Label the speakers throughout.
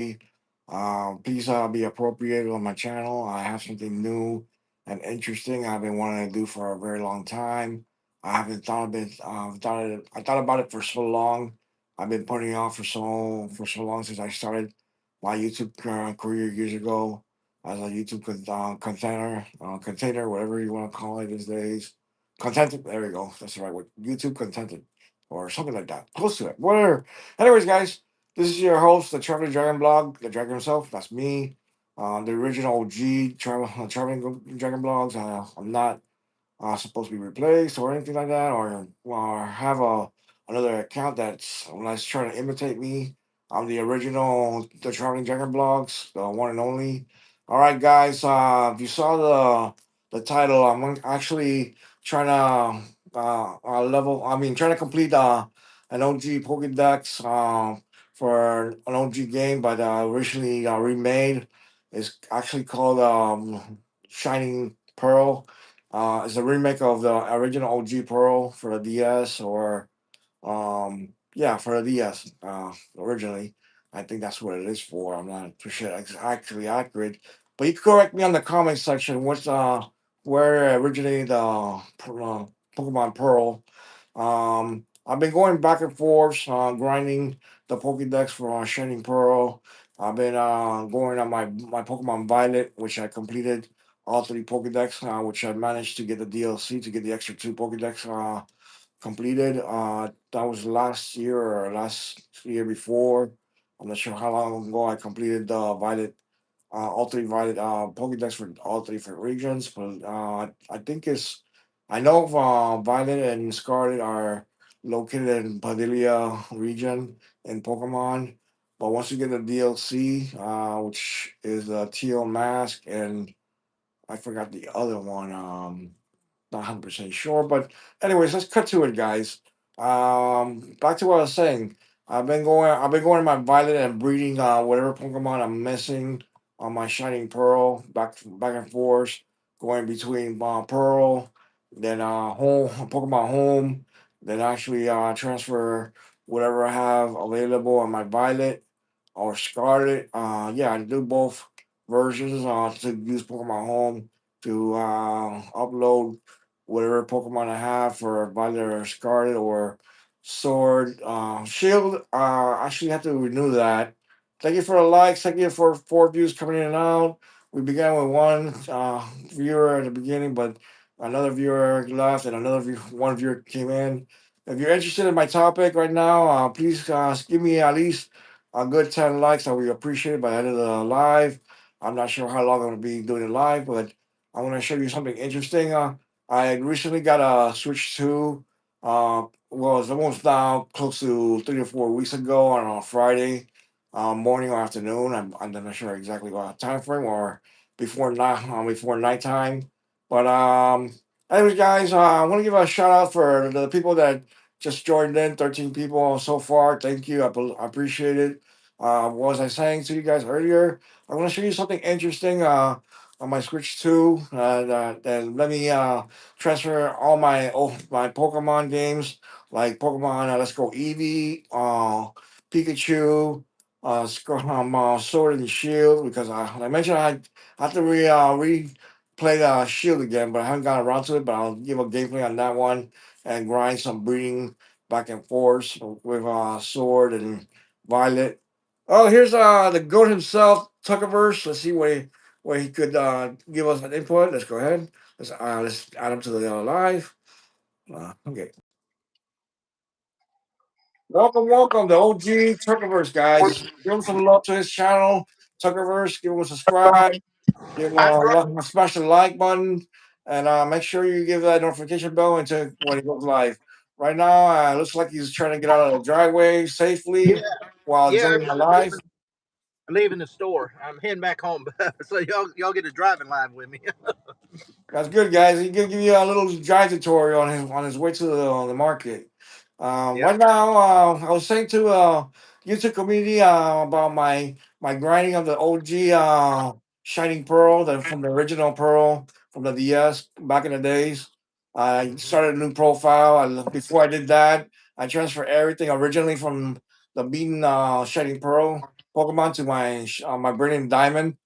Speaker 1: Please be appropriate on my channel. I have something new and interesting I've been wanting to do for a very long time. I haven't thought of it. I thought about it for so long. I've been putting it off for so long since I started my YouTube career years ago as a YouTube container, whatever you want to call it these days. Contented. There we go. That's the right word. YouTube contented or something like that. Close to it. Whatever. Anyways, guys. This is your host, the Traveling Dragon Blog, the Dragon himself. That's me, the original OG Traveling Dragon Blogs. I'm not supposed to be replaced or anything like that, or have another account that's trying to imitate me. I'm the original, the Traveling Dragon Blogs, the one and only. All right, guys. If you saw the title, I'm actually trying to trying to complete an OG Pokédex for an OG game, but recently remade. It's actually called Shining Pearl. It's a remake of the original OG Pearl for the DS, or yeah, for the DS originally. I think that's what it is for. I'm not too sure it's actually accurate, but you can correct me on the comment section. What's where originated the Pokemon Pearl? I've been going back and forth, grinding the Pokédex for Shining Pearl. I've been going on my Pokemon Violet, which I completed all three Pokédex, which I managed to get the DLC to get the extra two Pokédex completed. That was last year or last year before. I'm not sure how long ago I completed the Violet, all three Violet Pokédex for all three different regions. But I think I know Violet and Scarlet are located in Padilla region in Pokemon. But once you get the DLC, which is the Teal Mask, and I forgot the other one. Not 100% sure, but anyways, let's cut to it, guys. Back to what I was saying. I've been going to my Violet and breeding whatever Pokemon I'm missing on my Shining Pearl, back and forth, going between Pearl, then home Pokemon Home, then actually transfer whatever I have available on my Violet or Scarlet. Yeah, I do both versions to use Pokemon Home to upload whatever Pokemon I have for Violet or Scarlet or Sword. Shield, actually have to renew that. Thank you for the likes. Thank you for 4 views coming in and out. We began with one viewer at the beginning, but another viewer left and one viewer came in. If you're interested in my topic right now, please give me at least a good 10 likes. I will appreciate it by the end of the live. I'm not sure how long I'm going to be doing it live, but I want to show you something interesting. I recently got a Switch 2. Well, it's almost now close to 3 or 4 weeks ago on a Friday morning or afternoon. I'm not sure exactly what time frame or before nighttime. But anyways, guys, I want to give a shout out for the people that just joined in. 13 people so far. Thank you. I appreciate it. What was I saying to you guys earlier? I want to show you something interesting. On my Switch 2, and let me transfer all my Pokemon games like Pokemon Let's Go Eevee, Pikachu, Sword and Shield, because I mentioned I have to replay the Shield again, but I haven't gotten around to it. But I'll give a gameplay on that one and grind some breeding back and forth with Sword and Violet. Oh, here's the goat himself, Tuckerverse. Let's see what he could give us an input. Let's go ahead. Let's add him to the live. Okay. Welcome, the OG Tuckerverse guys. Give him some love to his channel, Tuckerverse. Give him a subscribe. Give him smash the like button, and make sure you give that notification bell until when he goes live. Right now, looks like he's trying to get out of the driveway
Speaker 2: Yeah,
Speaker 1: safely while
Speaker 2: yeah.
Speaker 1: joining the live.
Speaker 2: I'm leaving the store. I'm heading back home, so y'all get a driving live with me.
Speaker 1: That's good, guys. He give you a little drive tutorial on his way to the market.
Speaker 2: Yep.
Speaker 1: Right now, I was saying to YouTube community about my grinding of the OG Shining Pearl, from the original Pearl from the DS back in the days. I started a new profile. Before I did that, I transferred everything originally from the beaten Shining Pearl. Pokemon to my Brilliant Diamond.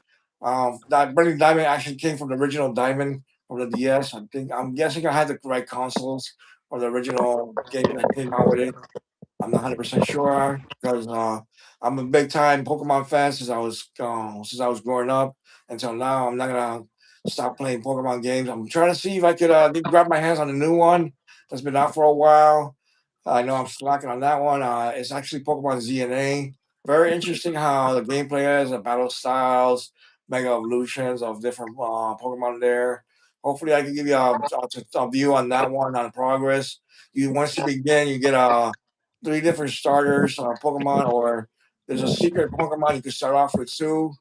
Speaker 1: That Brilliant Diamond actually came from the original Diamond from the DS. I'm guessing I had the right consoles or the original game that came out with it. I'm not 100% sure because I'm a big time Pokemon fan since I was growing up until now. I'm not gonna stop playing Pokemon games. I'm trying to see if I could grab my hands on a new one that's been out for a while. I know I'm slacking on that one. It's actually Pokemon ZNA. Very interesting how the gameplay is, the battle styles, mega evolutions of different Pokemon there. Hopefully, I can give you a view on that one on progress. You once you begin, you get three different starters Pokemon, or there's a secret Pokemon you can start off with too.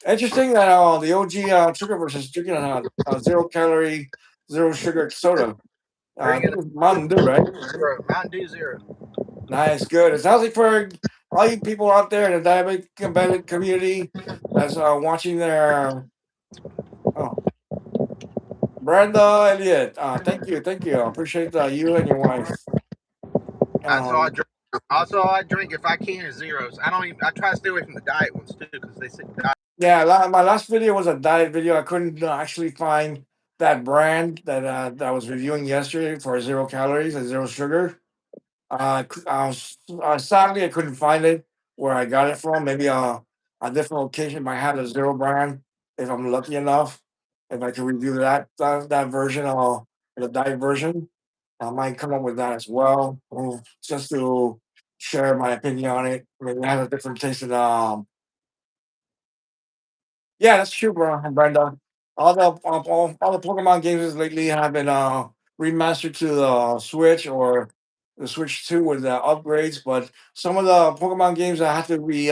Speaker 1: Interesting that the OG Trigger versus drinking a 0 calorie, zero sugar soda. I
Speaker 2: Drinking
Speaker 1: think it's Mountain Dew, right?
Speaker 2: zero, Mountain Dew Zero.
Speaker 1: Nice, good. It sounds like for all you people out there in the diabetic community that's watching their oh Brenda Elliott. Thank you. I appreciate you and your wife.
Speaker 2: That's all I
Speaker 1: Um,
Speaker 2: drink. Also, all I drink if I can is zeros. I don't even. I try to stay away from the diet ones too because they say diet.
Speaker 1: yeah, my last video was a diet video. I couldn't actually find that brand that I was reviewing yesterday for 0 calories and zero sugar. Sadly I couldn't find it where I got it from. Maybe a different location might have the zero brand if I'm lucky enough. If I can review that version or the diet version, I might come up with that as well, just to share my opinion on it. I mean, it has a different taste than yeah, that's true, bro, Brenda. All the Pokemon games lately have been remastered to the Switch or the Switch 2 with the upgrades, but some of the Pokemon games that have to be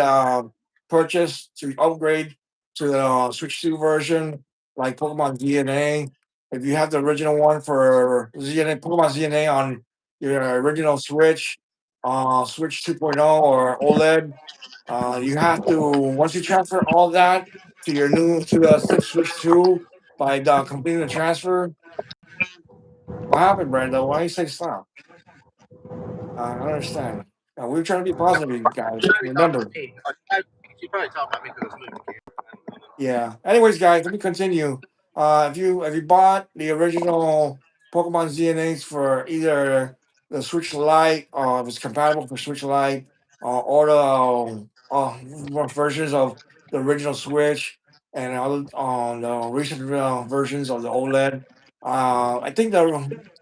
Speaker 1: purchased to upgrade to the Switch 2 version, like Pokemon DNA. If you have the original one for ZNA, Pokemon ZNA on your original Switch, Switch 2.0 or OLED, you have to once you transfer all that to your new to the Switch Two by completing the transfer. What happened, Brando? Why you say stop? I don't understand. We're trying to be positive, you guys.
Speaker 2: She talking
Speaker 1: Remember.
Speaker 2: about me. She probably talking about me because I was moving here.
Speaker 1: Yeah. Anyways, guys, let me continue. If you bought the original Pokemon ZNAs for either the Switch Lite, if it's compatible for Switch Lite, or the versions of the original Switch and all the recent versions of the OLED. I think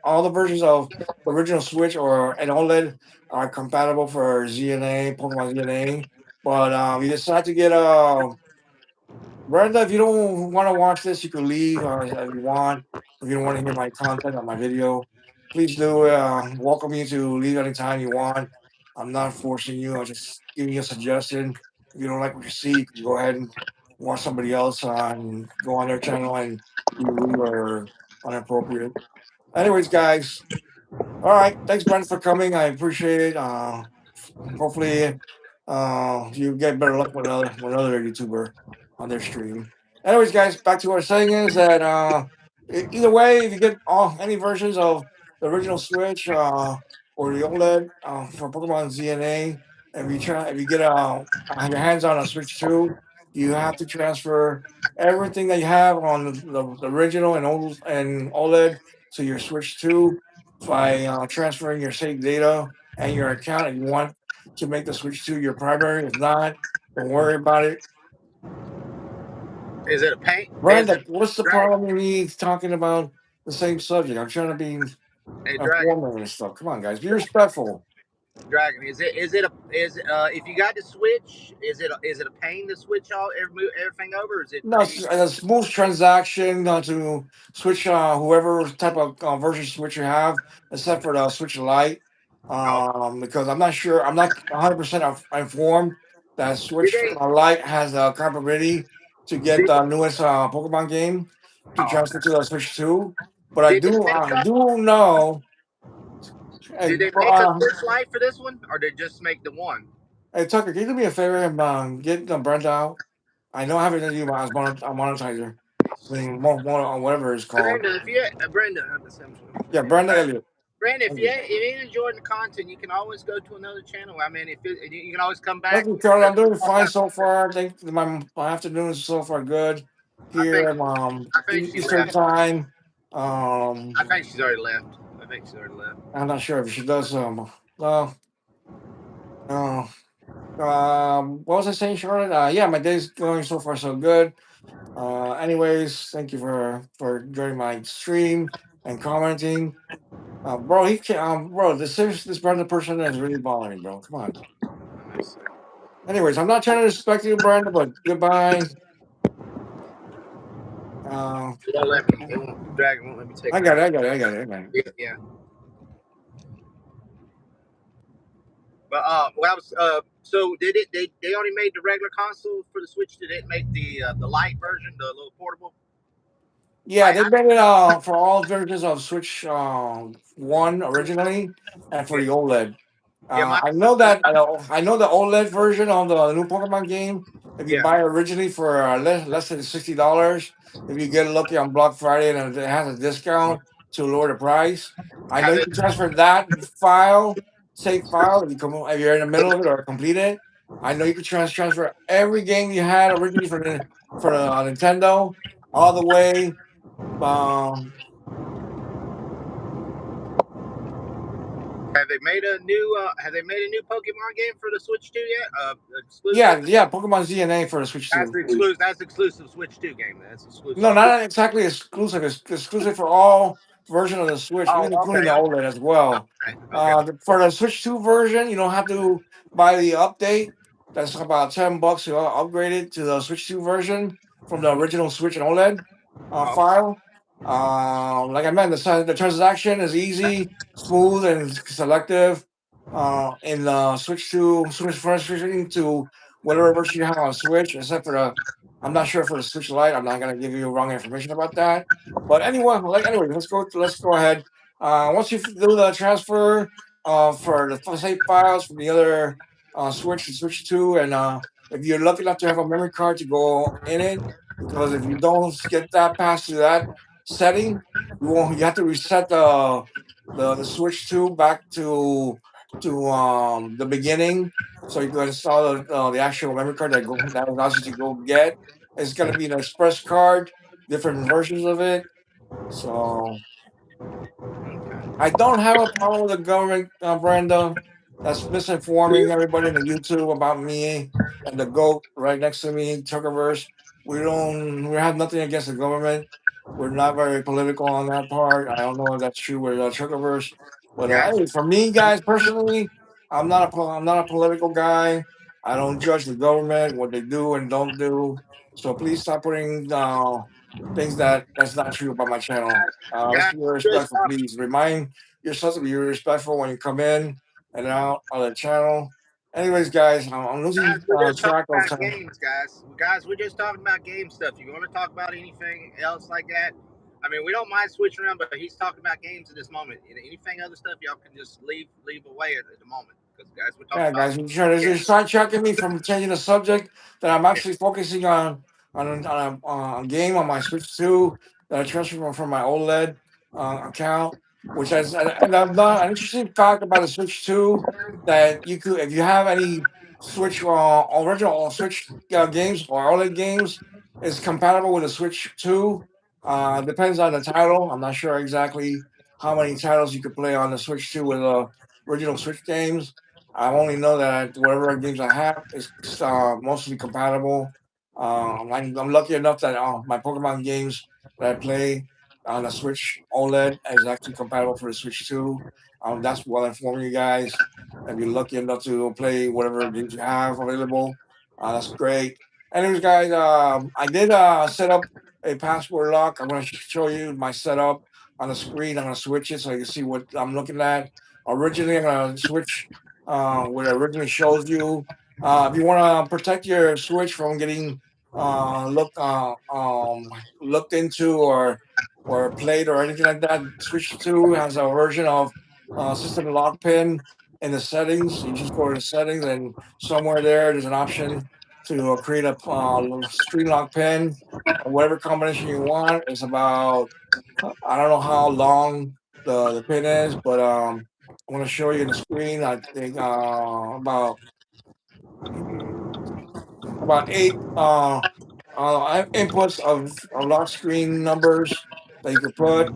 Speaker 1: all the versions of the original Switch or an OLED are compatible for ZNA, Pokemon ZNA. But you decide to get a Brenda, if you don't want to watch this, you can leave if you want. If you don't want to hear my content on my video, please do. Welcome you to leave anytime you want. I'm not forcing you. I'm just giving you a suggestion. If you don't like what you see, you can go ahead and watch somebody else and go on their channel and be rude or inappropriate. Anyways, guys. All right. Thanks, Brenda, for coming. I appreciate it. Hopefully, you get better luck with another YouTuber on their stream. Anyways, guys, back to what I was saying is that either way, if you get all any versions of the original Switch or the OLED for Pokemon ZNA, if you get your hands on a Switch 2, you have to transfer everything that you have on the original and OLED to your Switch 2 by transferring your saved data and your account if you want to make the switch to your primary. If not, don't worry about it.
Speaker 2: Is it a paint? Is
Speaker 1: Brenda,
Speaker 2: it
Speaker 1: what's the
Speaker 2: drag?
Speaker 1: problem in me talking about the same subject? I'm trying to be
Speaker 2: Hey, dragon,
Speaker 1: informative and stuff. Come on, guys, be respectful.
Speaker 2: dragon. Is if you got to switch? Is it a pain to switch everything over? Or is it
Speaker 1: No,
Speaker 2: pretty
Speaker 1: it's
Speaker 2: easy?
Speaker 1: a smooth transaction to switch whoever type of version switch you have, except for the Switch Lite.
Speaker 2: Oh,
Speaker 1: Because I'm not sure, I'm not 100% informed that
Speaker 2: did
Speaker 1: Switch
Speaker 2: they?
Speaker 1: Lite has the capability to get
Speaker 2: Did,
Speaker 1: the newest Pokemon game to
Speaker 2: oh,
Speaker 1: transfer to the Switch 2. But
Speaker 2: did they make
Speaker 1: I
Speaker 2: a
Speaker 1: do know. Hey,
Speaker 2: Did they make a Switch Lite for this one, or did they just make the one?
Speaker 1: hey Tucker, can you do me a favor and get the Brent out? I know I haven't done you as a monetizer. I mean, whatever it's called.
Speaker 2: Brenda, if you Brenda,
Speaker 1: Yeah, Brenda Elliott.
Speaker 2: Brandon,
Speaker 1: Thank you.
Speaker 2: if you ain't enjoying the content, you can always go to another channel. I mean, you can always come
Speaker 1: Thank
Speaker 2: back.
Speaker 1: you, Charlie. I'm doing fine so far. I think my afternoon is so far good
Speaker 2: I
Speaker 1: here
Speaker 2: think
Speaker 1: at
Speaker 2: I think she
Speaker 1: Eastern
Speaker 2: left.
Speaker 1: time.
Speaker 2: I think she's already left. I think she's already left.
Speaker 1: I'm not sure if she does. Uh, uh, what was I saying, Charlotte? Yeah, my day's going so far so good. Anyways, thank you for joining my stream and commenting. Bro, he can't. Bro, this Brandon person is really bothering me, bro. Come on.
Speaker 2: Let me see.
Speaker 1: Anyways, I'm not trying to respect you, Brandon, but goodbye. Uh,
Speaker 2: It won't let me. It won't. Dragon won't let me take
Speaker 1: I
Speaker 2: her.
Speaker 1: got it. I got it. I got it. I got it.
Speaker 2: Yeah. But what I was so did it? They only made the regular console for the Switch. Did it make the light version, the little portable?
Speaker 1: Yeah,
Speaker 2: I,
Speaker 1: they
Speaker 2: I
Speaker 1: made it for all versions of Switch One originally, and for
Speaker 2: yeah,
Speaker 1: the OLED.
Speaker 2: yeah, my
Speaker 1: I know that I know the OLED version of the new Pokemon game. If you
Speaker 2: yeah.
Speaker 1: buy it originally for less than $60, if you get lucky on Black Friday and it has a discount to lower the price, I know
Speaker 2: Have
Speaker 1: you
Speaker 2: it?
Speaker 1: can transfer that file, save file if you're in the middle of it or complete it. I know you can transfer every game you had originally for the Nintendo all the way. Um,
Speaker 2: Have they made a new? Have they made a new Pokemon game for the Switch 2 yet? Exclusive.
Speaker 1: yeah, Pokemon ZNA for the Switch
Speaker 2: That's
Speaker 1: 2.
Speaker 2: the exclusive. That's the exclusive Switch 2 game. That's exclusive.
Speaker 1: No, not exactly exclusive. It's exclusive for all version of the Switch,
Speaker 2: Oh,
Speaker 1: even including
Speaker 2: okay,
Speaker 1: the OLED as well.
Speaker 2: okay, okay.
Speaker 1: For the Switch 2 version, you don't have to buy the update. That's about $10 to upgrade it to the Switch 2 version from the original Switch and OLED
Speaker 2: Oh,
Speaker 1: file. Like I meant, the transaction is easy, smooth, and selective. In the Switch 2, Switch first switching to whatever version you have on Switch, except for the I'm not sure for the Switch Lite. I'm not gonna give you wrong information about that. But anyway, let's go ahead. Once you do the transfer for the save files from the other Switch to Switch 2, and if you're lucky enough to have a memory card to go in it, because if you don't get that past to that setting, you have to reset the Switch 2 back to the beginning, so you can install the actual memory card that allows you to go get. It's gonna be an express card, different versions of it. So
Speaker 2: okay.
Speaker 1: I don't have a problem with the government, Brenda, that's misinforming everybody in the YouTube about me and the goat right next to me, Tuckerverse. We have nothing against the government. We're not very political on that part. I don't know if that's true with Tuckerverse, but
Speaker 2: Yeah.
Speaker 1: anyway, for me, guys, personally, I'm not a political guy. I don't judge the government, what they do and don't do. So please stop putting things that's not true about my channel. Let's
Speaker 2: Yeah.
Speaker 1: be
Speaker 2: Just
Speaker 1: respectful, please. Remind yourself to be respectful when you come in and out of the channel. Anyways, guys, I'm
Speaker 2: guys,
Speaker 1: losing
Speaker 2: we're just talking
Speaker 1: track of
Speaker 2: about
Speaker 1: time.
Speaker 2: games, guys. Guys, we're just talking about game stuff. You want to talk about anything else like that? I mean, we don't mind switching around, but he's talking about games at this moment. Anything other stuff, y'all can just leave away at the moment. Because guys, we're talking
Speaker 1: Yeah,
Speaker 2: about
Speaker 1: guys, you're
Speaker 2: games.
Speaker 1: sidetracking me from changing the subject that I'm
Speaker 2: Yeah.
Speaker 1: actually focusing on a game on my Switch 2 that I transferred from my OLED account, which has and I've done an interesting fact about the Switch 2 that you could if you have any Switch original Switch games or OLED games is compatible with the Switch 2. Depends on the title. I'm not sure exactly how many titles you could play on the Switch 2 with original Switch games. I only know that whatever games I have is mostly compatible. I'm lucky enough that my Pokemon games that I play on the Switch OLED is actually compatible for the Switch 2. That's well informed, you guys. If you're lucky enough to play whatever games you have available, that's great. Anyways, guys, I did set up a password lock. I'm going to show you my setup on the screen. I'm going to switch it so you can see what I'm looking at. Originally, I'm gonna switch what it originally shows you. If you want to protect your switch from getting looked into or played or anything like that, Switch 2 has a version of system lock pin in the settings. You just go to the settings and somewhere there's an option to create a screen lock pin, whatever combination you want. It's about I don't know how long the pin is, but I want to show you the screen. I think mm, about eight inputs of lock screen numbers that you could put.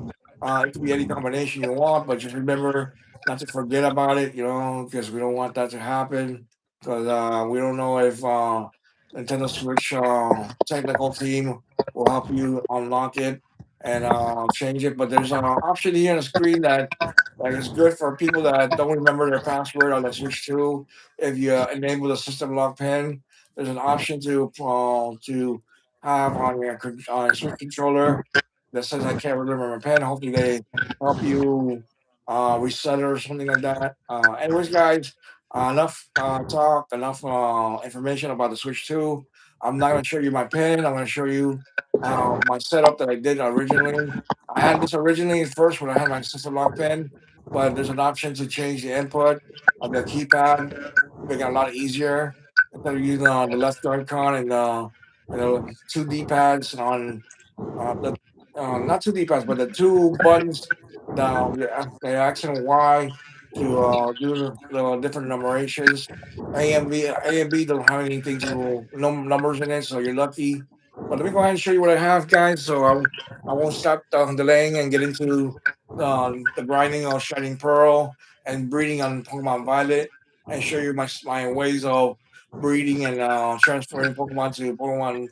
Speaker 1: It could be any combination you want, but just remember not to forget about it, because we don't want that to happen. Because we don't know if Nintendo Switch technical team will help you unlock it and change it. But there's an option here on the screen that is good for people that don't remember their password on the Switch 2. If you enable the system lock pin, there's an option to have on on your Switch controller that says I can't remember my pen. Hopefully they help you reset it or something like that. Anyways, guys, enough talk, enough information about the Switch 2. I'm not going to show you my pen. I'm going to show you my setup that I did originally. I had this originally first when I had my system lock pen, but there's an option to change the input of the keypad, make it a lot easier instead of using the left Joy-Con and the two D-pads on the not two D-pads, but the two buttons down the X and Y to do the different numerations. A and B don't have anything to numbers in it, so you're lucky. But let me go ahead and show you what I have, guys. So I won't stop delaying and get into the grinding of Shining Pearl and breeding on Pokemon Violet and show you my ways of breeding and transferring Pokemon to Pokemon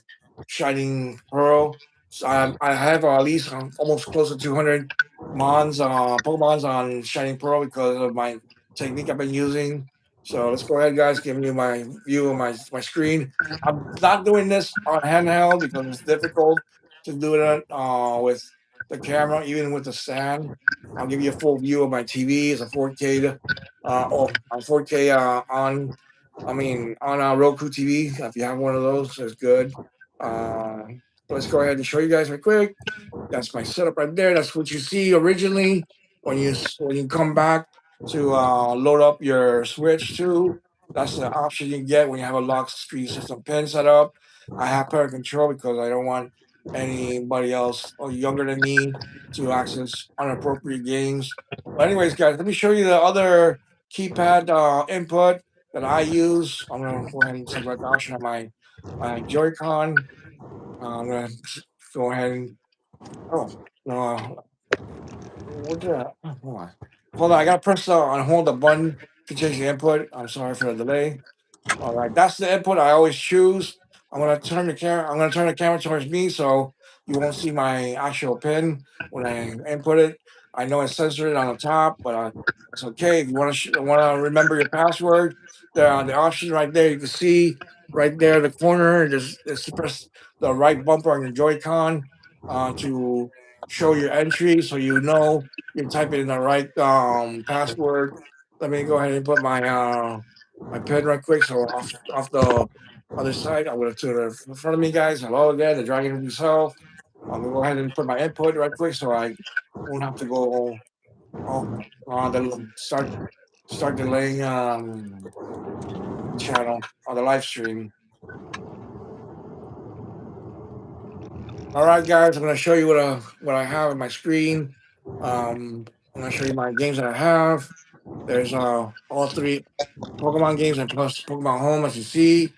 Speaker 1: Shining Pearl. So I have at least almost close to 200 Pokemons on Shining Pearl because of my technique I've been using. So let's go ahead, guys. Giving you my view of my screen. I'm not doing this on handheld because it's difficult to do it with the camera, even with the stand. I'll give you a full view of my TV. It's a 4K, on 4K on a Roku TV. If you have one of those, it's good. Uh, let's go ahead and show you guys right quick. That's my setup right there. That's what you see originally when you come back to load up your Switch 2. That's the option you get when you have a lock screen system pin set up. I have parent control because I don't want anybody else or younger than me to access inappropriate games. But anyways, guys, let me show you the other keypad input that I use. I'm gonna go ahead and select the option of my Joy-Con. I'm gonna go ahead and oh no, what did I? Hold on, I gotta press on hold the button to change the input. I'm sorry for the delay. All right, that's the input I always choose. I'm gonna turn the camera towards me so you won't see my actual pin when I input it. I know it's censored on the top, but it's okay. If you want to remember your password, the option right there you can see right there in the corner. Just press the right bumper on your Joy-Con to show your entry, so you know you're typing in the right password. Let me go ahead and put my pen right quick. So off the other side, I'm gonna turn it in front of me, guys. Hello again, the dragon himself. I'm gonna go ahead and put my input right quick so I won't have to go the start delaying the channel on the live stream. All right, guys, I'm gonna show you what I have on my screen. I'm gonna show you my games that I have. There's all three Pokemon games and plus Pokemon Home, as you see.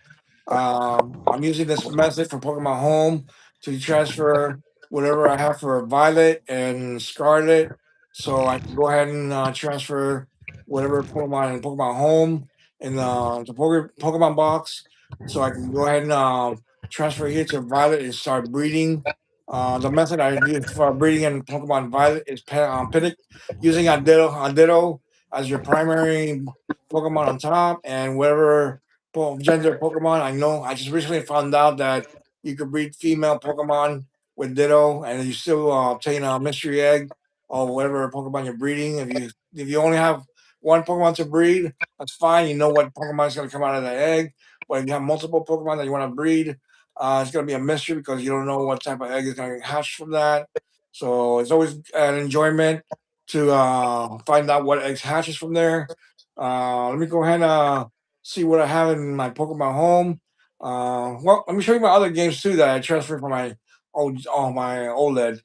Speaker 1: I'm using this method for Pokemon Home to transfer whatever I have for Violet and Scarlet, so I can go ahead and transfer whatever Pokemon in Pokemon Home in the Pokemon box, so I can go ahead and transfer here to Violet and start breeding. The method I use for breeding in Pokemon Violet is using a Ditto as your primary Pokemon on top, and whatever gender Pokemon. I know I just recently found out that you could breed female Pokemon with Ditto, and you still obtain a mystery egg or whatever Pokemon you're breeding. If you only have one Pokemon to breed, that's fine. You know what Pokemon is going to come out of the egg. But if you have multiple Pokemon that you want to breed, it's going to be a mystery because you don't know what type of egg is going to hatch from that. So it's always an enjoyment to find out what eggs hatches from there. Let me go ahead and see what I have in my Pokemon Home. Well, let me show you my other games too that I transferred from my OLED.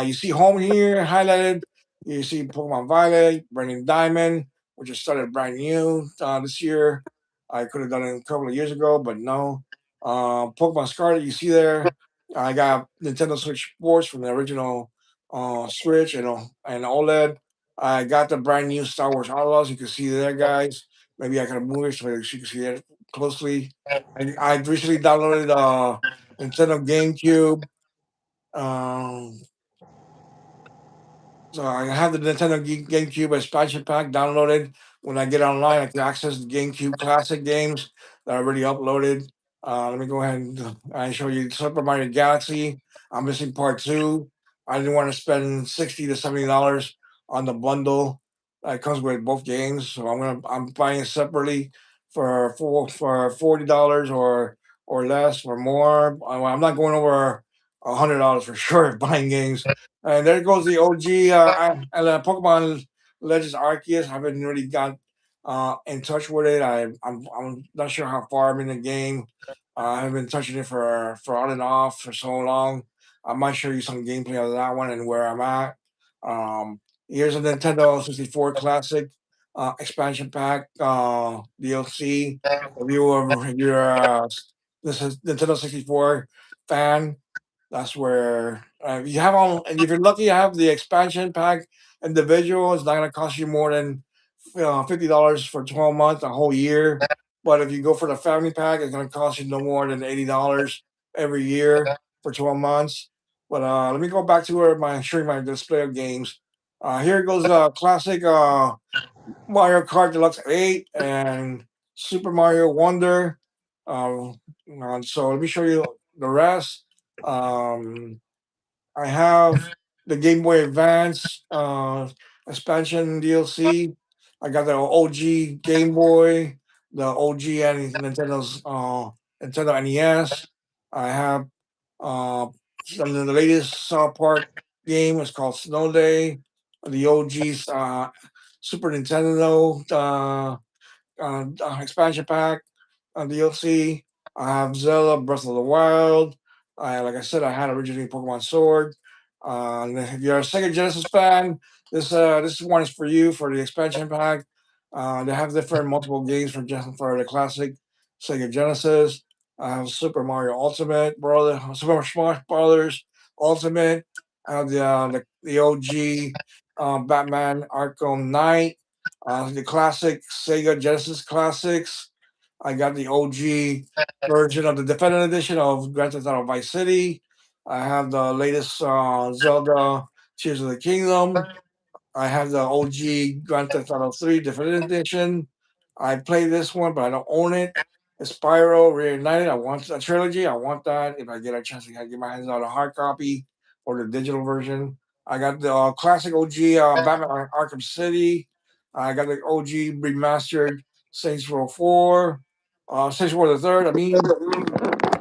Speaker 1: You see Home here highlighted. You see Pokemon Violet, Burning Diamond, which just started brand new this year. I could have done it a couple of years ago, but no. Pokemon Scarlet, you see there. I got Nintendo Switch Sports from the original Switch and OLED. I got the brand new Star Wars Outlaws. You can see there, guys. Maybe I can move it so you can see it closely. I recently downloaded Nintendo GameCube. Um, so I have the Nintendo GameCube expansion pack downloaded. When I get online, I can access the GameCube classic games that I already uploaded. Let me go ahead and show you Super Mario Galaxy. I'm missing part two. I didn't want to spend $60 to $70 on the bundle that comes with both games, so I'm buying it separately for $40 or less or more. I'm not going over $100 for sure buying games. And there goes the OG Pokemon Legends Arceus. I haven't really got in touch with it. I'm not sure how far I'm in the game. I've been touching it for on and off for so long. I might show you some gameplay of that one and where I'm at. Here's a Nintendo 64 Classic expansion pack DLC. If you're this is Nintendo 64 fan, that's where you have all, and if you're lucky, you have the expansion pack individual. It's not going to cost you more than $50 for 12 months, a whole year. But if you go for the family pack, it's going to cost you no more than $80 every year for 12 months. But let me go back to where my showing my display of games. Here goes classic Mario Kart Deluxe 8 and Super Mario Wonder. So let me show you the rest. Um, I have the Game Boy Advance expansion DLC. I got the OG Game Boy, the OG and Nintendo's Nintendo NES. I have the latest South Park game is called Snow Day. The OG Super Nintendo expansion pack on DLC. I have Zelda Breath of the Wild. Like I said, I had originally Pokemon Sword. And if you're a Sega Genesis fan, this one is for you for the expansion pack. They have different multiple games for the classic Sega Genesis. I have Super Mario Ultimate Brother, Super Smash Brothers Ultimate. I have the OG Batman Arkham Knight, the classic Sega Genesis classics. I got the OG version of the Definitive Edition of Grand Theft Auto Vice City. I have the latest Zelda Tears of the Kingdom. I have the OG Grand Theft Auto 3 Definitive Edition. I played this one, but I don't own it. It's Spyro Reignited. I want a trilogy. I want that. If I get a chance to get my hands on a hard copy or the digital version. I got the classic OG Batman Arkham City. I got the OG remastered Saints Row 4. Saints Row the Third. I mean,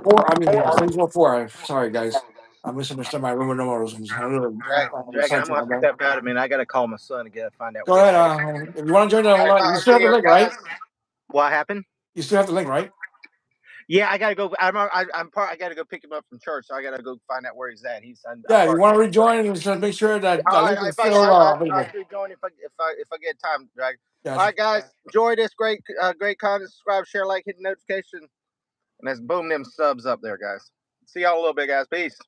Speaker 1: four. I mean, Saints Row 4. Sorry, guys. I misunderstood my Roman numerals. I'm a little
Speaker 2: Dragon, I'm gonna have to step out of me. I gotta call my son again, find out.
Speaker 1: Go ahead. If you want to join the line, you still have the link, right?
Speaker 2: What happened?
Speaker 1: You still have the link, right?
Speaker 2: Yeah, I gotta go. I gotta go pick him up from church. So I gotta go find out where he's at.
Speaker 1: Yeah, you want to rejoin and just make sure that the link is still available.
Speaker 2: I'll rejoin if I get time, Dragon.
Speaker 1: Gotcha.
Speaker 2: All right, guys, enjoy this great content. Subscribe, share, like, hit the notification, and let's boom them subs up there, guys. See y'all a little bit, guys. Peace.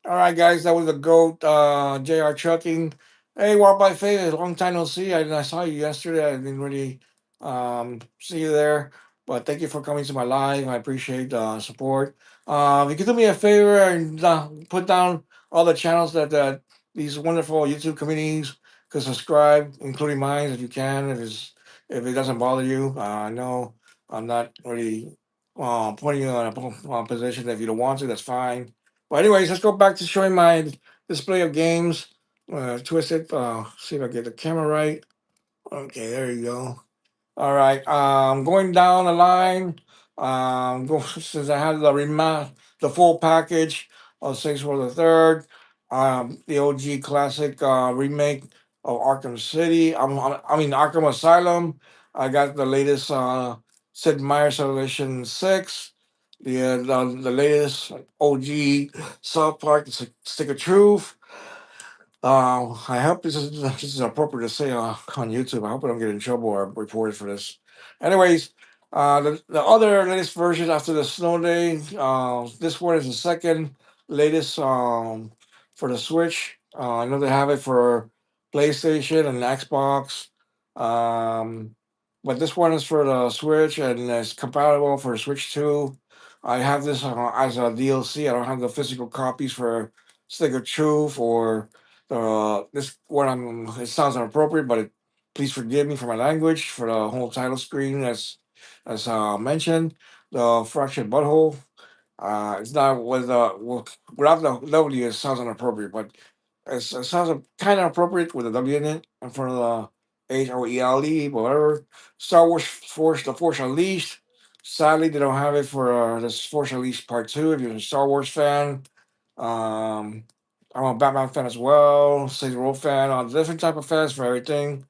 Speaker 1: All right, guys, that was the GOAT, JR Trucking. Hey, Walk by Faith, long time no see. I saw you yesterday. I didn't really see you there, but thank you for coming to my live. I appreciate the support. If you could do me a favor and put down all the channels that these wonderful YouTube communities could subscribe, including mine, if you can, if it doesn't bother you. I know I'm not really putting you in a position. If you don't want to, that's fine. But anyways, let's go back to showing my display of games. Twist it. See if I get the camera right. Okay, there you go. All right. Going down the line. Since I have the full package of Saints Row the Third, the OG classic remake of Arkham City. I mean Arkham Asylum. I got the latest Sid Meier's Civilization 6. the latest OG South Park, the Stick of Truth. I hope this is appropriate to say on YouTube. I hope I don't get in trouble or reported for this. Anyways, the other latest version after the snow day. This one is the second latest for the Switch. I know they have it for PlayStation and Xbox, um, but this one is for the Switch and it's compatible for Switch Two. I have this as a DLC. I don't have the physical copies for Stick of Truth or this one. It sounds inappropriate, but please forgive me for my language for the whole title screen as mentioned. The fractured butthole. It's not without the W. It sounds inappropriate, but it sounds kind of appropriate with a W in it in front of the HOELE, whatever. Star Wars Force, the Force Unleashed. Sadly, they don't have it for this Force Unleashed Part Two. If you're a Star Wars fan, um, I'm a Batman fan as well. Saints Row fan. Different type of fans for everything.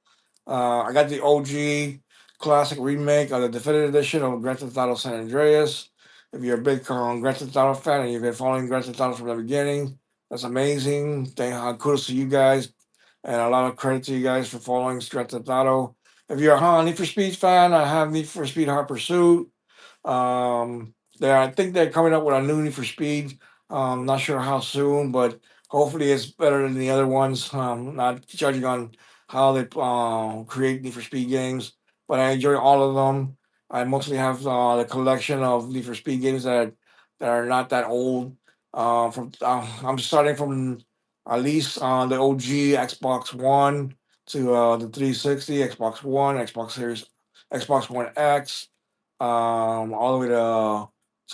Speaker 1: I got the OG classic remake of the definitive edition of Grand Theft Auto San Andreas. If you're a big Grand Theft Auto fan and you've been following Grand Theft Auto from the beginning, that's amazing. Kudos to you guys, and a lot of credit to you guys for following Grand Theft Auto. If you're a Need for Speed fan, I have Need for Speed Hot Pursuit. I think they're coming up with a new Need for Speed. Not sure how soon, but hopefully it's better than the other ones. Not judging on how they create Need for Speed games, but I enjoy all of them. I mostly have the collection of Need for Speed games that are not that old. I'm starting from at least the OG Xbox One to the 360, Xbox One, Xbox Series, Xbox One X, all the way to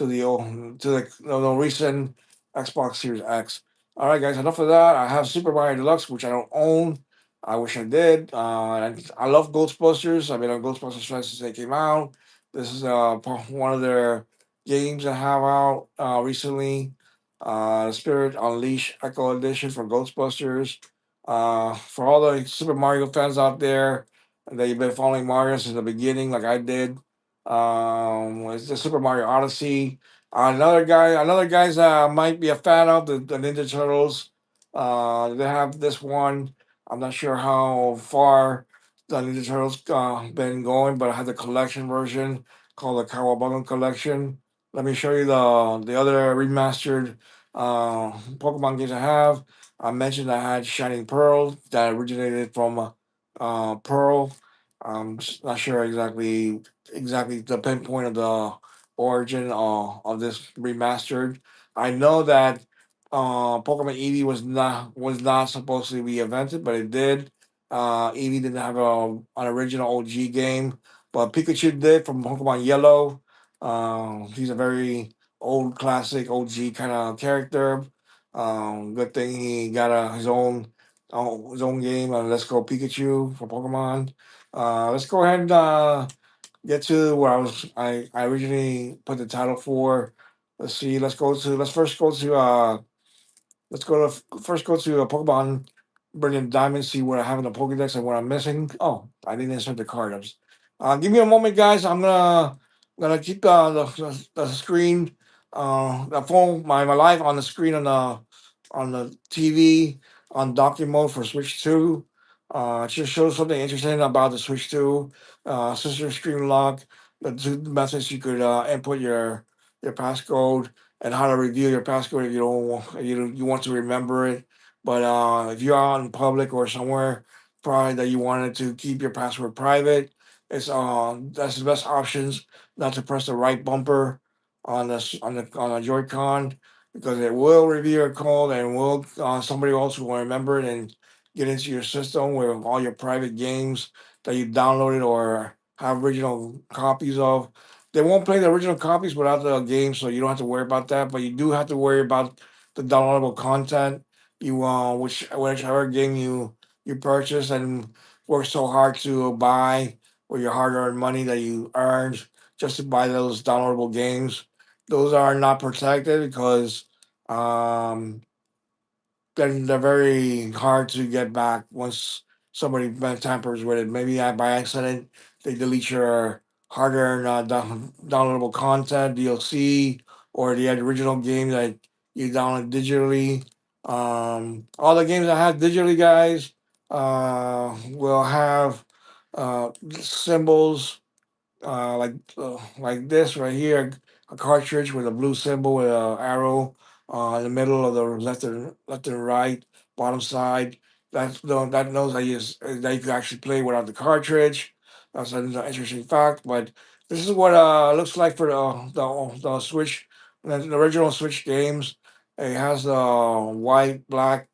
Speaker 1: the recent Xbox Series X. All right, guys, enough of that. I have Super Mario Deluxe, which I don't own. I wish I did. And I love Ghostbusters. I've been on Ghostbusters fans since they came out. This is one of their games that have out recently. Spirit Unleashed Echo Edition for Ghostbusters. For all the Super Mario fans out there that you've been following Mario since the beginning, like I did, it's the Super Mario Odyssey. Another guys might be a fan of the Ninja Turtles. They have this one. I'm not sure how far the Ninja Turtles been going, but I have the collection version called the Kawabunga Collection. Let me show you the other remastered Pokemon games I have. I mentioned I had Shining Pearl that originated from Pearl. I'm just not sure exactly the pinpoint of the origin of this remastered. I know that Pokemon Eevee was not supposed to be invented, but it did. Eevee didn't have an original OG game, but Pikachu did from Pokemon Yellow. He's a very old classic OG kind of character. Good thing he got his own game. Let's go Pikachu for Pokemon. Let's go ahead and get to where I originally put the title for. Let's see. Let's first go to first go to a Pokemon Brilliant Diamond, see what I have in the Pokedex and what I'm missing. Oh, I didn't insert the card. Give me a moment, guys. I'm gonna keep the screen, the phone, my live on the screen on the TV on docking mode for Switch Two. It just shows something interesting about the Switch Two. System screen lock, the two methods you could input your passcode and how to review your passcode if you don't you want to remember it. But if you're out in public or somewhere, probably that you wanted to keep your password private, that's the best options. Not to press the right bumper on the Joy-Con because it will review your code and will somebody else will remember it and get into your system with all your private games that you downloaded or have original copies of. They won't play the original copies without the game, so you don't have to worry about that. But you do have to worry about the downloadable content. Whichever game you purchase and work so hard to buy with your hard-earned money that you earned just to buy those downloadable games. Those are not protected because um, they're very hard to get back once somebody tampers with it. Maybe by accident they delete your harder downloadable content, DLC, or the original game that you download digitally. All the games I have digitally, guys, will have symbols like this right here, a cartridge with a blue symbol with an arrow in the middle of the left and right bottom side. That knows that you can actually play without the cartridge. That's an interesting fact. But this is what looks like for the Switch, the original Switch games. It has the white black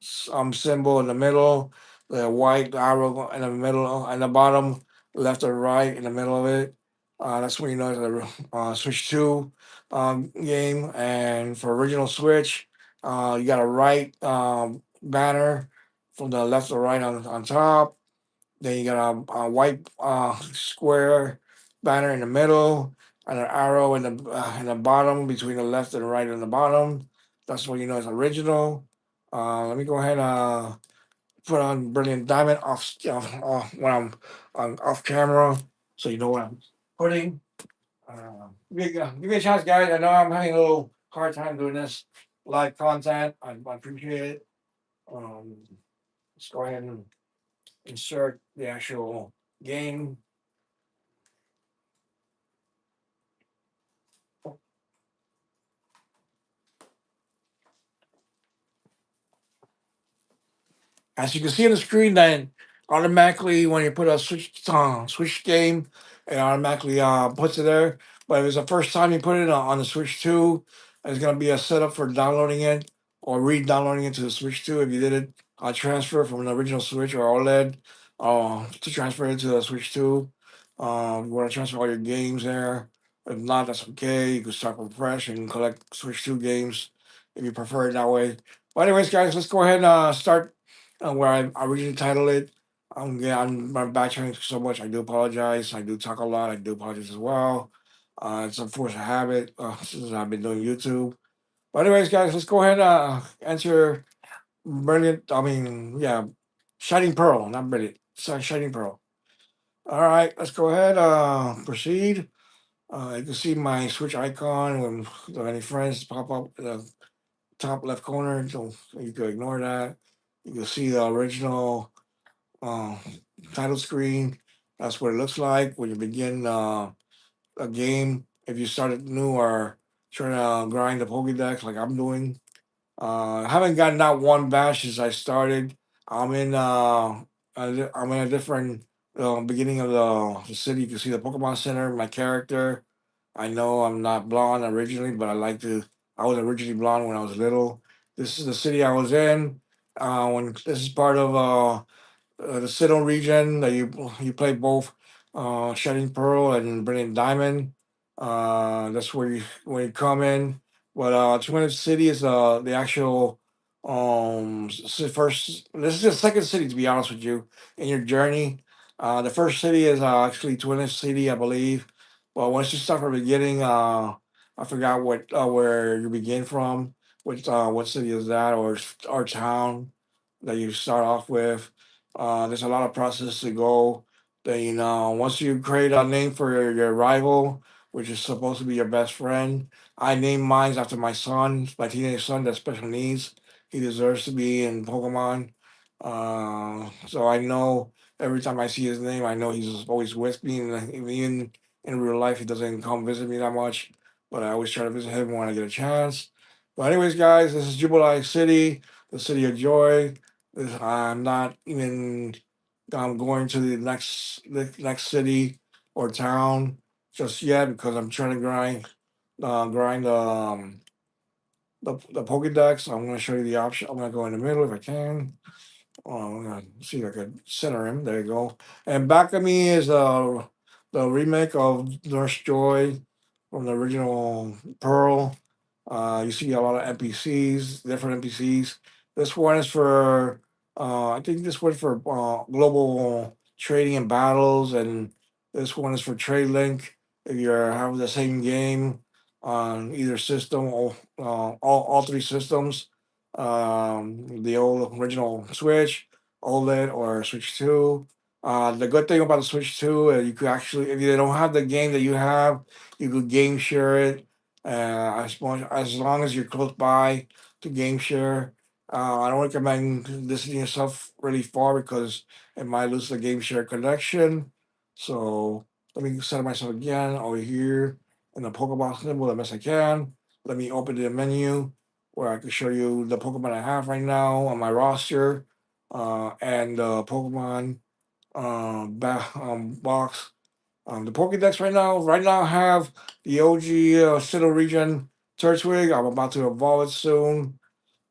Speaker 1: symbol in the middle, the white arrow in the middle, and the bottom left or right in the middle of it. That's when you know it's a Switch 2 game. And for original Switch, you got a right banner from the left or right on top. Then you got a white square banner in the middle and an arrow in the bottom between the left and right and the bottom. That's what you know is original. Let me go ahead and put on Brilliant Diamond when I'm on off camera, so you know what I'm putting. Give me a chance, guys. I know I'm having a little hard time doing this live content. I appreciate it. Um, let's go ahead and insert the actual game. As you can see on the screen, then automatically when you put a Switch game, it automatically puts it there. But if it's the first time you put it on the Switch 2, it's gonna be a setup for downloading it or re-downloading it to the Switch 2. If you did it transfer from the original Switch or OLED to transfer it to the Switch 2. You want to transfer all your games there. If not, that's okay. You can start from fresh and collect Switch 2 games if you prefer it that way. But anyways, guys, let's go ahead and start where I originally titled it. Yeah, I'm backtracking so much. I do apologize. I do talk a lot. I do apologize as well. It's a force of habit since I've been doing YouTube. But anyways, guys, let's go ahead and enter brilliant. I mean, yeah, shining pearl, not brilliant. Shining pearl. All right, let's go ahead. Proceed. You can see my Switch icon when any friends pop up in the top left corner. So you can ignore that. You can see the original uh, title screen. That's what it looks like when you begin a game. If you started new or trying to grind the Pokédex like I'm doing, I haven't gotten that one bash since I started. I'm in I'm in a different beginning of the city. You can see the Pokemon Center. My character. I know I'm not blonde originally, but I like to. I was originally blonde when I was little. This is the city I was in. When this is part of the Sinnoh region that you play both Shining Pearl and Brilliant Diamond. That's where you come in. But Twin City is the actual first. This is the second city, to be honest with you, in your journey. The first city is actually Twin City, I believe. But once you start from the beginning, I forgot where you begin from. What city is that, or town that you start off with? There's a lot of process to go. Then once you create a name for your rival, which is supposed to be your best friend, I named mine after my son, my teenage son, that special needs. He deserves to be in Pokemon. So I know every time I see his name, I know he's always with me. And even in real life, he doesn't come visit me that much, but I always try to visit him when I get a chance. But anyways, guys, this is Jubilee City, the city of joy. I'm not even going to the next city or town just yet because I'm trying to grind the Pokédex. I'm going to show you the option. I'm going to go in the middle if I can. I'm gonna see if I could center him. There you go. And back of me is the remake of Nurse Joy from the original Pearl. You see a lot of NPCs, different NPCs. This one is for I think this one's for global trading and battles, and this one is for Trade Link. If you're having the same game on either system, or all three systems, the old original Switch, OLED, or Switch 2. The good thing about the Switch 2, you could actually, if you don't have the game that you have, you could game share it. As long as you're close by to game share. I don't recommend listening yourself really far because it might lose the game share connection. So let me set myself again over here in the Pokemon symbol the best I can. Let me open the menu where I can show you the Pokemon I have right now on my roster, and Pokemon box. The Pokédex right now I have the OG Sinnoh region Turtwig. I'm about to evolve it soon.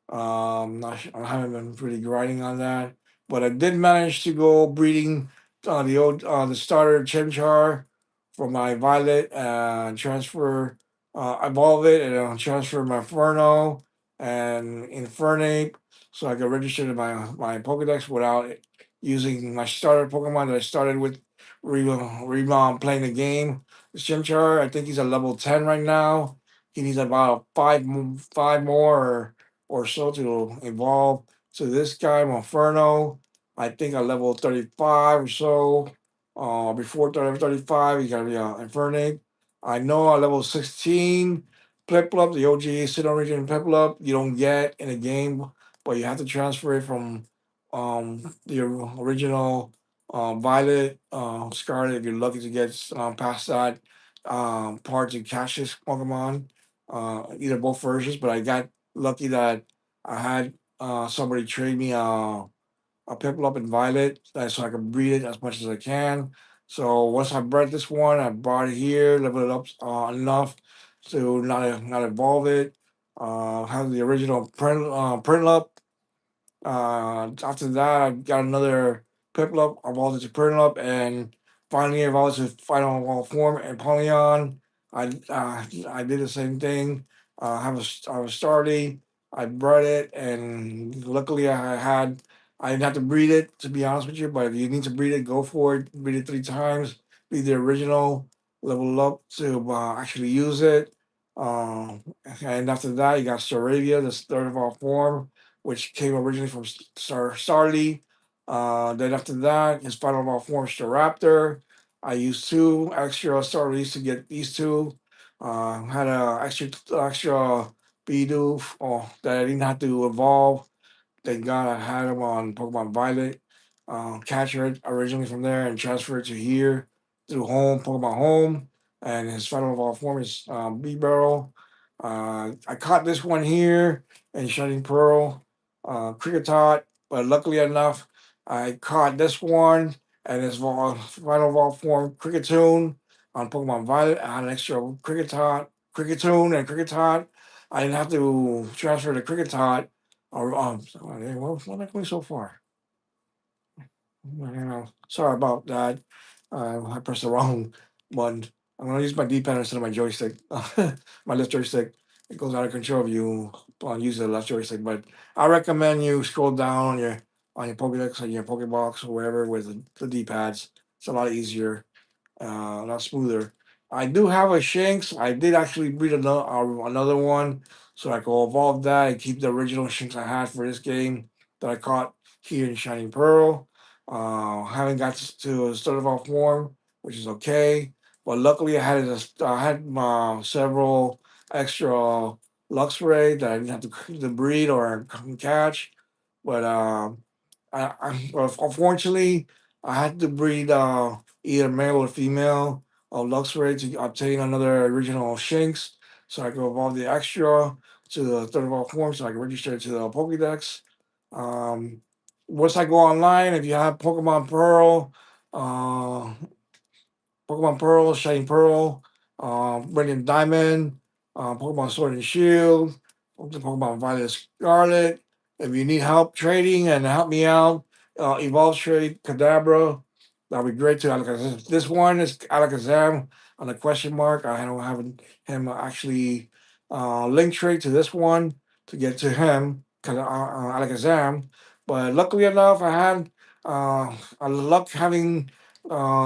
Speaker 1: I haven't been really grinding on that, but I did manage to go breeding the starter Chimchar for my Violet and transfer, evolve it and transfer my Inferno and Infernape, so I can register to my Pokedex without using my starter Pokemon that I started with. Playing the game. This Chimchar, I think he's at level 10 right now. He needs about five more or so to evolve. So this guy, Monferno, I think at level 35 or so. Before 35, he got to be Infernape. I know at level 16, Piplup, the OG Sinnoh region Piplup, you don't get in a game, but you have to transfer it from the original Violet, Scarlet, if you're lucky to get past that part to catch this Pokemon. Either both versions, but I got lucky that I had somebody trade me a Piplup and Violet so I can breed it as much as I can. So once I bred this one, I brought it here, level it up enough to not evolve it. Have the original Prinlup. After that, I got another Piplup, evolved it to Prinlup, and finally evolved to final evolved form and Polyon. I did the same thing. I was Starly. I bred it, and luckily I didn't have to breed it to be honest with you. But if you need to breed it, go for it. Breed it 3 times. Be the original. Level up to actually use it. And after that, you got Staravia, the third of our form, which came originally from Starly. Then after that, his final evolved form Staraptor. I used 2 extra Starlies to get these two. Had a extra Bidoof that I didn't have to evolve. Thank God I had him on Pokemon Violet. Capture it originally from there and transfer it to here through Pokemon Home. And his final evolved form is B Barrel. I caught this one here in Shining Pearl, Kricketot, but luckily enough, I caught this one and his final evolved form Cricketune on Pokemon Violet. I had an extra Cricketune, and Kricketot. I didn't have to transfer the Kricketot sorry, what am I going so far? Sorry about that. I pressed the wrong button. I'm gonna use my D-pad instead of my joystick. My left joystick. It goes out of control if you use the left joystick. But I recommend you scroll down on your Pokédex or your Pokébox or wherever with the D-pads. It's a lot easier, a lot smoother. I do have a Shinx. I did actually breed another one, so I can evolve that and keep the original Shinx I had for this game that I caught here in Shining Pearl. Haven't got to start evolve form, which is okay. But luckily, I had several extra Luxray that I didn't have to breed or catch. But well, unfortunately, I had to breed either male or female of Luxray to obtain another original Shinx, so I could evolve the extra to the third evolved form, so I can register it to the Pokédex. Um, Once I go online, if you have uh, Pokemon Pearl, Shining Pearl, Brilliant Diamond, Pokemon Sword and Shield, Pokemon Violet Scarlet. If you need help trading and help me out, Evolve Trade, Kadabra, that'll be great too. Alakazam. This one is Alakazam on a question mark. I don't have him actually link trade to this one to get to him, Alakazam. But luckily enough, I had a luck having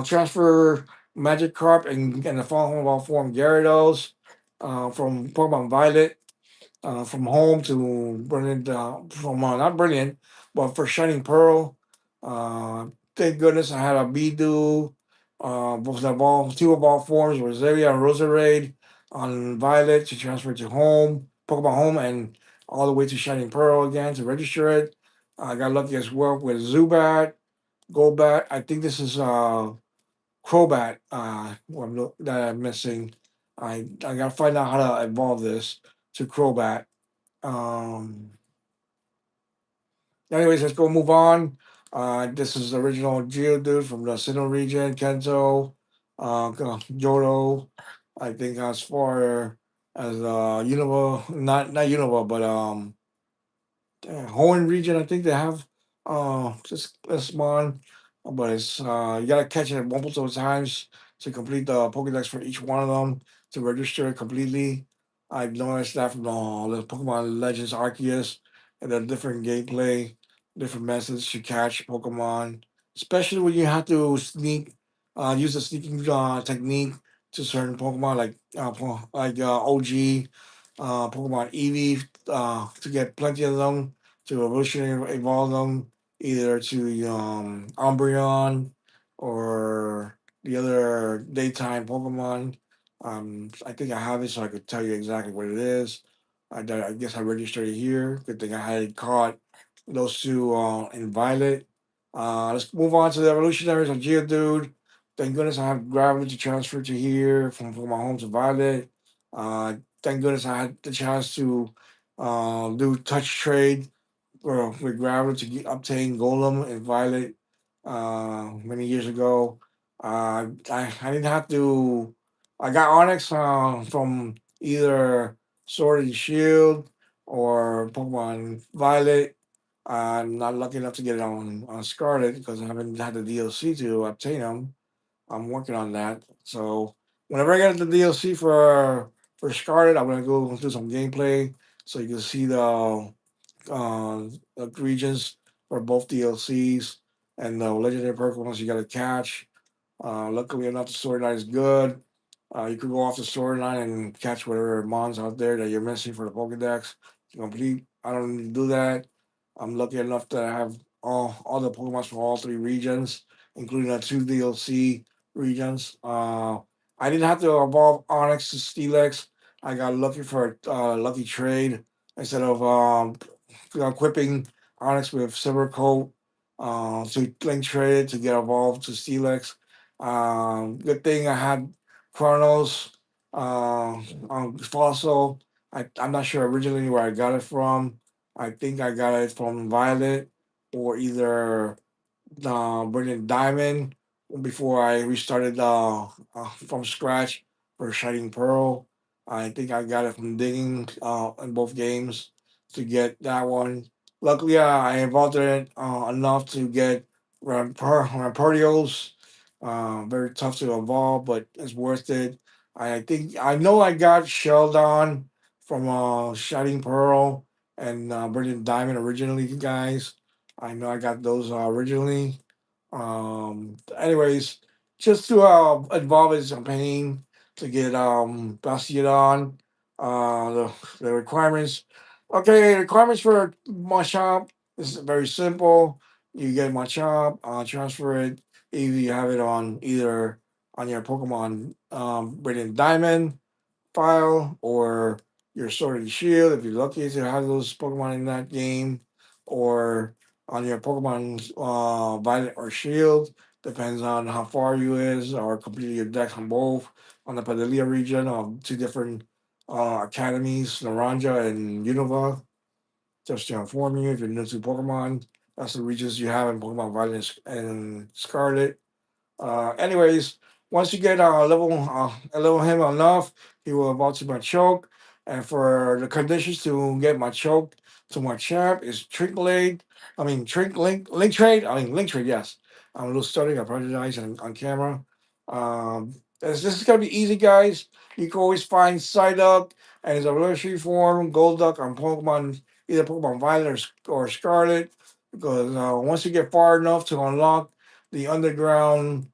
Speaker 1: transfer Magikarp and the fall form Gyarados from Pokemon Violet from home to Brilliant, from not Brilliant, but for Shining Pearl. thank goodness I had a Bidoo, both the ball, two evolved forms, Rosaria and Roserade on Violet to transfer to home, Pokemon Home, and all the way to Shining Pearl again to register it. I got lucky as well with Zubat, Golbat. I think this is Crobat that I'm missing. I gotta find out how to evolve this to Crobat. Um, Anyways, let's go move on. This is the original Geodude from the Sinnoh region, Kento, Johto. I think as far as Unova, not Unova, but Hoenn region, I think they have just a spawn, but it's you gotta catch it multiple times to complete the Pokédex for each one of them to register it completely. I've noticed that from the Pokemon Legends Arceus and the different gameplay, different methods to catch Pokemon, especially when you have to use the sneaking technique to certain Pokemon like OG, Pokemon Eevee, to get plenty of them to evolutionary evolve them either to Umbreon or the other daytime Pokemon. I think I have it, so I could tell you exactly what it is. I guess I registered it here. Good thing I had caught those two in Violet. Let's move on to the evolutionaries of Geodude. Thank goodness I have gravity to transfer to here from my home to Violet. Thank goodness I had the chance to do touch trade with Gravel to obtain Golem and Violet many years ago. I didn't have to. I got Onyx from either Sword and Shield or Pokemon Violet. I'm not lucky enough to get it on Scarlet because I haven't had the DLC to obtain them. I'm working on that. So whenever I get the DLC for Scarlet, I'm gonna go do some gameplay so you can see the regions for both DLCs and the legendary Pokemon you got to catch. Luckily enough, the storyline is good. You could go off the storyline and catch whatever mons out there that you're missing for the Pokedex to complete. I don't need to do that. I'm lucky enough to have all the Pokemon from all three regions, including the two DLC regions. I didn't have to evolve Onyx to Steelix. I got lucky for a lucky trade instead of equipping Onyx with Silver Coat to link trade to get evolved to Steelix. Good thing I had Chronos Fossil. I'm not sure originally where I got it from. I think I got it from Violet or either Brilliant Diamond before I restarted from scratch for Shining Pearl. I think I got it from digging in both games to get that one. Luckily, I involved in it enough to get Rampardios. Very tough to evolve, but it's worth it. I think I know I got Sheldon from Shining Pearl and Brilliant Diamond originally, guys. I know I got those originally. Anyways, just to involve in some pain to get Bastion. The requirements. Okay, requirements for my shop is very simple. You get my shop, transfer it. Either you have it on either on your Pokemon Brilliant Diamond file or your Sword and Shield if you're lucky to have those Pokemon in that game, or on your Pokemon Violet or Shield. Depends on how far you is or complete your decks on both. On the Padalia region of two different academies, Naranja and Unova. Just to inform you, if you're new to Pokemon, that's the regions you have in Pokemon Violet and Scarlet. Anyways, once you get level him enough, he will evolve to my choke. And for the conditions to get my choke to my champ is Trinklade. I mean link trade. I mean link trade. Yes, I'm a little stuttering. I apologize on camera. This is gonna be easy, guys. You can always find Psyduck and his evolutionary form, Golduck on Pokemon, either Pokemon Violet or Scarlet. Because once you get far enough to unlock the underground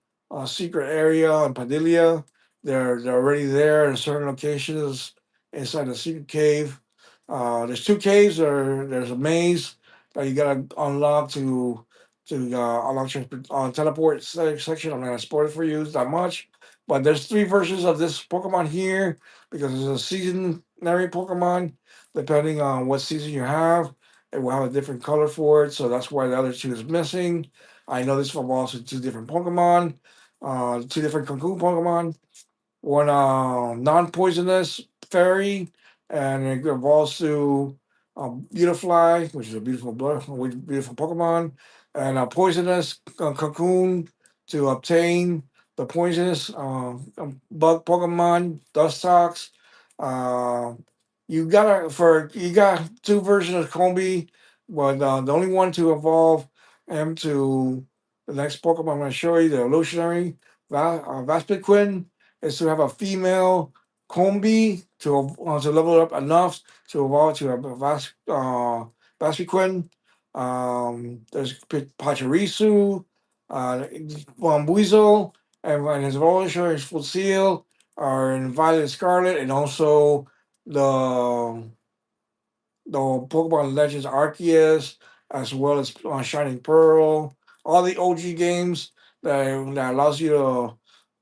Speaker 1: secret area in Padilla. They're already there in certain locations inside the secret cave. There's two caves. There's a maze that you gotta unlock to to unlock teleport section. I'm not gonna spoil it for you that much, but there's three versions of this Pokemon here because it's a seasonary Pokemon. Depending on what season you have, it will have a different color for it. So that's why the other two is missing. I know this evolves to two different Pokemon, two different Cocoon Pokemon, one non-poisonous fairy, and it evolves to Beautifly, which is a beautiful Pokemon, and a poisonous cocoon to obtain the poisonous bug Pokemon Dustox. Uh, you got two versions of Combi, but the only one to evolve him to the next Pokemon I'm going to show you, the evolutionary Vespiquen, is to have a female Combi to level up enough to evolve to a Vespiquen. There's Pachirisu, Buizel, and his evolution is Full Seal are in Violet and Scarlet, and also the the Pokemon Legends Arceus, as well as Shining Pearl, all the OG games that allows you to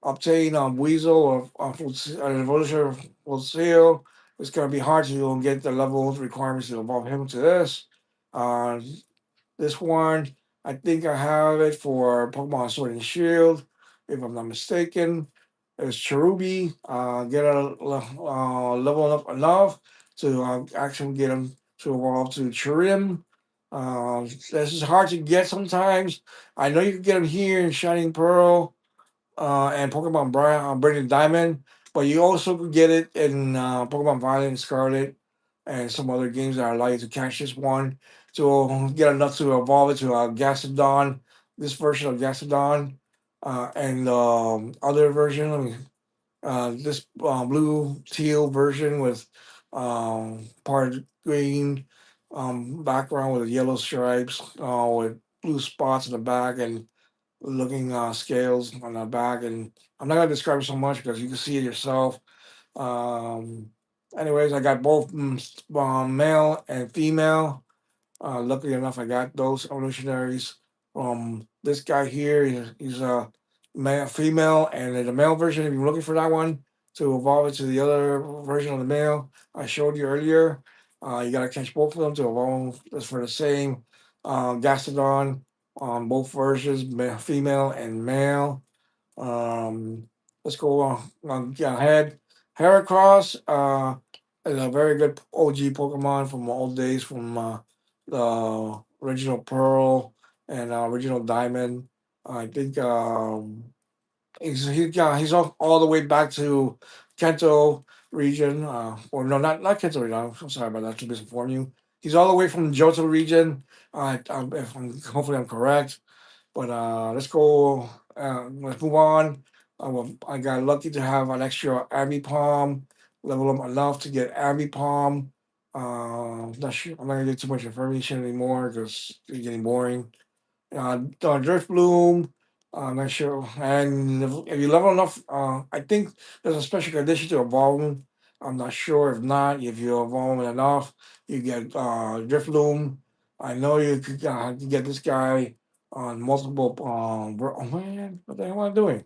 Speaker 1: obtain Weasel or an evolution of Full Seal. It's going to be hard to get the level requirements to evolve him to this. Uh, this one, I think I have it for Pokemon Sword and Shield, if I'm not mistaken. It's Cherubi. Get a level up enough to actually get him to evolve to Chirim. This is hard to get sometimes. I know you can get him here in Shining Pearl and Pokemon Brilliant Diamond, but you also could get it in Pokemon Violet and Scarlet and some other games that allow you to catch this one to get enough to evolve it to Gastrodon, this version of Gastrodon, and other version. This blue teal version with part green background with yellow stripes with blue spots in the back and looking scales on the back, and I'm not gonna describe it so much because you can see it yourself. Um, anyways, I got both male and female. Luckily enough, I got those evolutionaries. This guy here, he's a male, female, and the male version. If you're looking for that one to evolve it to the other version of the male I showed you earlier, you gotta catch both of them to evolve. That's for the same Gastrodon on both versions, female and male. Um, let's go ahead. Heracross is a very good OG Pokemon from the old days, from the original Pearl and original Diamond. I think he's all the way back to Kanto region, or no, not Kanto region. I'm sorry about that. To misinform you, he's all the way from Johto region. Hopefully I'm correct. But let's go. Let's move on. I got lucky to have an extra Palm level up enough to get Palm. Not sure. I'm not gonna get too much information anymore because it's getting boring. Drift Bloom. I'm not sure. And if you level enough, I think there's a special condition to evolve 'em. I'm not sure. If not, if you evolve 'em enough, you get Drift Bloom. I know you could get this guy on multiple. Oh man, what the hell am I doing?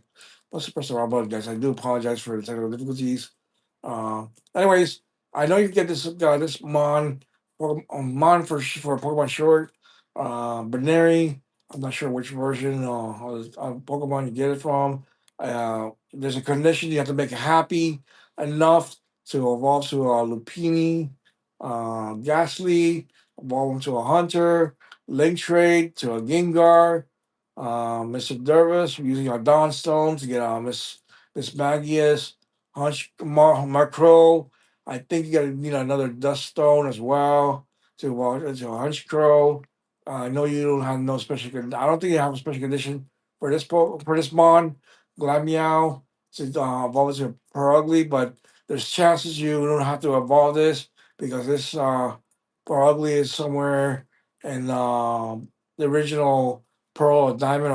Speaker 1: Let's press the wrong button, guys. I do apologize for the technical difficulties. Uh, anyways, I know you can get this Mon for Pokemon Short. Binary. I'm not sure which version of Pokemon you get it from. There's a condition you have to make it happy enough to evolve to a Lupini, Ghastly, evolve into a Hunter, Link Trade to a Gengar, Mr. Dervis using our Dawn Stone to get Miss Magius, Macro. I think you gotta need another Dust Stone as well to evolve into a Hunch Crow. I know you don't have no special. I don't think you have a special condition for for this mon Glameow to evolve into Perugly, but there's chances you don't have to evolve this because this Perugly is somewhere in the original Pearl or Diamond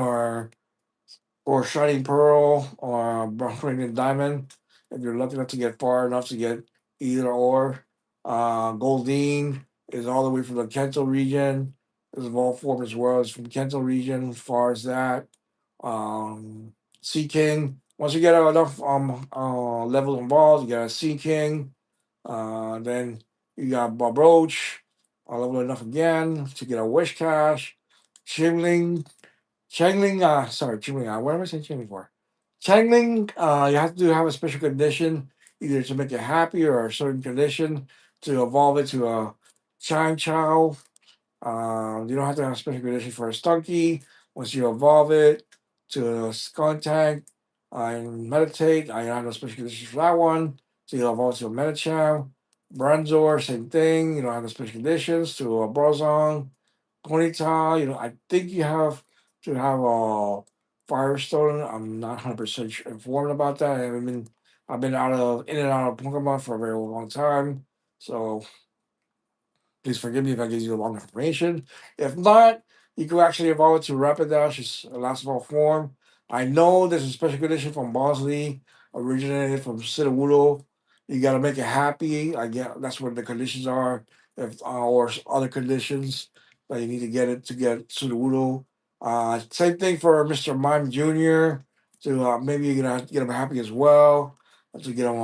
Speaker 1: or Shining Pearl or Brilliant Diamond. If you're lucky enough to get far enough to get either or, Goldeen is all the way from the Kanto region. is evolved form as well. It's from Kanto region as far as that. Um, Sea King. Once you get enough levels involved, you got a Sea King. Then you got Bob Roach. Level enough again to get a Wish Cash. Chimling. Changling, Chimling, what am I saying Chimling for? Changling, you have to have a special condition, either to make it happy or a certain condition to evolve it to a Chang Chow. You don't have to have a special condition for a Stunky. Once you evolve it to a Skuntank and Meditate, I don't have no special conditions for that one. So you evolve to a Medicham. Bronzor, same thing. You don't have the special conditions to a Brozong. Ponyta, I think you have to have a Firestone. I'm not 100% informed about that. I've been in and out of Pokemon for a very long time. So please forgive me if I give you the wrong information. If not, you can actually evolve it to Rapidash, its last of all form. I know there's a special condition from Bosley, originated from Sidawudo. You got to make it happy. I get that's what the conditions are, if or other conditions that you need to get it to get Sidawudo. Same thing for Mr. Mime Jr. To maybe you're gonna get him happy as well. To get him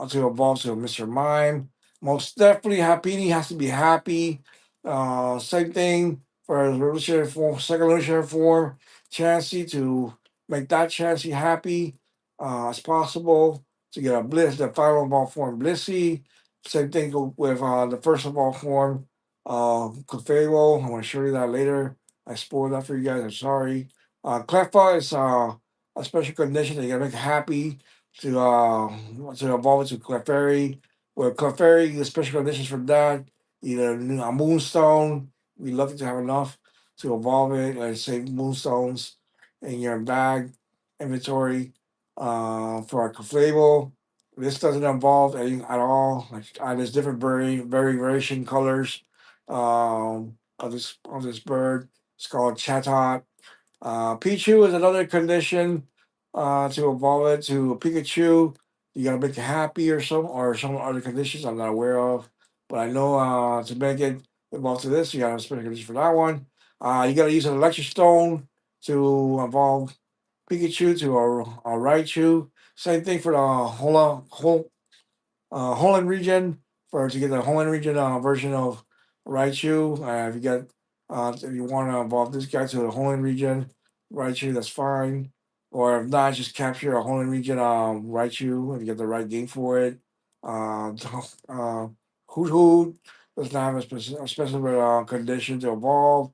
Speaker 1: to evolve to Mr. Mime. Most definitely, Happy has to be happy. Same thing for revolutionary form, second revolutionary form. Chansey to make that Chansey happy as possible to get a bliss, the final of all form Blissey. Same thing with the first of all form, Clefairy. I'm going to show you that later. I spoiled that for you guys. I'm sorry. Cleffa is a special condition that you gotta make happy to evolve it to Clefairy. Well, Clefairy, the special conditions for that, either a Moonstone, we're lucky to have enough to evolve it, and save Moonstones in your bag inventory. For a Clefable, this doesn't involve any at all. Like, there's different variation colors of this bird. It's called Chatot. Pichu is another condition to evolve it to Pikachu. You gotta make it happy or some other conditions I'm not aware of. But I know to make it evolve to this, you gotta have a special condition for that one. You gotta use an electric stone to evolve Pikachu to a Raichu. Same thing for the Holland region for to get the Holland region version of Raichu. If you get if you want to evolve this guy to the Holland region Raichu, that's fine. Or if not, just capture a Holland region Raichu and get the right game for it. Uh, uh, Hoot Hoot does not have a specific condition to evolve,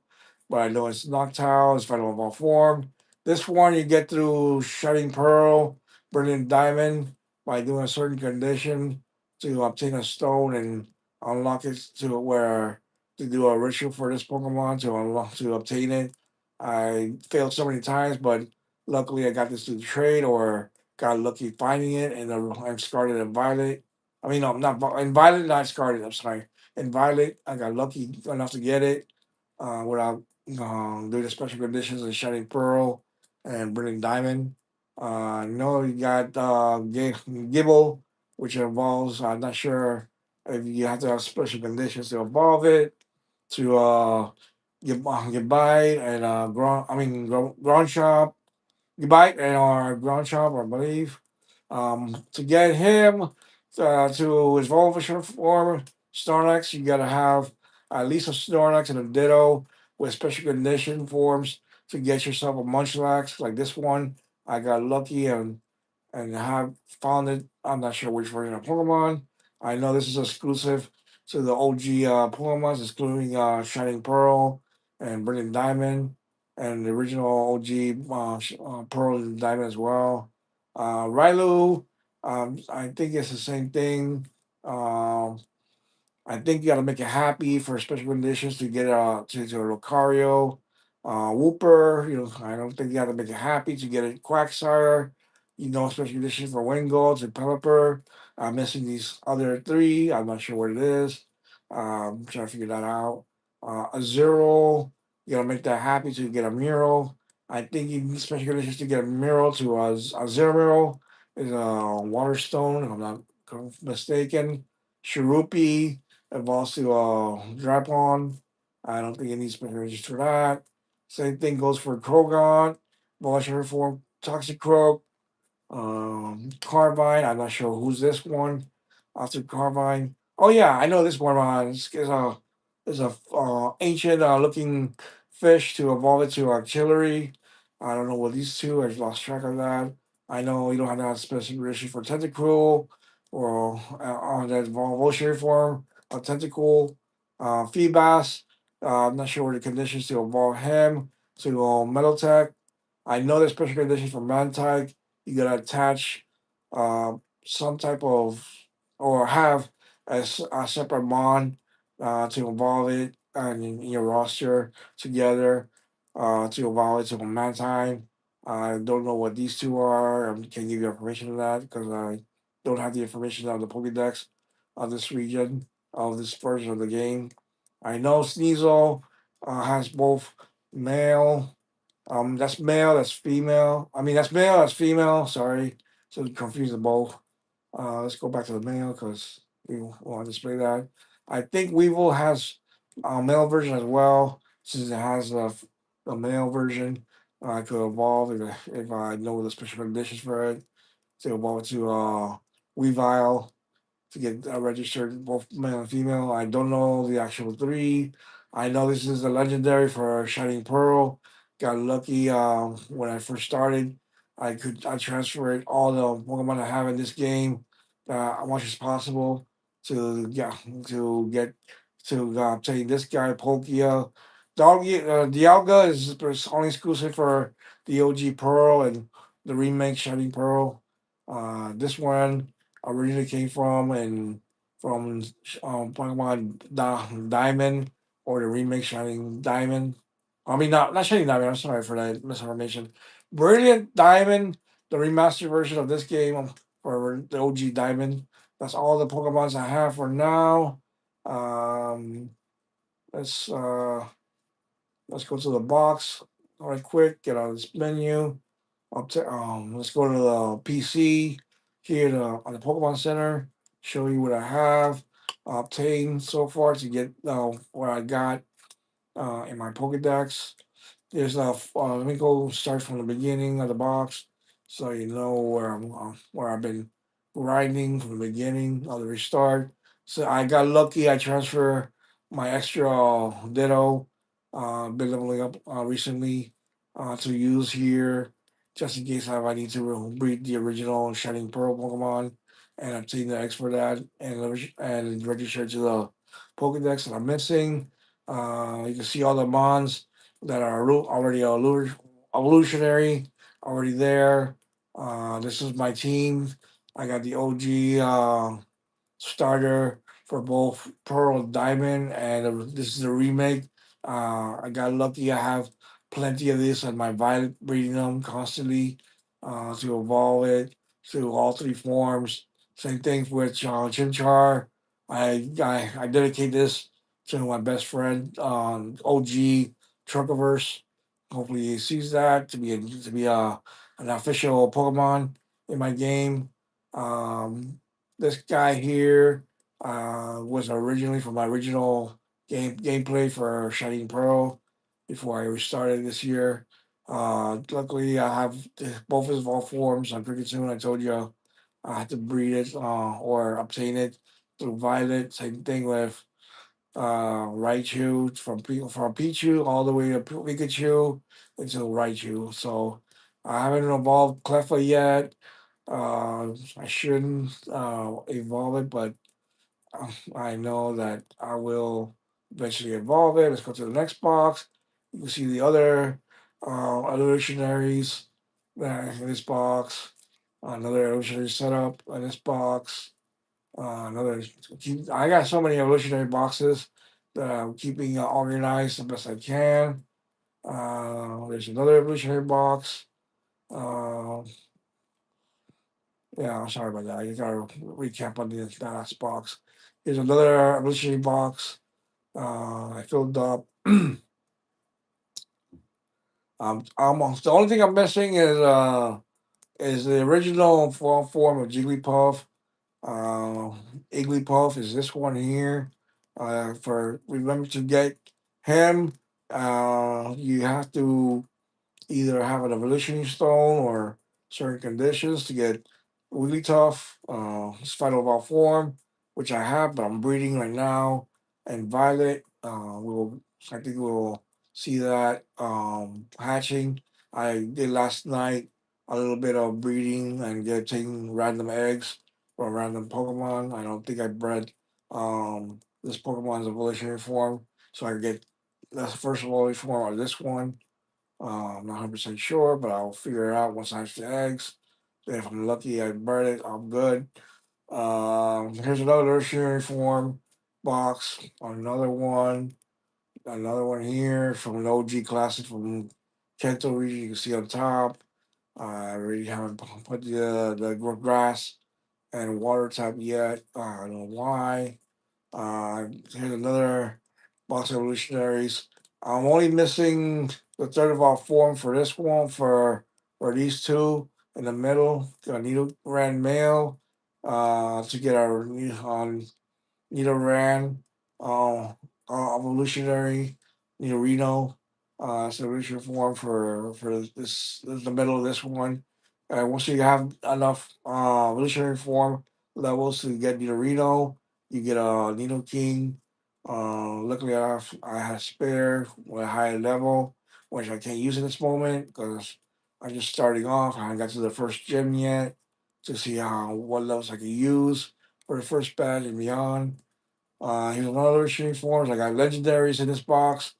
Speaker 1: but I know it's Noctowl, it's final evolve form. This one you get through Shining Pearl, Brilliant Diamond by doing a certain condition to obtain a stone and unlock it to where to do a ritual for this Pokemon to unlock to obtain it. I failed so many times, but luckily I got this through the trade or got lucky finding it, and I'm Scarlet and Violet. I mean, no, not in Violet, not Scarlet. I'm sorry. In Violet, I got lucky enough to get it without doing the special conditions in Shining Pearl and Brilliant Diamond. No, you got Gibble, which involves, I'm not sure if you have to have special conditions to evolve it, to get by and ground shop, Goodbye and our ground shop, I believe. To get him to his Volvish form, Snorlax, you gotta have at least a Snorlax and a Ditto with special condition forms to get yourself a Munchlax like this one. I got lucky and have found it. I'm not sure which version of Pokemon. I know this is exclusive to the OG Pokemon, including Shining Pearl and Brilliant Diamond, and the original OG Pearl and Diamond as well. Railu, I think it's the same thing. Um, I think you got to make it happy for special conditions to get to a Lucario, Whooper. I don't think you got to make it happy to get a Quagsire. Special conditions for Wingull and Pelipper. I'm missing these other three. I'm not sure what it is. Trying to figure that out. A Zero. You got to make that happy to get a Mural. I think you need special conditions to get a Mural to a Zero Mural is a Waterstone, if I'm not mistaken. Cherupi evolves to Drapon. I don't think it needs special registers for that. Same thing goes for Krogon, Evolutionary Form, Toxicroak, Carbine. I'm not sure who's this one after Carbine. Oh yeah, I know this one. Is a ancient looking fish to evolve it to artillery. I don't know what these two. I've lost track of that. I know you don't have to have specific issue for Tentacruel or on that evolutionary form of Tentacle. Feebas. I'm not sure what the conditions to evolve him to Metal Tech. I know there's special conditions for Mantike. You gotta attach uh, some type of or have a separate mon to involve it in your roster together to evolve it to a Mantine. I don't know what these two are. I can't give you information on that because I don't have the information on the Pokédex of this region of this version of the game. I know Sneasel has both male that's male, that's female. I mean, that's male, that's female. Sorry, so confuse them both. Let's go back to the male because we want to display that. I think Weevil has a male version as well, since it has a male version. I could evolve if I know the special conditions for it to evolve to Weavile to get registered both male and female. I don't know the actual three. I know this is a legendary for Shining Pearl. Got lucky when I first started. I transferred all the Pokemon I have in this game as much as possible to get to get to obtain this guy Palkia. Dialga is only exclusive for the OG Pearl and the remake Shining Pearl. This one originally came from Pokemon Diamond or the remake Shining Diamond. I mean, not Shining Diamond. I'm sorry for that misinformation. Brilliant Diamond, the remastered version of this game for the OG Diamond. That's all the Pokemons I have for now. Um, let's uh, let's go to the box right quick. Get out of this menu. Let's go to the PC here on the Pokemon Center. Show you what I have obtained so far to get what I got in my Pokedex. Let me go start from the beginning of the box, so you know where I've been grinding from the beginning of the restart. So I got lucky. I transfer my extra Ditto, been leveling up recently to use here, just in case I need to breed the original Shining Pearl Pokemon and obtain the X for that and register to the Pokedex that I'm missing. You can see all the Mons that are already evolutionary, already there. This is my team. I got the OG starter for both Pearl and Diamond, and this is a remake. I got lucky. I have plenty of this, and my Violet breeding them constantly to evolve it to all three forms. Same thing with Chimchar. I dedicate this to my best friend, OG Truckiverse. Hopefully, he sees that to be an official Pokemon in my game. Um, this guy here was originally from my original gameplay for Shining Pearl before I restarted this year. Luckily, I have both his evolved forms. I'm pretty soon. I told you I had to breed it or obtain it through Violet. Same thing with Raichu from Pichu all the way to Pikachu until Raichu. So I haven't evolved Cleffa yet. I shouldn't evolve it, but I know that I will eventually evolve it. Let's go to the next box. You can see the other evolutionaries in this box. Another evolutionary setup in this box. Another. I got so many evolutionary boxes that I'm keeping organized the best I can. There's another evolutionary box. Uh, Yeah, sorry about that. I gotta recap on the last box. Here's another evolutionary box. I filled up. Almost the only thing I'm missing is the original form of Jigglypuff. Uh, Igglypuff is this one here. For remember to get him, you have to either have an evolutionary stone or certain conditions to get really tough. His final evolved form, which I have, but I'm breeding right now. And violet, I think we'll see that hatching. I did last night a little bit of breeding and getting random eggs from random Pokemon. I don't think I bred this Pokemon's evolutionary form, so I get that's the first evolutionary form or this one. I'm not 100% sure, but I'll figure it out once I hatch the eggs. Then if I'm lucky, I burn it. I'm good. Here's another tertiary form box. Another one here from an OG classic from Kento region. You can see on top. I already haven't put the grass and water type yet. I don't know why. Here's another box of evolutionaries. I'm only missing the third of our form for this one for these two in the middle. Needle ran male to get our Nidoran, uh, evolutionary Nidorino. It's an evolutionary form for this is the middle of this one. Once you have enough evolutionary form levels to get Nidorino, you get a Nidoking. Luckily, I had a spare with a higher level, which I can't use in this moment because I'm just starting off. I haven't got to the first gym yet to see how what levels I can use for the first badge and beyond. Here's another shooting forms. I got legendaries in this box.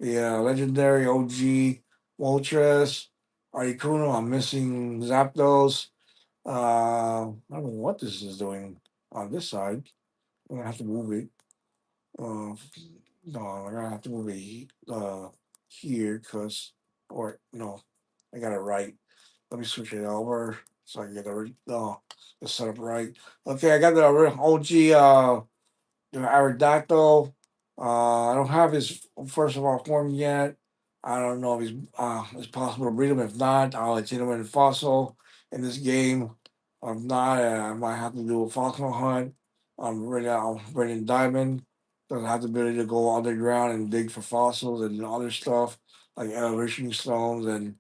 Speaker 1: The legendary OG Moltres, Articuno. I'm missing Zapdos. I don't know what this is doing on this side. I'm gonna have to move it. Uh, no, I'm gonna have to move it here because, or no, I got it right. Let me switch it over so I can get the setup right. Okay, I got the OG Aerodactyl. I don't have his first of all form yet. I don't know if it's possible to breed him. If not, I'll let him in fossil in this game. If not, I might have to do a fossil hunt. I'm bringing diamond. Because I have the ability to go underground and dig for fossils and other stuff like elevation stones and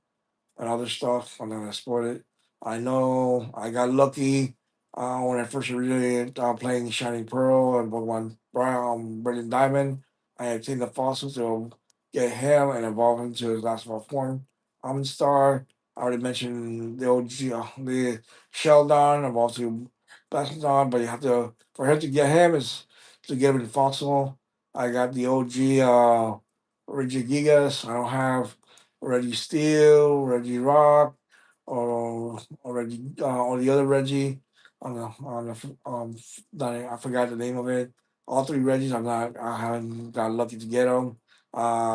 Speaker 1: other stuff. I'm gonna exploit it. I know I got lucky when I first really playing Shining Pearl and Pokemon Brown, Brilliant Diamond. I had seen the fossils to get him and evolve him to his last evolved form. Almond Star. I already mentioned the OG, the Sheldon evolved to Bastodon, but you have to for him to get him is to get him in fossil. I got the OG Regigigas. I don't have Reggie Steel, Reggie Rock, or the other Reggie I forgot the name of it. All three Reggies, I haven't got lucky to get them.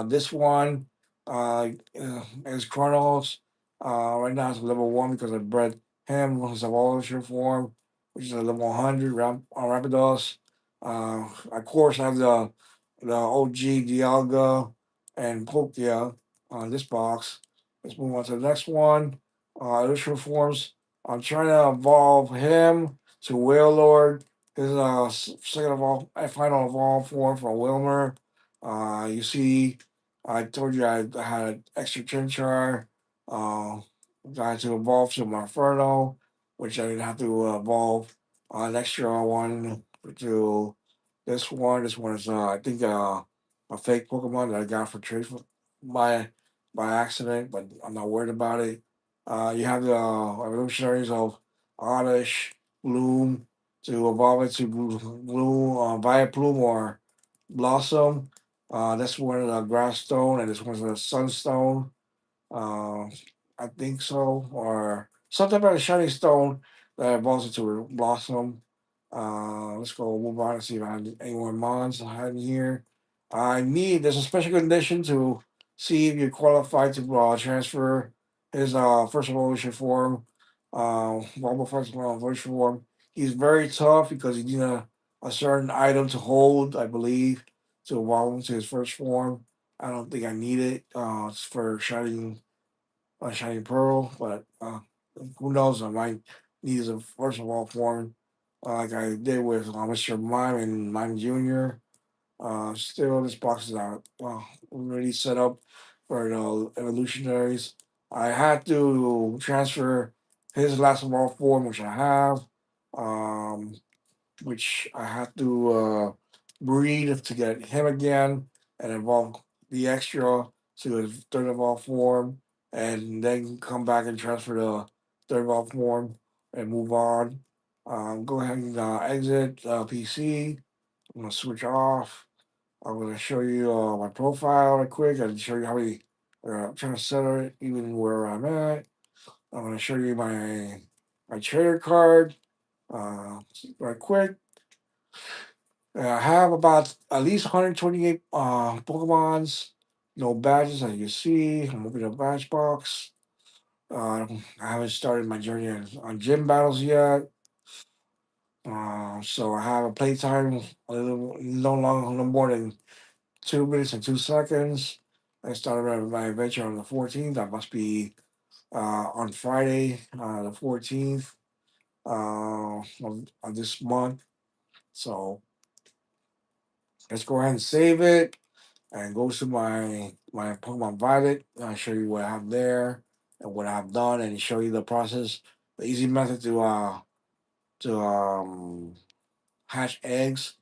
Speaker 1: This one is Chronos. Right now it's level one because I bred him his evolution form, which is a level 100 Rapidos. Of course, I have the OG Dialga and Pokia on this box. Let's move on to the next one. Additional forms. I'm trying to evolve him to Whale Lord. His second of all, final evolve form from Wilmer. You see, I told you I had an extra Chinchar. Uh, I had to evolve to Marferno, which I didn't have to evolve an extra one to this one. This one is, I think, a fake Pokemon that I got for trade by by accident, but I'm not worried about it. You have the evolutionaries of Oddish, Bloom to evolve it to Violet Plume or Blossom. This one is a Grass Stone, and this one's a Sunstone. Uh, I think so, or something about a shiny stone that evolves into a blossom. Let's go move on and see if I have any more mons I had in here. There's a special condition to see if you're qualified to transfer his first evolution form. Mobile first evolution form. He's very tough because he needs a certain item to hold, I believe, to evolve into his first form. I don't think I need it. It's for Shining Pearl, but who knows? I might need a first of all form like I did with Mr. Mime and Mime Jr. Still, this box is out. Well, already set up for the evolutionaries. I had to transfer his last of all form, which I have. Um, which I have to breed to get him again and evolve the extra to his third evolved form, and then come back and transfer the third evolved form and move on. Go ahead and exit PC. I'm gonna switch off. I'm gonna show you my profile right quick and show you how we trying to set it even where I'm at. I'm gonna show you my trader card right quick. I have about at least 128 Pokemons, no badges as you see. I'm opening a badge box. I haven't started my journey on gym battles yet. So I have a playtime a little no longer no more than 2 minutes and 2 seconds. I started my adventure on the 14th. That must be on Friday, the 14th of this month. So let's go ahead and save it and go to my Pokemon Violet. I'll show you what I have there and what I've done, and show you the process, the easy method to hatch eggs.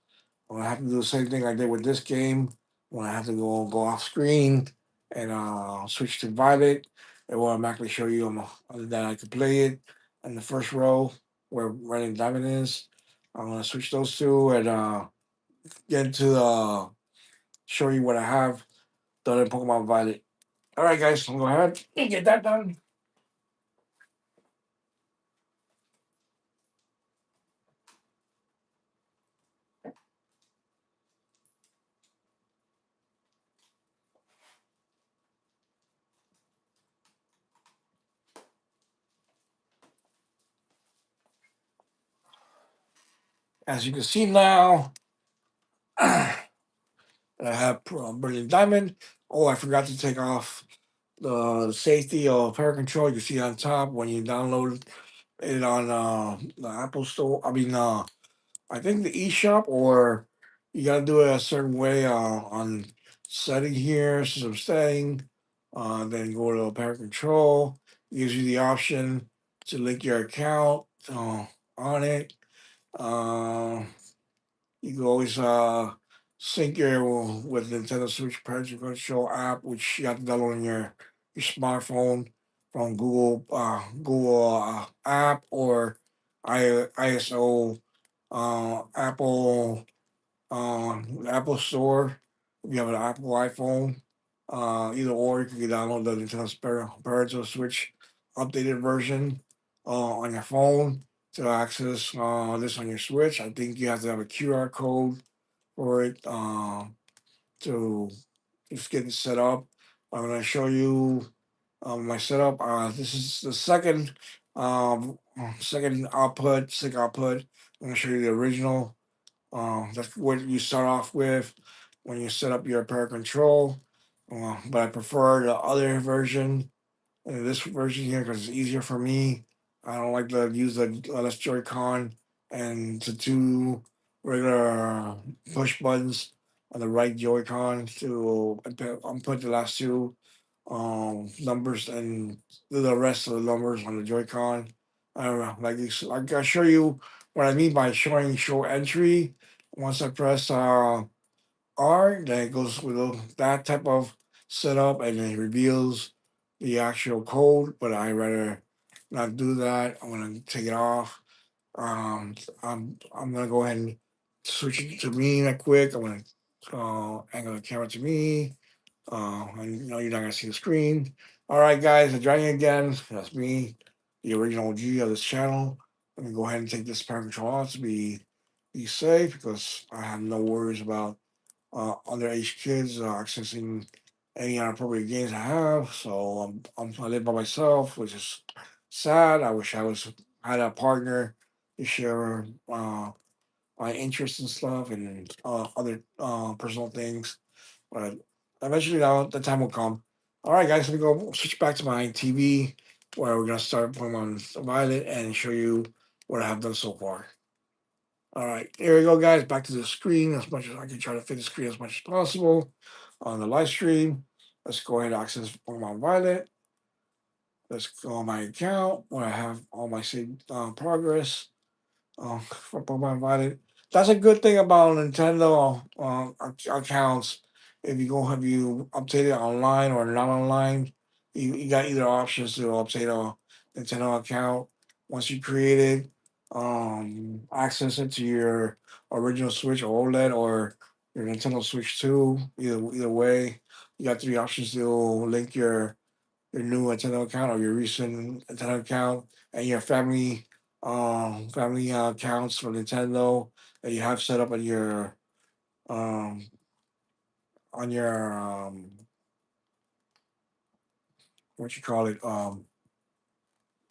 Speaker 1: When I have to do the same thing I did with this game, when I have to go off screen and switch to Violet, it will automatically show you that I can play it in the first row where Red and Diamond is. I'm gonna switch those two and get to show you what I have done in Pokemon Violet. All right, guys, I'm go ahead and get that done. As you can see now, I have Brilliant Diamond. Oh, I forgot to take off the safety of Power Control. You see on top when you download it on the Apple Store. I think the eShop, or you gotta do it a certain way on setting here, system setting. Then go to Power Control. Gives you the option to link your account on it. Uh, you can always sync your with Nintendo Switch Parental Control app, which you have to download on your smartphone from Google app or ISO Apple Apple Store. If you have an Apple iPhone, either or you can download the Nintendo Parental Switch updated version on your phone to access this on your Switch. I think you have to have a QR code for it to just get it set up. I'm gonna show you my setup. This is the second output, stick output. I'm gonna show you the original. That's what you start off with when you set up your pair control. But I prefer the other version, this version here, because it's easier for me. I don't like to use the less Joy-Con and the two regular push buttons on the right Joy-Con to put the last two numbers and do the rest of the numbers on the Joy-Con. I don't know, like I'll show you what I mean by showing show entry. Once I press R, then it goes with that type of setup and it reveals the actual code, but I rather not do that. I'm gonna take it off. I'm gonna go ahead and switch it to me right quick. I'm gonna angle the camera to me. And you know you're not gonna see the screen. All right, guys, I'm joining again. That's me, the original G of this channel. Let me go ahead and take this parent control off to be safe because I have no worries about underage kids accessing any inappropriate games I have. So I live by myself, which is sad. I wish had a partner to share my interests and stuff and other personal things. But eventually, the time will come. All right, guys, let me go switch back to my TV where we're gonna start putting on Violet and show you what I have done so far. All right, there we go, guys. Back to the screen as much as I can try to fit the screen as much as possible on the live stream. Let's go ahead and access Pokemon Violet. Let's go on my account where I have all my saved progress for Pokemon Violet. That's a good thing about Nintendo accounts. If you go have you updated online or not online, you got either options to update a Nintendo account. Once you create it, access it to your original Switch or OLED or your Nintendo Switch 2. Either way, you got three options to link your new Nintendo account or your recent Nintendo account and your family accounts for Nintendo that you have set up um on your what you call it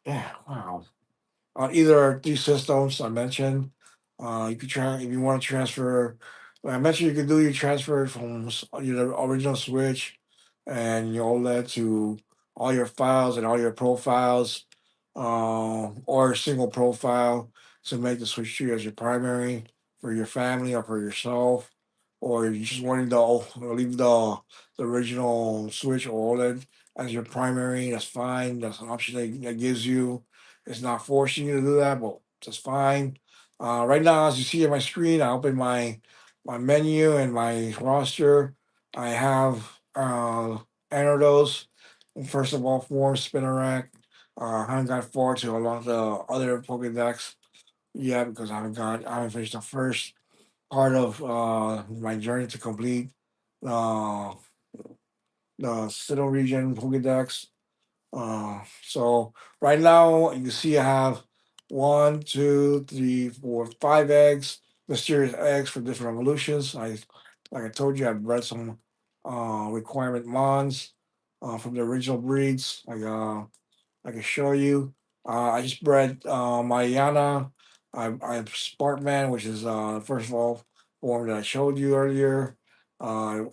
Speaker 1: yeah, wow, on either three systems I mentioned. You could try if you want to transfer. Like I mentioned, you could do your transfer from your original Switch and your OLED to all your files and all your profiles, or a single profile to make the Switch 2 as your primary for your family or for yourself, or you just wanted to leave the original Switch or OLED as your primary. That's fine. That's an option that gives you. It's not forcing you to do that, but that's fine. Right now, as you see on my screen, I open my menu and my roster. I have Anodos, first of all, form Spinnerack. I haven't got forward to a lot of the other Pokedex yet because I haven't finished the first part of my journey to complete uh, the Sinnoh region Pokedex. So right now you can see I have one, two, three, four, five eggs, mysterious eggs for different evolutions. Like I told you, I've bred some requirement mons from the original breeds. I can show you. I just bred Mariana. I Sparkman, which is first of all form that I showed you earlier. To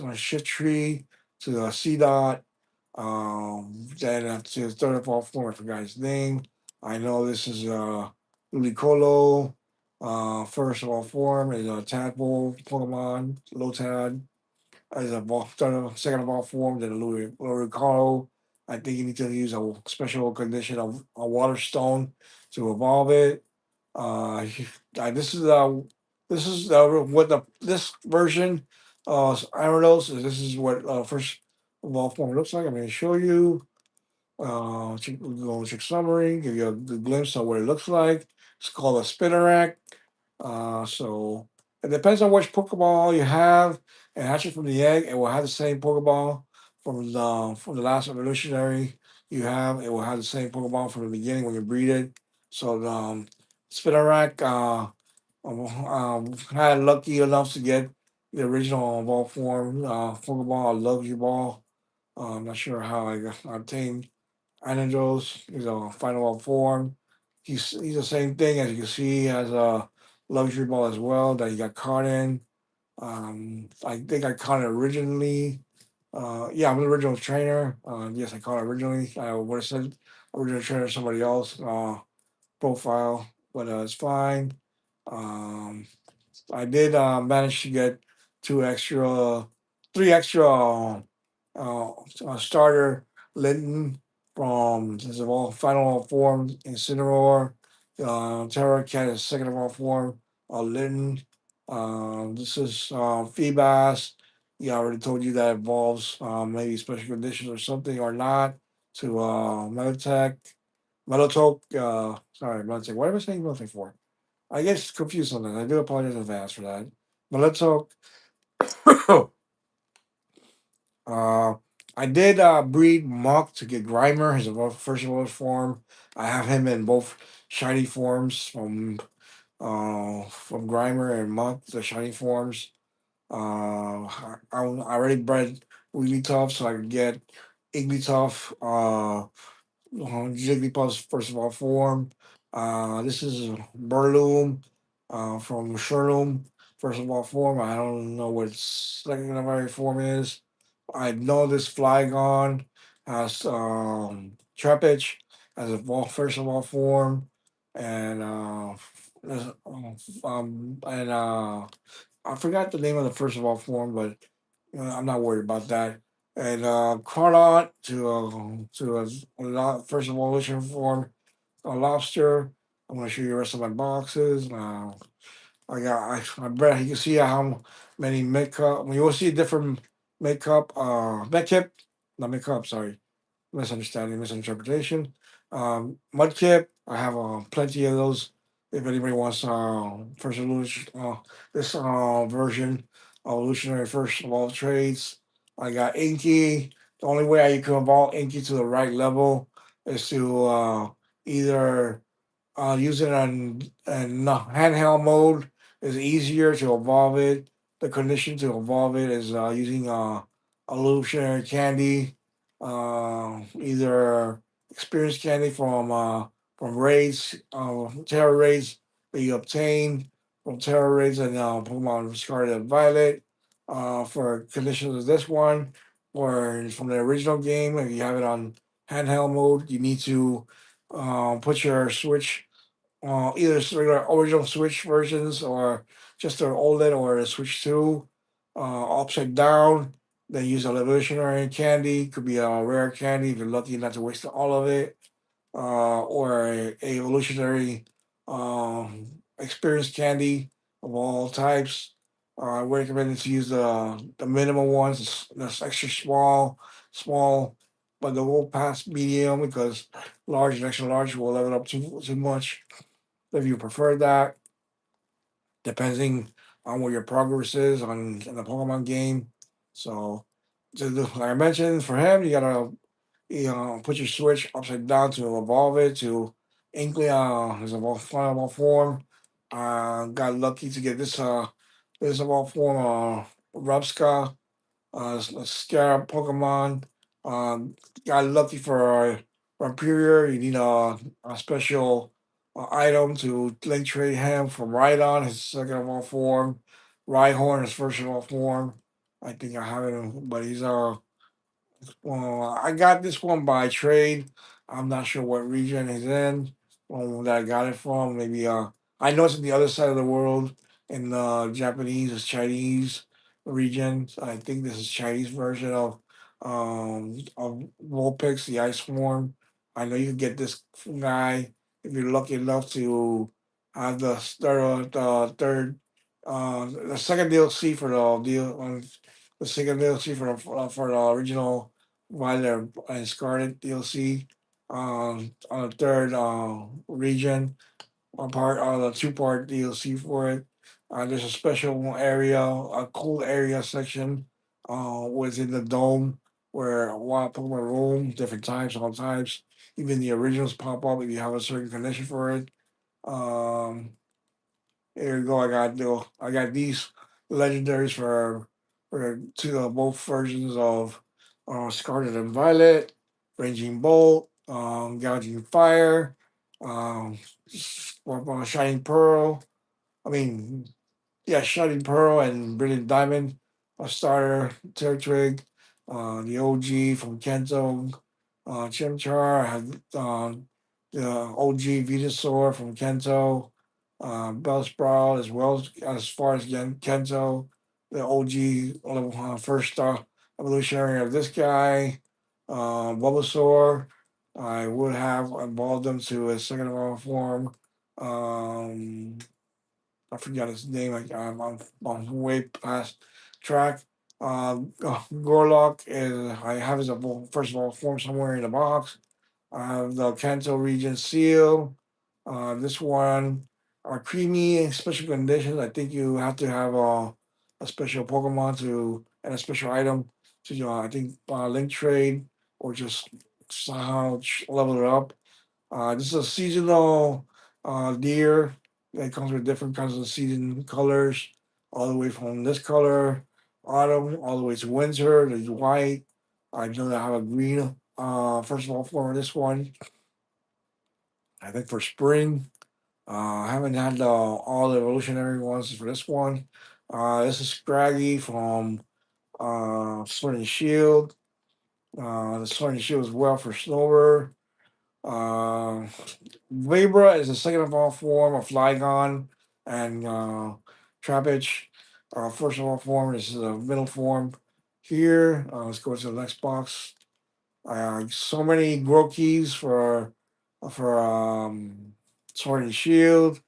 Speaker 1: a shift tree to a C dot. Then to the third of all form, I forgot his name. I know this is Ludicolo. First of all form is a tadpole Pokemon, Lotad as a second of all form than Louis Ricardo. I think you need to use a special condition of a water stone to evolve it. Uh, this is what the this version Arados is. This is what first of all form looks like. I'm going to show you. Check summary, give you a good glimpse of what it looks like. It's called a Spinnerack. So it depends on which Pokeball you have, and hatching from the egg, it will have the same Pokeball from the last evolutionary you have. It will have the same Pokeball from the beginning when you breed it. So the Spinnerack had lucky enough to get the original ball form Pokeball, a Luxury Ball. I'm not sure how I obtained Anadros is a final form. He's the same thing as you can see. He has a luxury ball as well that he got caught in. I think I caught it originally. Yeah, I'm the original trainer. Yes, I caught it originally. I would have said original trainer somebody else profile, but it's fine. Um, I did manage to get three extra starter Linton from his all final form Incineroar. Terra Cat is second of all form Linton. This is Feebas. Yeah, I already told you that involves maybe special conditions or something or not to Melotech. Melotoke, Melotech. What am I saying Melotech for? I get confused on that. I do apologize in advance for that. But let's talk. uh, I did breed Muck to get Grimer, his first evolved form. I have him in both shiny forms from Grimer and Muck, the shiny forms. I already bred Wigglytuff so I could get Igglytuff. Jigglypuff's first of all form. This is Burloom from Sherloom. First of all form. I don't know what its second of all form is. I know this Flygon has Trapinch as a first of all form, and and I forgot the name of the first of all form, but I'm not worried about that. And Crawdot to first of all evolution form a lobster. I'm gonna show you the rest of my boxes. I bet you can see how many makeup. When you will see different makeup, makeup, not makeup. Sorry, misunderstanding, misinterpretation. Mudkip, I have plenty of those. If anybody wants first evolution, this version of evolutionary first of all trades, I got Inky. The only way I can evolve Inky to the right level is to either use it on handheld mode is easier to evolve it. The condition to evolve it is using illusionary candy, either experience candy from raids, terror raids that you obtain from terror raids and Pokemon Scarlet and Violet. For conditions of this one, or from the original game, if you have it on handheld mode, you need to put your Switch either regular original Switch versions or just the OLED or the Switch 2 upside down. Then use a evolutionary candy, could be a rare candy if you're lucky not to waste all of it, or a evolutionary experience candy of all types. I recommend to use the minimum ones, that's extra small, but they will pass medium because large and extra large will level up too much if you prefer that, depending on what your progress is on in the Pokemon game. So, like I mentioned, for him, you gotta put your Switch upside down to evolve it to Inkling, his final form. Got lucky to get this evolved form, Rubska, a Scarab Pokemon. Got lucky for Imperial. You need a special item to link trade him from Rhydon, his second of all form, Rhyhorn, his first of all form. I think I have it, but he's I got this one by trade. I'm not sure what region he's in. That I got it from. Maybe I know it's in the other side of the world in the Japanese or Chinese region. So I think this is Chinese version of Vulpix, the ice form. I know you can get this guy if you're lucky enough to have the second DLC for the second DLC for the original Violet and Scarlet DLC on the third region, a part on the two-part DLC for it. There's a special area, a cool area section within the dome where wild Pokemon roam different types, all types. Even the originals pop up if you have a certain condition for it. Um, Here you go. I got these legendaries for both versions of Scarlet and Violet, Raging Bolt, Gouging Fire, um, Shining Pearl. I mean, yeah, Shining Pearl and Brilliant Diamond, a starter, Turtwig, the OG from Kento, Chimchar, I have the OG Venusaur from Kento, Bellsprout, as well as far as Kento, the OG first evolutionary of this guy, Bulbasaur. I would have evolved them to a second evolved form. Um, I forgot his name. I'm way past track. Gorlock is I have his first of all form somewhere in the box. I have the Kanto region seal. This one are creamy in special conditions. I think you have to have a special Pokemon to and a special item to I think link trade or just somehow level it up. This is a seasonal deer that comes with different kinds of season colors, all the way from this color, autumn, all the way to winter. There's white. I know that I have a green. First of all, for this one, I think for spring. I haven't had all the evolutionary ones for this one. This is Scraggy from Sword and Shield. The Sword and Shield is well for Snover. Uh, Vibra is the second of all form of Flygon, and Trapinch. First of all form is the middle form. Here, let's go to the next box. So many Grokis for Sword and Shield.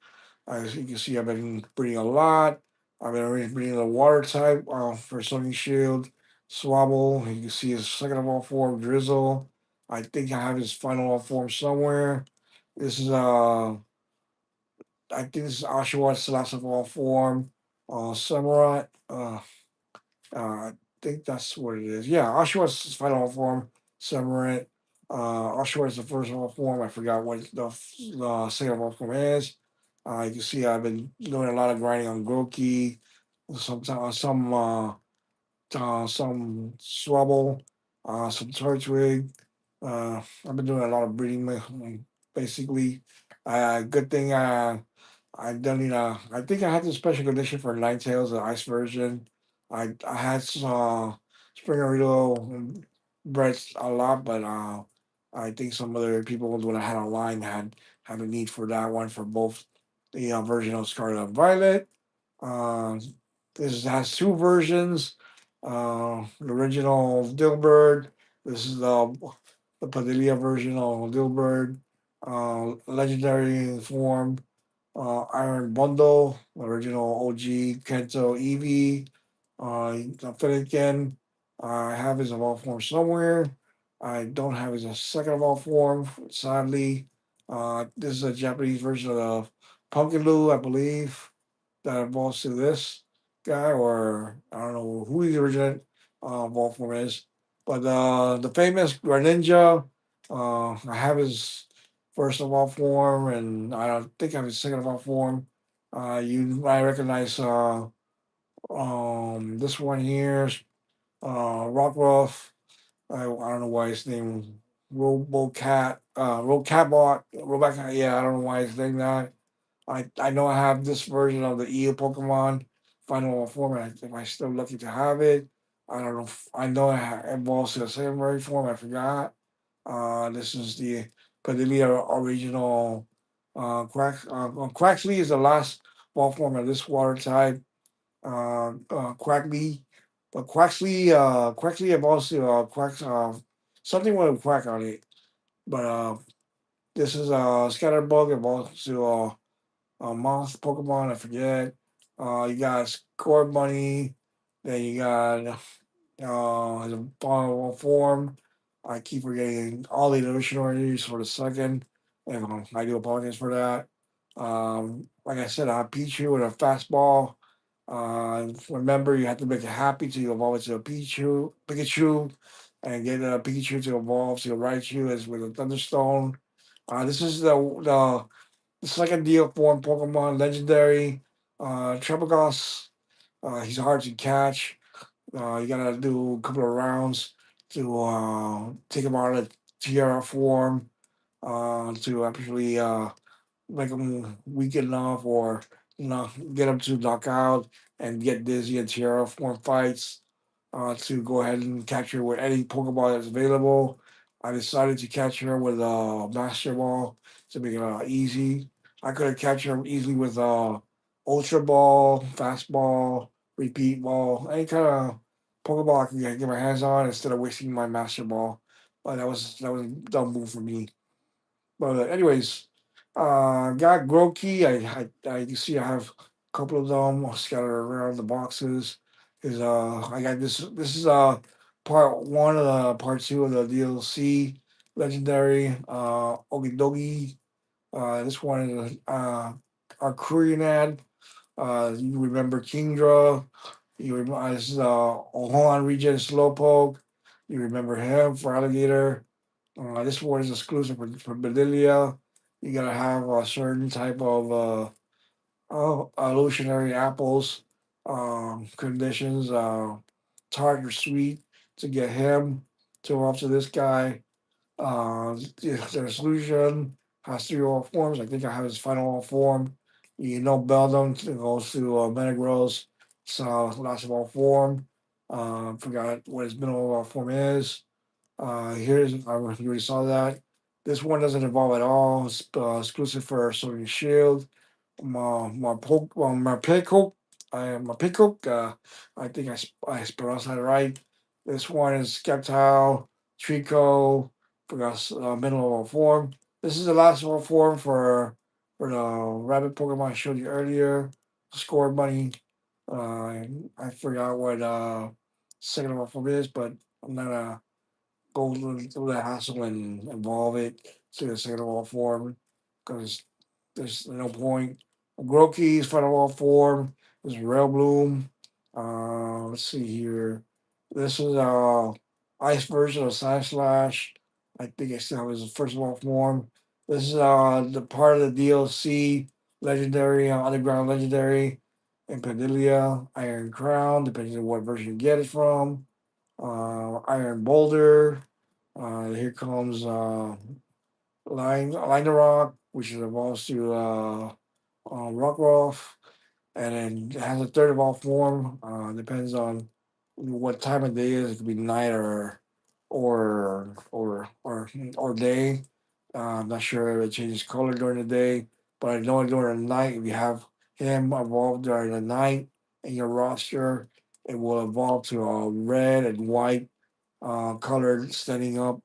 Speaker 1: As you can see, I've been breeding a lot. I've been already breeding the water type for Sword and Shield. Swabble. You can see his second of all form, Drizzle. I think I have his final all form somewhere. This is I think this is Oshawa last of all form. Samurai. I think that's what it is. Yeah, Oshawa's final form, Samurai. Oshawa is the first form. I forgot what the second form is. You can see I've been doing a lot of grinding on Groki, sometimes some Swabble, some Torchwig. I've been doing a lot of breeding, basically. Good thing I don't need a. I think I had the special condition for Ninetales, the ice version. I had Springerito bred a lot, but I think some other people what I had online had a need for that one for both the version of Scarlet and Violet. Uh, this has two versions. The original Dilbert. This is the Padilla version of Dilbert. Legendary form. Iron Bundle, original OG Kento Eevee, Finnegan. I have his evolved form somewhere. I don't have his second evolved form, sadly. This is a Japanese version of the Punkaloo, I believe, that evolves to this guy, or I don't know who the original evolved form is. But the famous Greninja, I have his first of all form, and I don't think I have his second of all form. You I recognize this one here, Rockruff. I don't know why his name RoboCat, Robocat. Yeah, I don't know why his name that. I know I have this version of the EO Pokemon final format. If I still lucky to have it, I don't know. I know it evolves to the secondary form. I forgot. This is the Padilla original. Quaxley is the last ball form of this water type. Quackly, but Quaxley evolves to Quack. Something with a quack on it. But this is Scatterbug evolves to moth Pokemon. I forget. You got Score Bunny. Then you got his bottle form. I keep forgetting all the illusionaries for the second, and I do apologize for that. Like I said, Pichu with a fastball. Remember, you have to make it happy to evolve it to a Pikachu, and get a Pikachu to evolve to a Raichu as with a Thunderstone. This is the second deal form Pokemon legendary. Trapagos. He's hard to catch. You gotta do a couple of rounds to take him out of Tiara form to actually make him weak enough or get him to knock out and get dizzy and Tiara form fights to go ahead and catch her with any Pokeball that's available. I decided to catch her with a Master Ball to make it easy. I could have catch her easily with Ultra Ball, Fastball, Repeat Ball, any kind of Pokeball I can get my hands on instead of wasting my Master Ball. But that was a dumb move for me. But anyways, got Groki. I you see I have a couple of them scattered around the boxes. Is I got this. This is part one of the part two of the DLC legendary Okidogi. This one is Arcurian. You remember Kingdra. You remember this is Ohoan Region Slowpoke. You remember him for Alligator. This one is exclusive for Bedelia. You gotta have a certain type of illusionary apples conditions, tart or sweet, to get him to off to this guy. The solution has three all forms. I think I have his final all form. You know, Beldum goes to Metagross. So last of all form. Forgot what his middle all form is. Here's you already saw that. This one doesn't evolve at all. It's exclusive for Sword and Shield. My pickle, my pickle. I think I pronounced that right. This one is Skeptile, Trico, forgot middle level form. This is the last level form for the rabbit Pokemon I showed you earlier. Score money. Uh, I forgot what second level form is, but I'm not go through the hassle and evolve it to the second level form because there's no point. Groki's final wall form is Rail Bloom. Let's see here. This is ice version of Side Slash. I think I still have his first wall form. This is the part of the DLC legendary, underground legendary, and Pedilia, Iron Crown, depending on what version you get it from. Iron Boulder. Here comes Line Rock, which evolves to Rockruff, and then it has a third of all form. Depends on what time of day it is. It could be night or day. I'm not sure if it changes color during the day, but I know during the night, if you have him evolved during the night in your roster, it will evolve to a red and white colored standing up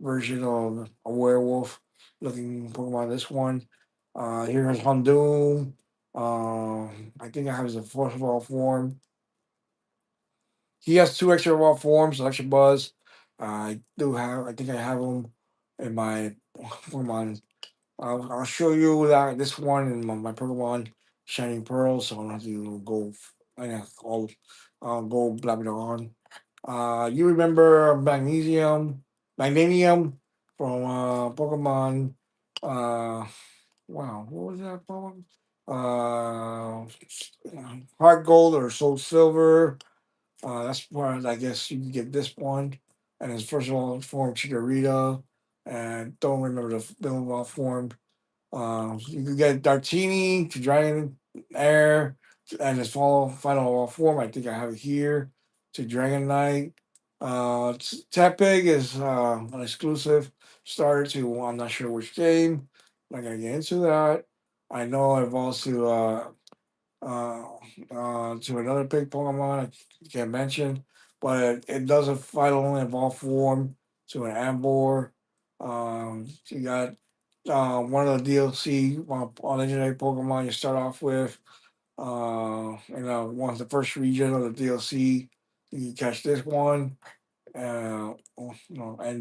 Speaker 1: version of a werewolf looking Pokemon. This one. Here's Houndoom. I think I have his fourth evolved form. He has two extra evolved forms, Electric Buzz. I do have, I think I have him in my Pokemon. I'll show you that this one in my Pokemon Shining Pearl, so I don't have to go, I'll go blab it on. You remember Magnesium from Pokemon. Uh, wow, what was that Pokemon? Heart Gold or Soul Silver. That's where I guess you can get this one. And his first of all form Chikorita. And don't remember the middle form. You can get Dartini to Dragon Air and his final form. I think I have it here to Dragon Knight. Tepig is an exclusive starter to I'm not sure which game. I'm not gonna get into that. I know it evolves uh, to another big Pokemon I can't mention, but it does a final evolve form to an Ambor. You got one of the DLC legendary Pokemon you start off with. One of the first region of the DLC. You can catch this one, and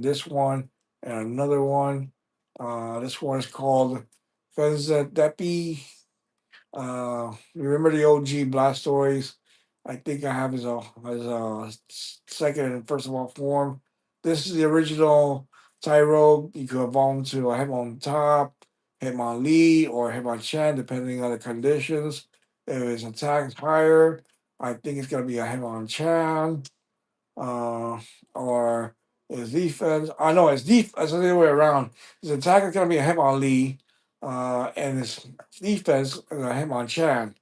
Speaker 1: this one, and another one. This one is called Fenzadepi. Remember the OG Blastoise? I think I have his second and first of all form. This is the original Tyro. You could evolve to a Hitmontop, Hitmonlee, or Hitmonchan, depending on the conditions. If his attack is higher, I think it's gonna be a Hitmonchan uh, or his defense. I know his defense the other way around. His attack is gonna be a Hitmonlee, and his defense is a Hitmonchan.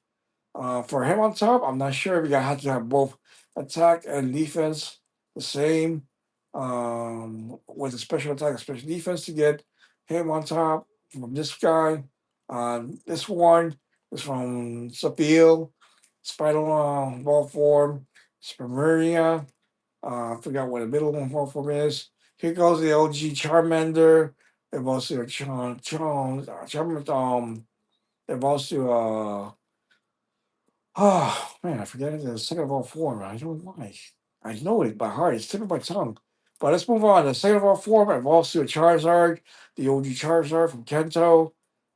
Speaker 1: For him on top, I'm not sure if you have to have both attack and defense the same. With a special attack and special defense to get him on top from this guy. This one is from Sapil, Spider Ball form, Spermeria. I forgot what the middle one form is. Here goes the OG Charmander. They've also they've also oh man, I forget the second of all form. I don't know why. I know it by heart. It's tip of my tongue. But let's move on. The second of all form evolves to a Charizard, the OG Charizard from Kento.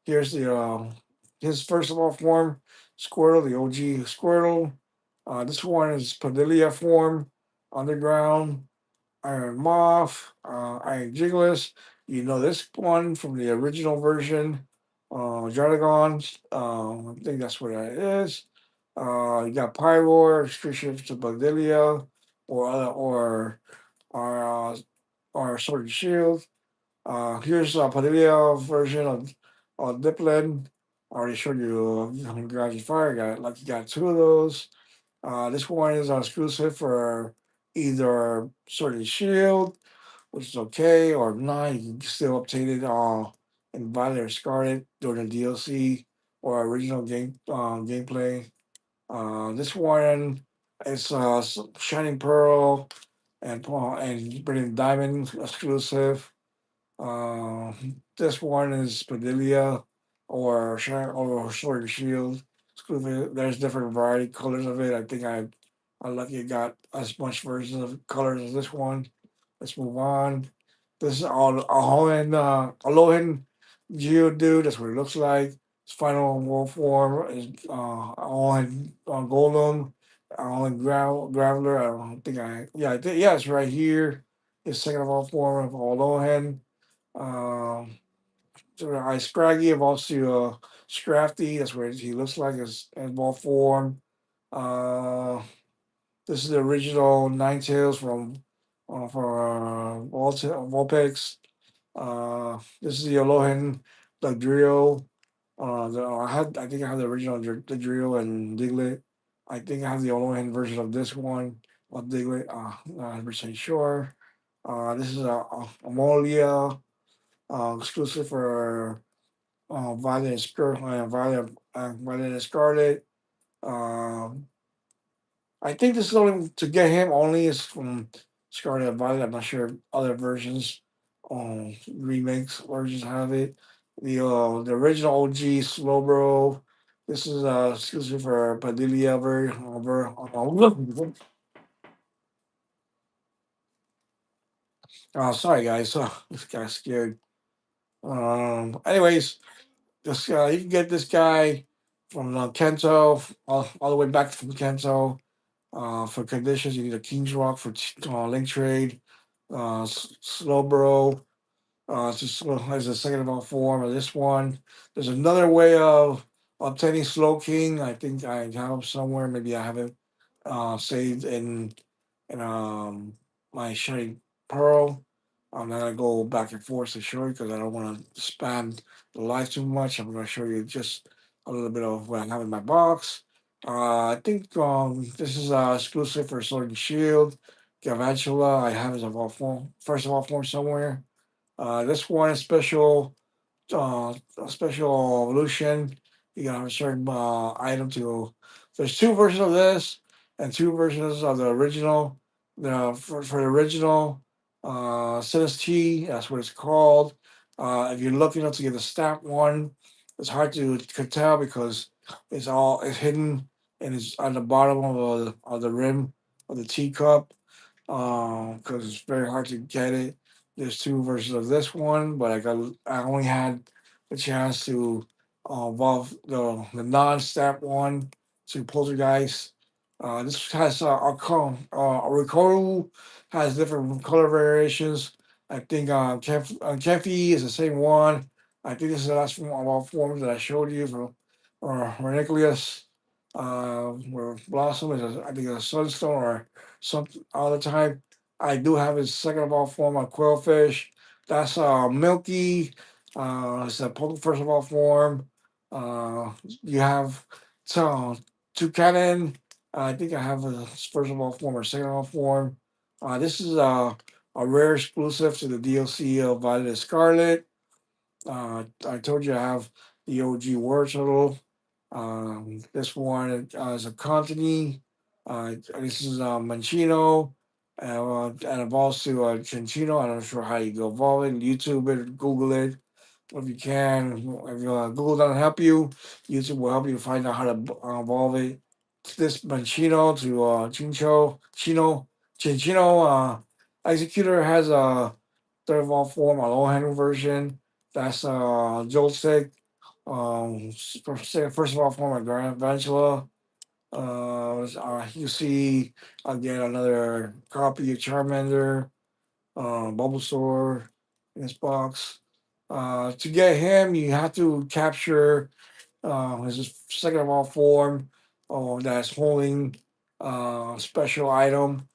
Speaker 1: Here's the his first of all form, Squirtle, the OG Squirtle. This one is Padilia form, underground. Iron Moth, Iron Jiggles. You know this one from the original version. Jardigon. I think that's what that is. You got Pyroar, Street Shift to Bagdilia, or or Sword and Shield. Here's a Padilla version of Diplin. I already showed you Garage Fire. Got like you got two of those. This one is exclusive for either Sword and Shield which is okay or not. You can still obtain it in Violet or Scarlet during the DLC or original gameplay. This one is Shining Pearl and Brilliant Diamond exclusive. Uh, this one is Padilla or Sword and Shield. There's different variety colors of it. I think I lucky got as much versions of colors as this one. Let's move on. This is all Alolan Geodude. That's what it looks like. Its final wolf form is Alolan Golem, Alolan Graveler. I don't think yeah, it's right here. It's second of all form of Alolan. Um, so I Scraggy evolves to Scrafty. That's what he looks like as ball form. Uh, this is the original Ninetales from Vulpix. This is the Alohan Dugtrio. I think I have the original Dugtrio and Diglett. I think I have the Alohan version of this one of Diglett. Not 100% sure. This is a Amolia exclusive for Violet and Scarlet. Um, I think this is only to get him only is from Scarlet and Violet. I'm not sure if other versions, remakes versions have it. The original OG Slowbro. This is exclusive for Padilla. Sorry guys, this got scared. Anyways, this you can get this guy from Kento all the way back from Kento. For conditions, you need a King's Rock for link trade. Slowbro as a second of all form of this one. There's another way of obtaining Slow King. I think I have him somewhere. Maybe I have it saved in my Shining Pearl. I'm not gonna go back and forth to show you because I don't want to spam the live too much. I'm gonna show you just a little bit of what I have in my box. I think this is exclusive for Sword and Shield. Gavantula, I have as of all form, first of all form somewhere. This one is a special evolution. You got a certain item to. There's two versions of this and two versions of the original. For the original, Sinistee, that's what it's called. If you're looking up to get the stamp one, it's hard to could tell because it's hidden and it's on the bottom of the rim of the teacup because it's very hard to get it. There's two versions of this one, but I only had the chance to evolve the non-stamp one to Poltergeist. This has a Rikoru has different color variations. I think Kempy is the same one. I think this is the last one of all forms that I showed you for Reniculus. Where Blossom is, I think, a Sunstone or something all the time. I do have his second of all form on Quillfish. That's Milky. It's a first of all form. You have so Toucanon. I think I have a first of all form or second of all form. This is a rare exclusive to the DLC of Violet Scarlet. I told you I have the OG War Turtle. This one is a Contini. This is Mancino. And evolves to Chinchino. I'm not sure how you go evolve it. YouTube it, Google it if you can. If Google doesn't help you, YouTube will help you find out how to evolve it. This Mancino to Chinchino. Executor has a third of all form, a low handle version. That's Joystick. First of all, former Grand Vantula. You see again another copy of Charmander, Bulbasaur in this box. To get him, you have to capture his second of all form that's holding special item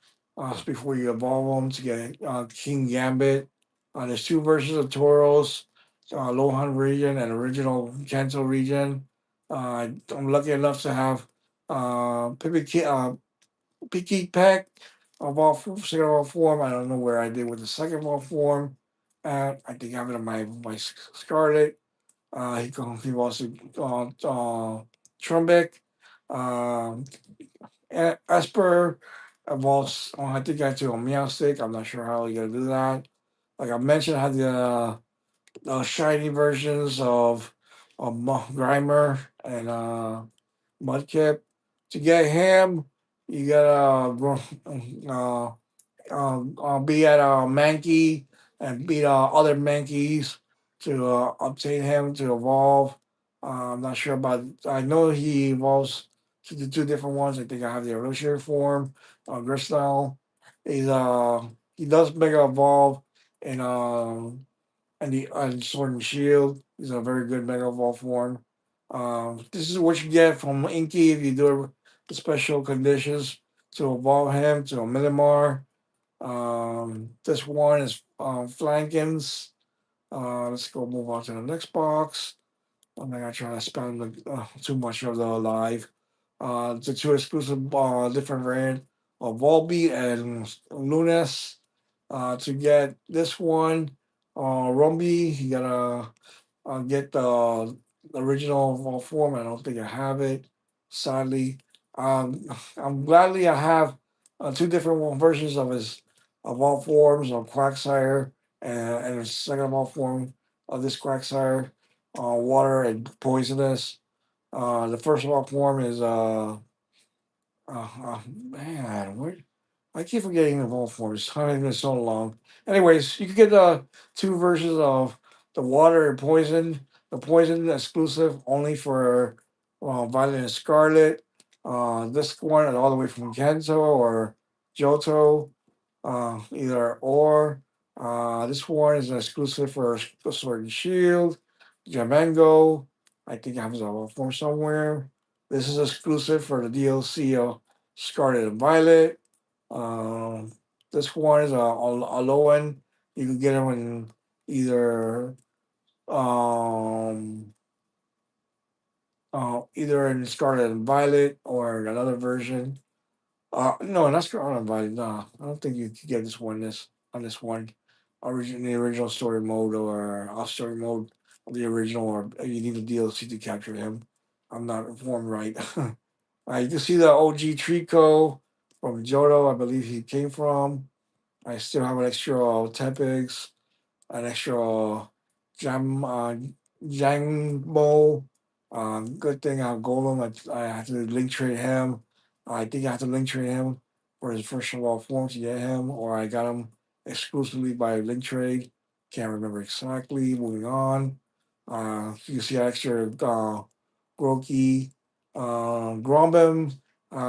Speaker 1: before you evolve them to get King Gambit. There's two versions of Tauros, Lohan region and original Kanto region. I'm lucky enough to have Piki Peck, second evolved form. I don't know where I did with the second evolved form. I think I have it in my Scarlet. He evolves to Trumbic. Um, Esper evolves. I think I have to a Meowstic. I'm not sure how you're gonna do that. Like I mentioned, I had the shiny versions of Grimer and Mudkip. To get him, you gotta be at Mankey and beat other Mankeys to obtain him to evolve. I'm not sure about. I know he evolves to the two different ones. I think I have the evolutionary form. Gristle. He's he does mega evolve in and the Sword and Shield. He's a very good Mega Evolve form. This is what you get from Inky if you do the special conditions to evolve him to a Milimar. This one is Flankins. Let's go move on to the next box. I'm not gonna try to spend too much of the live. The two exclusive different variant of Volbeat and Lunas. To get this one, Rumby, you gotta get the original form. I don't think I have it, sadly. I'm gladly I have two different versions of all forms of Quagsire and a second of all form of this Quagsire, water and poisonous. The first of all form is man, what? I keep forgetting the whole form. It's been so long. Anyways, you can get two versions of the water and poison. The poison exclusive only for Violet and Scarlet. This one is all the way from Kanto or Johto, either or. This one is an exclusive for Sword and Shield, Jamango. I think I have a form somewhere. This is exclusive for the DLC of Scarlet and Violet. Um, this one is a low one. You can get them in either um, either in Scarlet and Violet or another version. No, not Scarlet and Violet. No, I don't think you can get this one. This on this one, the original story mode or off story mode of the original, or you need a DLC to capture him. I'm not informed right. You can see the OG Trico from Johto, I believe he came from. I still have an extra Tempest, an extra Jam Jangmo. Good thing I have Golem. I have to link trade him. I think I have to link trade him for his first of all form to get him, or I got him exclusively by link trade. Can't remember exactly. Moving on. You can see extra Groki, Grombem,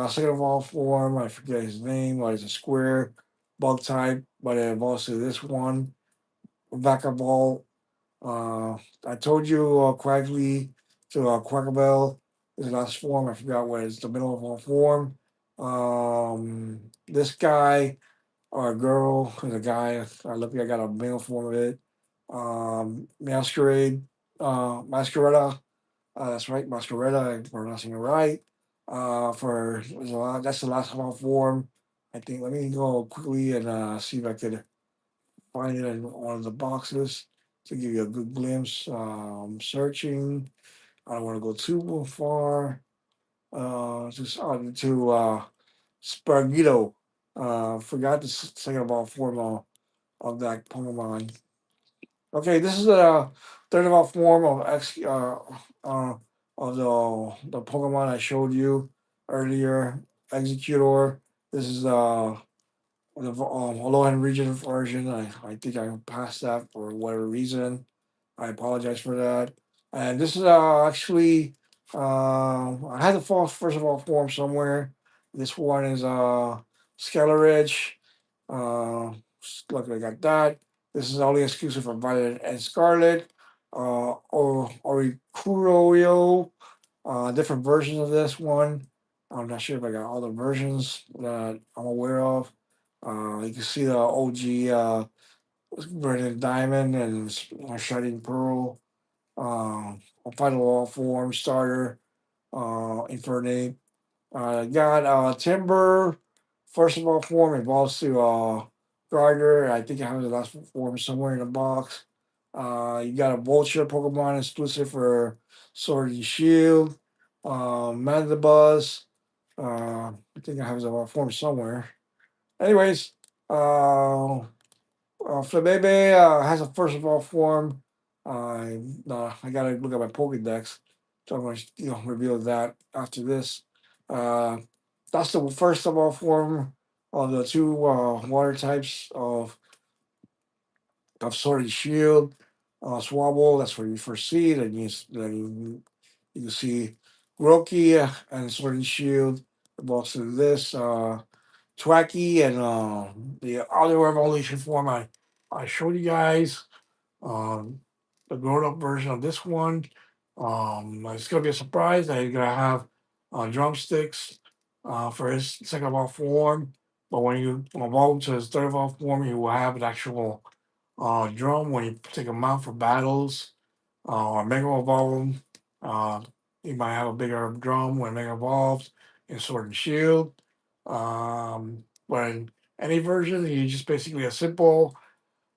Speaker 1: second of all form. I forget his name. But it's a square bug type, but it evolves to this one. Vacavol. Uh, I told you Quagley to Quackabell is the last form. I forgot what is the middle of all form. This guy or a girl is a guy. Luckily, I got a male form of it. Masquerada. That's right, Masquerada. I'm pronouncing it right. That's the last of all form. I think. Let me go quickly and see if I could find it in one of the boxes to give you a good glimpse. Searching. I don't want to go too far. Just to Spargito. Forgot the second of all form of that Pokemon. Okay, this is the third of all form uh, of the Pokemon I showed you earlier. Executor. This is the Alolan region version. I think I passed that for whatever reason. I apologize for that. And this is actually I had the false first of all form somewhere. This one is Scalarage. Uh, Luckily I got that. This is only exclusive for Violet and Scarlet. Or Orikuroyo. Different versions of this one. I'm not sure if I got all the versions that I'm aware of. You can see the OG Brilliant Diamond and Shining Pearl, Final All Form Starter, Infernape. Got Timber first of all form evolves to Gardner. I think I have the last form somewhere in the box. You got a Vulture Pokemon exclusive for Sword and Shield. Mandibuzz. I think I have the form somewhere. Anyways, Flabebe has a first of all form. I gotta look at my Pokedex. So I'm gonna reveal that after this. Uh, that's the first of all form of the two water types of Sword and Shield. Swabble, that's where you first see it, and you can see Groki and Sword and Shield. Evolves to this. Twacky and the other evolution form I showed you guys. Um, the grown up version of this one. It's gonna be a surprise that he's gonna have drumsticks for his second evolved form. But when you evolve to his third evolved form, he will have an actual drum when you take him out for battles or Mega Evolve. Uh, he might have a bigger drum when Mega Evolves in Sword and Shield. When any version, he's just basically a simple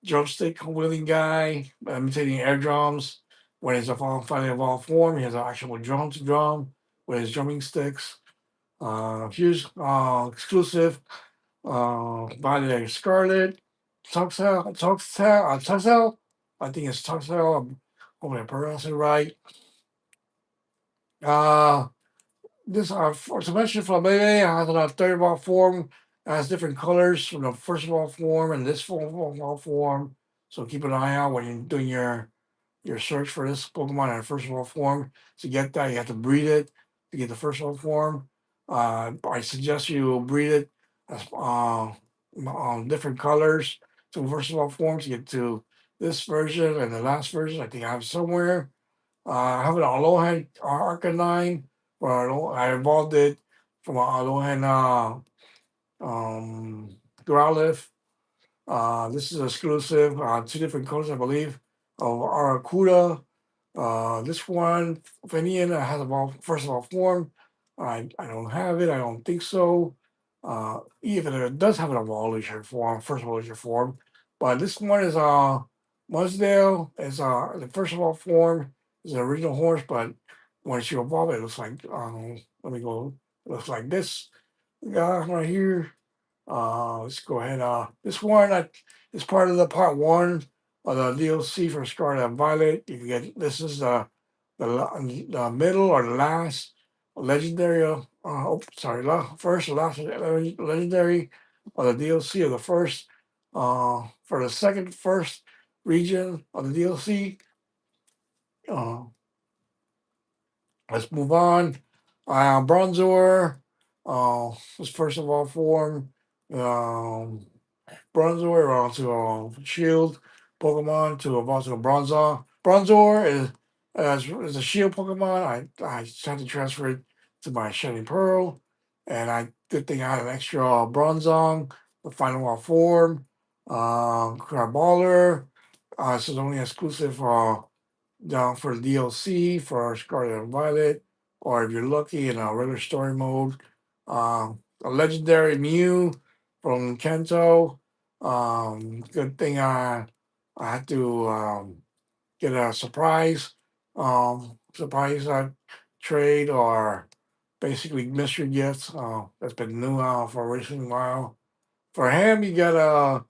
Speaker 1: drumstick wielding guy, imitating air drums. When he's finally evolved form, he has an actual drum to drum with his drumming sticks. Here's exclusive Violet Scarlet, Tuxel. I think it's Tuxel. I'm hoping I pronounce it right. Uh, this for to mention Flabebe has a third of all form. It has different colors from the first of all form and this form of all form. So keep an eye out when you're doing your search for this Pokemon in first of all form. To get that, you have to breed it to get the first of all form. I suggest you breed it as different colors to first of all form to get to this version and the last version. I think I have somewhere. I have an Alolan Arcanine, where I evolved it from an Alolan Growlithe. This is exclusive, two different colors, I believe, of Aracuda. This one, Finian, has evolved first of all form. I don't have it. I don't think so. Even if it does have an evolution form, first evolution form, but this one is Mudsdale is the first of all form is an original horse, but once you evolve it, it looks like let me go. It looks like this guy right here. Let's go ahead. This one is part of the part one of the DLC for Scarlet and Violet. You can get this is the middle or the last legendary. Sorry, first or last legendary of the DLC of the first. For the second first region of the DLC. Uh, let's move on. Bronzor. Was first of all form. Um, Bronzor onto Shield Pokemon to evolve to a Bronzor. Bronzor is a Shield Pokemon. I just had to transfer it to my Shining Pearl, and I good thing I had an extra Bronzong, the final form. Craballer. This is only exclusive down for the DLC for Scarlet and Violet, or if you're lucky in a regular story mode, a legendary Mew from Kento. Good thing I had to get a surprise trade or basically mystery gifts. That's been new for a recent while. For him, you gotta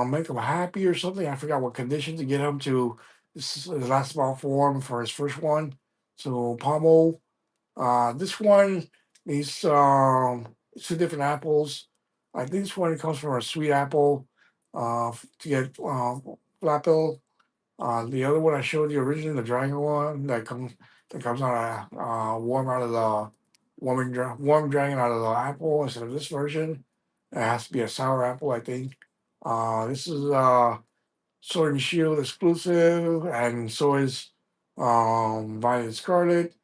Speaker 1: make him happy or something. I forgot what condition to get him to his last ball form for his first one. So Pommel. This one needs two different apples. I think this one comes from a sweet apple to get Flapple. The other one I showed you originally, the dragon one that comes out of warm dragon out of the apple instead of this version. It has to be a sour apple, I think. This is Sword and Shield exclusive, and so is Violet Scarlet.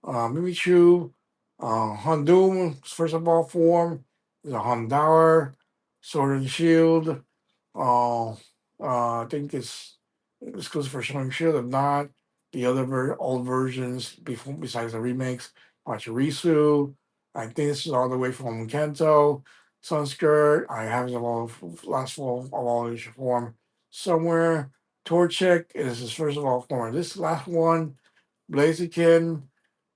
Speaker 1: Mimichu, Houndoom, first of all form, is a Houndour, Sword and Shield. I think it's exclusive for Sword and Shield. If not, the other old versions before, besides the remakes, Pachirisu. I think this is all the way from Kanto. Sunskirt, I have his last evolution form somewhere. Torchic is his first evolved form. This last one, Blaziken,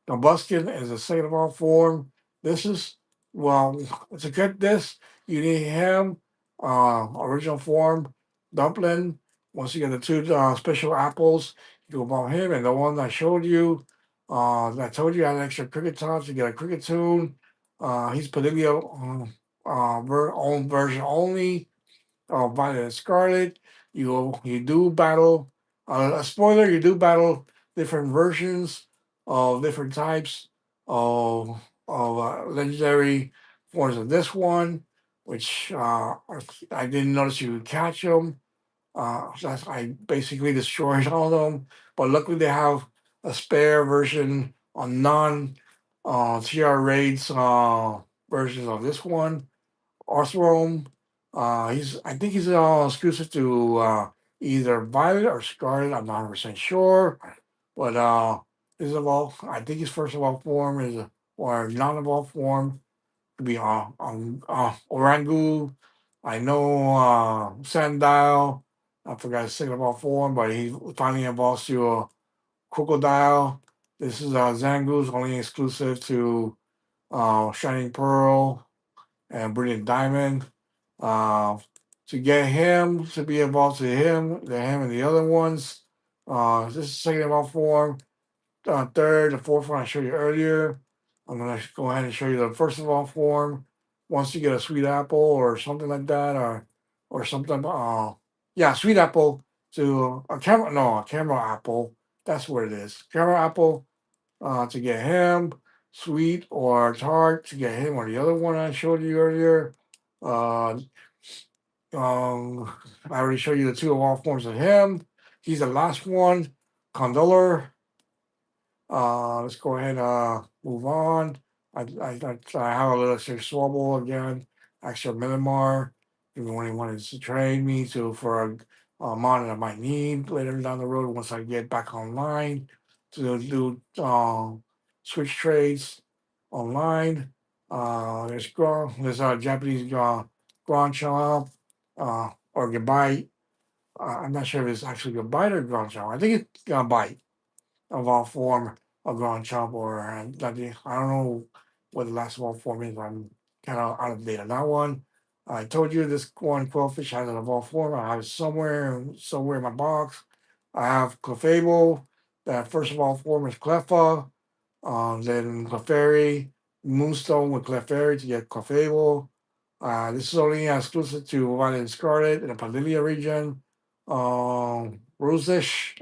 Speaker 1: Buskin is a second evolved form. This is, well, to get this, you need him, original form, Dumpling. Once you get the two special apples, you go about him. And the one I showed you, I told you I had an extra cricket tops, you get a cricket tune. He's Padiglio own version only. Violet and Scarlet. You do battle. A spoiler: you do battle different versions of different types of legendary forms of this one, which I didn't notice you could catch them. I basically destroyed all of them, but luckily they have a spare version on non TR raids versions of this one. Arthrom. I think he's exclusive to either Violet or Scarlet. I'm not 100% sure, but his evolved. I think his first evolved form is or non-evolved form could be Orangu. I know Sandile. I forgot his second evolved form, but he finally evolves to a Crocodile. This is Zangoose, only exclusive to Shining Pearl and Brilliant Diamond. Uh, to get him to be involved to him and the other ones. This is second evolved form. Third, the fourth one I showed you earlier. I'm gonna go ahead and show you the first of all form. Once you get a sweet apple or something like that, or something. Yeah, sweet apple to a camera. No, a camera apple. That's what it is. Camera apple to get him. Sweet or tart to get him, or the other one I showed you earlier. Uh, I already showed you the two of all forms of him. He's the last one. Condoler. Let's go ahead and move on. I have a little extra Swabble again, extra Minimar. If anyone wanted to trade me to for a mod that I might need later down the road once I get back online to do switch trades online. There's a Japanese Grand or Gabite. I'm not sure if it's actually Gabite or Grand Champ. I think it's Gabite of all form of Grand Champ or I don't know what the last of all form is. I'm kind of out of date on that one. I told you this one Quillfish has an evolved form. I have it somewhere in my box. I have Clefable. That first of all form is Cleffa. Then Clefairy, Moonstone with Clefairy to get Clefable. This is only exclusive to Violet and Scarlet in the Palilia region. Roofish,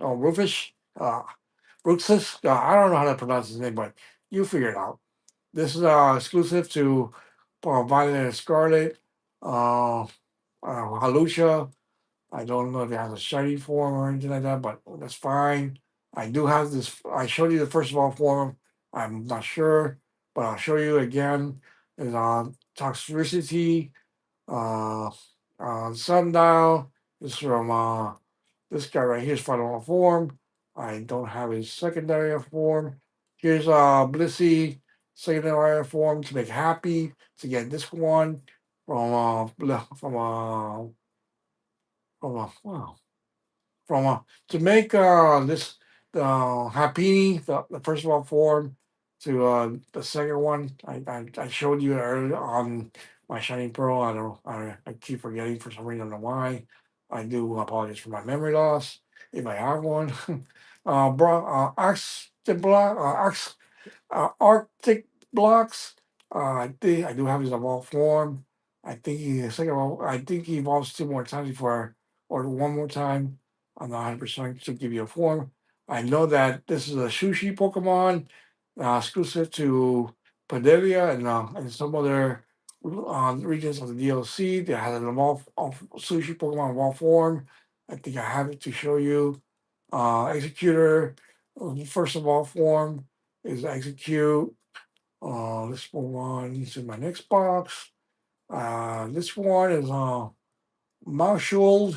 Speaker 1: Bruxus. I don't know how to pronounce his name, but you figure it out. This is exclusive to Violet and Scarlet. Halucha. I don't know if it has a shiny form or anything like that, but that's fine. I do have this. I showed you the first of all form. I'm not sure, but I'll show you again. Is Toxicity, uh, Sundial. This is from this guy right here's final form. I don't have his secondary form. Here's Blissey secondary form to make happy to get this one wow from to make this the Happini, the first of all form to the second one. I showed you earlier on my Shining Pearl. I keep forgetting for some reason. I don't know why. I do apologize for my memory loss if I have one. Axe the block Axe Arctic blocks. I do have his evolved form. I think he evolves two more times before or one more time. I'm not 100% to give you a form. I know that this is a sushi Pokemon exclusive to Padelia and some other regions of the DLC that has an evolved sushi Pokemon evolved form. I think I have it to show you. Executor, first of all, form is execute. Let's move on to my next box. This one is Marshall.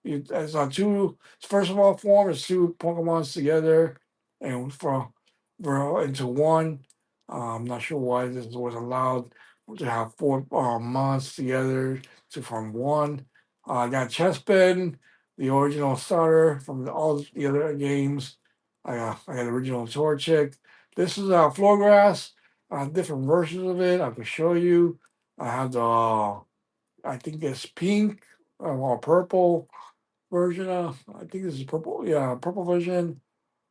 Speaker 1: It's on two. First of all, form is two Pokemons together and for into one. I'm not sure why this was allowed to have four months together to form one. I got Chessbed, the original starter from all the other games. I got the original Torchic. This is floor grass. Different versions of it. I can show you. I have the I think it's pink or purple version. I think this is purple. Yeah, purple version.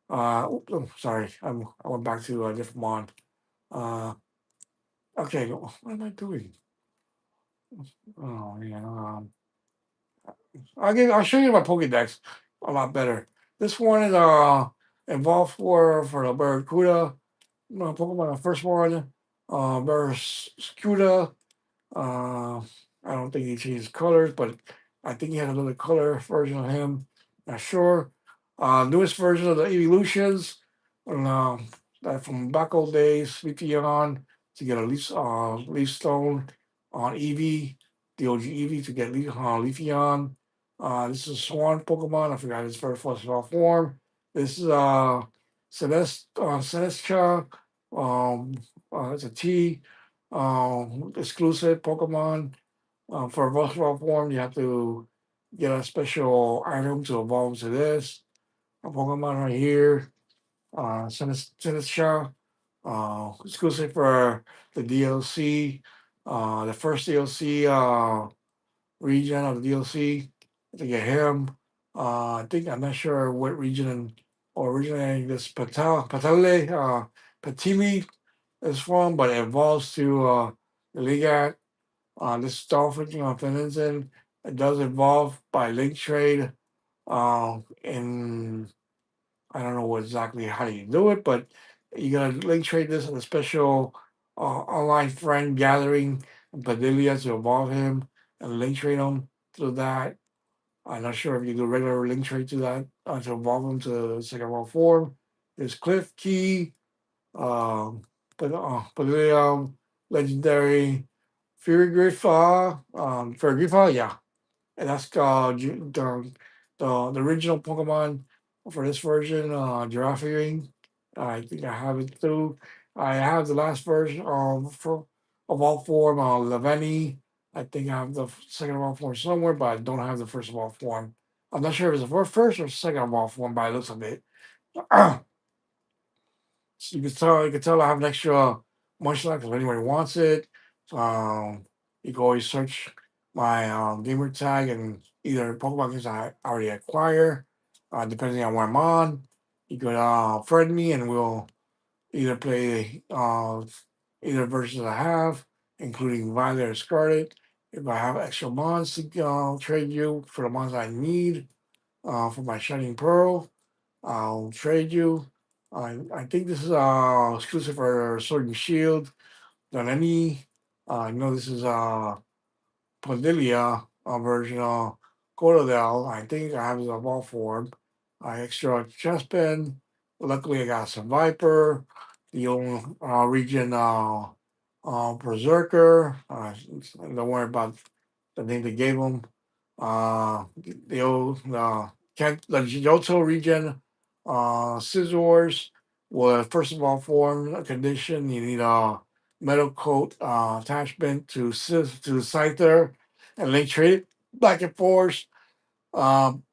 Speaker 1: Sorry, I went back to a different one. Uh, okay, what am I doing? Oh yeah. I'll show you my Pokédex a lot better. This one is involved for the Barracuda Pokemon. The first one, Barracuda. Uh, I don't think he changed colors, but I think he had another color version of him. Not sure. Newest version of the evolutions, and, that from back old days, Leafeon to get a leaf stone on Eevee, the OG Eevee to get Leafeon. This is Swan Pokemon. I forgot his first form. This is Celestia. Um, it's a T exclusive Pokemon. For evolve form, you have to get a special item to evolve to this. A Pokemon right here, Sinistcha, exclusive for the DLC. The first DLC region of the DLC to get him. I think I'm not sure what region originating this Patale, Patili is from, but it evolves to the Ligat. This dolphin Finlinson, it does evolve by link trade. In I don't know what exactly how you do it, but you gotta link trade this in a special online friend gathering in Padilla to evolve him and link trade him through that. I'm not sure if you do regular link trade to that to evolve him to second world form. There's Cliff Key, but the legendary Fury Grifa, yeah, and that's the original Pokemon for this version, Giraffing. I think I have it too. I have the last version of all form, Laveni. I think I have the second of all form somewhere, but I don't have the first of all form. I'm not sure if it's the first or second of all form by the looks of it. So you can tell I have an extra Munchlax if anybody wants it. Um, you can always search my gamer tag and either Pokemon games I already acquire, depending on where I'm on. You could friend me and we'll either play either versions I have, including Violet or Scarlet. If I have extra mons to trade you for the mons I need for my Shining Pearl, I'll trade you. I think this is exclusive for Sword and Shield. Than any, I know this is Podilia version of Cordell. I think I have it of all form. I extra chest pen. Luckily, I got some Viper, the old region Berserker. Don't worry about the name they gave him. The old the Johto region Scissors. Well, first of all, form a condition. You need a metal coat attachment to Scyther and link trade it back and forth. Um,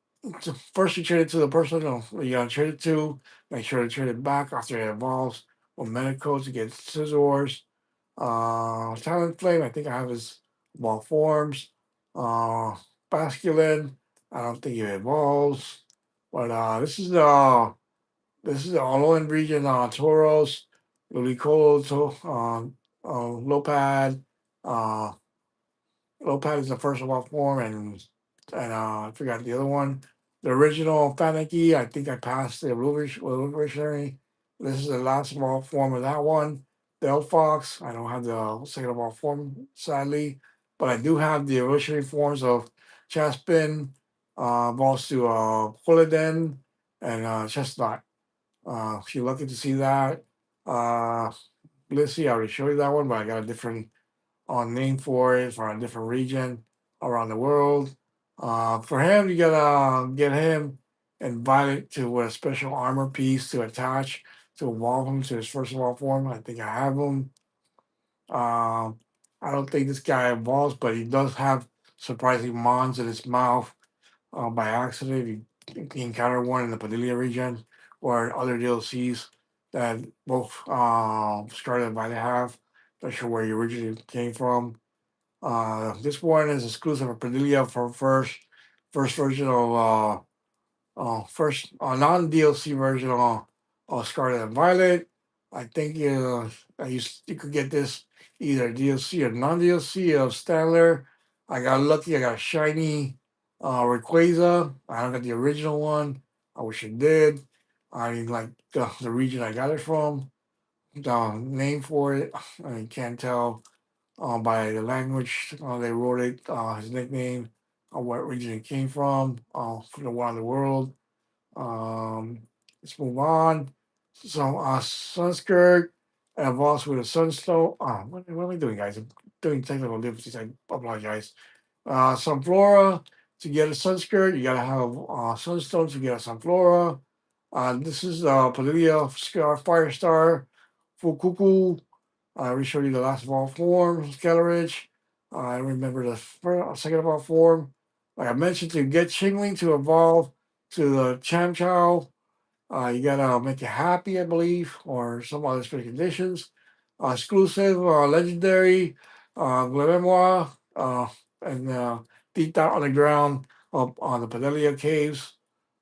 Speaker 1: First, you trade it to the person you gotta trade it to. Make sure to trade it back after it evolves. With metal coats, you get Scissors. Talent Flame, I think I have his ball forms. Uh, Basculin, I don't think it evolves. But this is the Alolan region, Tauros, Ludicolo, Lopad, uh, Lopad is the first of all form, and I forgot the other one. The original Fanaky, I think I passed the evolutionary. This is the last of all form of that one. The Elfox, I don't have the second of all form, sadly, but I do have the evolutionary forms of Chaspin, evolves to Quilladin, and Chestnut. If you're lucky to see that, uh, Blissey, I already showed you that one, but I got a different name for it for a different region around the world. For him, you gotta get him invited to a special armor piece to evolve him to his first of all form. I think I have him. Um, I don't think this guy evolves, but he does have surprising mons in his mouth by accident. You encounter one in the Padilla region or other DLCs that both Scarlet and Violet have. Not sure where he originally came from. This one is exclusive for Padilla for first version of first non DLC version of Scarlet and Violet. I think you could get this either DLC or non DLC of Stanler. I got lucky. I got a shiny Rayquaza. I don't got the original one. I wish I did. I mean, like the region I got it from. The name for it, I can't tell by the language they wrote it. His nickname, what region it came from the one in the world. Um, let's move on. So, Sunskirt evolves with a Sunstone. What am I doing, guys? I'm doing technical difficulties. I apologize. Sunflora, to get a Sunskirt, you gotta have Sunstone to get a Sunflora. This is Padilla Firestar Fukuku. I already showed you the last of all forms, Scalarage. I remember the second of all form. Like I mentioned, to get Chingling to evolve to the Cham Chow, you gotta make it happy, I believe, or some other special conditions. Exclusive, legendary, Glememoir, and deep down on the ground up on the Padelia caves,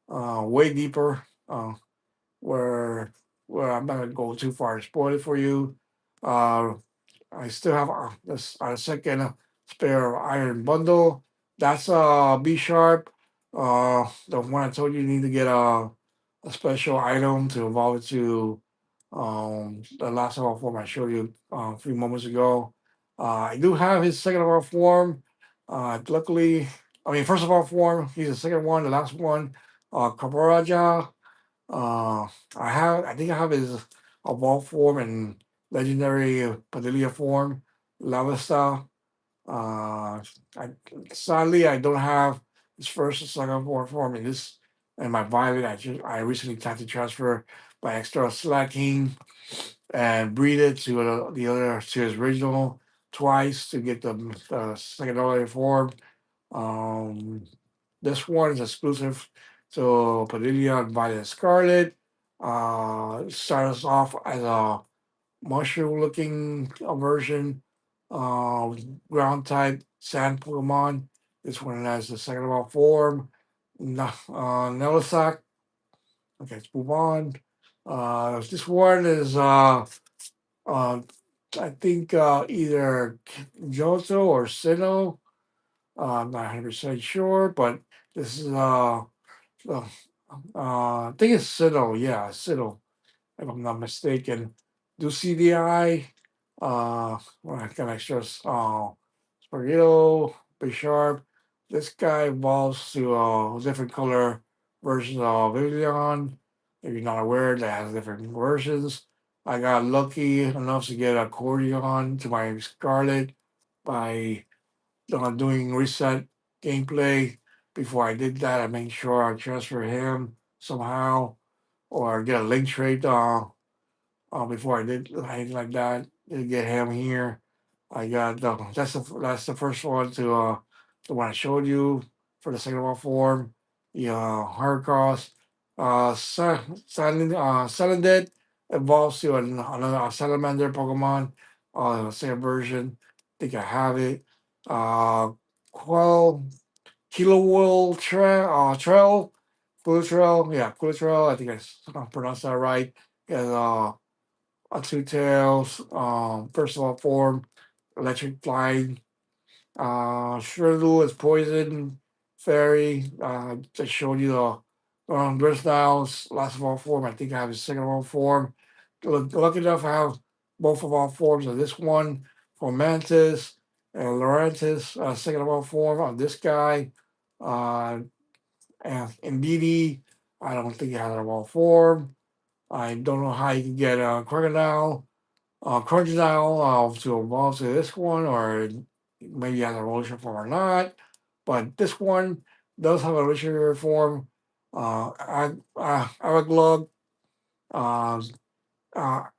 Speaker 1: way deeper, where I'm not gonna go too far to spoil it for you. Uh, I still have this second spare iron bundle. That's B sharp. The one I told you, you need to get a special item to evolve it to the last of all form I showed you a few moments ago. I do have his second of all form. Luckily, I mean first of all form. He's the second one, the last one. Kabaraja. Uh, I think I have his evolved form and legendary Padilla form, Lavasta. Uh, I sadly I don't have his first and second form in this and my Violet. I recently had to transfer by extra slacking and breed it to the other to his original twice to get the secondary form. Um, this one is exclusive to Padilla and Violet Scarlet. Starts off as a mushroom looking version, uh, ground type sand Pokemon. This one has the second of all form. Nelisac. Okay, let's move on. This one is uh, I think either Johto or Sinnoh. I'm not 100% sure, but this is uh, I think it's Sinnoh. Yeah, Sinnoh, if I'm not mistaken. Do CDI. Well, I can extra Spargito, Be Sharp. This guy evolves to a different color version of Vivian. If you're not aware, that has different versions. I got lucky enough to get a accordion to my Scarlet by doing reset gameplay. Before I did that, I made sure I transfer him somehow or get a link trade before I did anything like that. To get him here. I got that's the first one to the one I showed you for the second one form. The Heracross. Salandit evolves to another Salamander Pokemon. Second version. think I have it. Quell Trail, Quiltrail, yeah, Quiltrail. I think I pronounced that right. Got two tails. First of all, form, electric flying. Shrizzle is poison, fairy. Just showed you the Bristow's last of all form. I think I have his second of all form. Lucky enough, I have both of all forms of this one for Mantis and Laurentis, second of all form of this guy. Uh, and Indeedee, I don't think he has it of all form. I don't know how you can get a Crocodile to evolve to this one, or maybe has a evolution form or not. But this one does have a evolutionary form. Araglug, uh,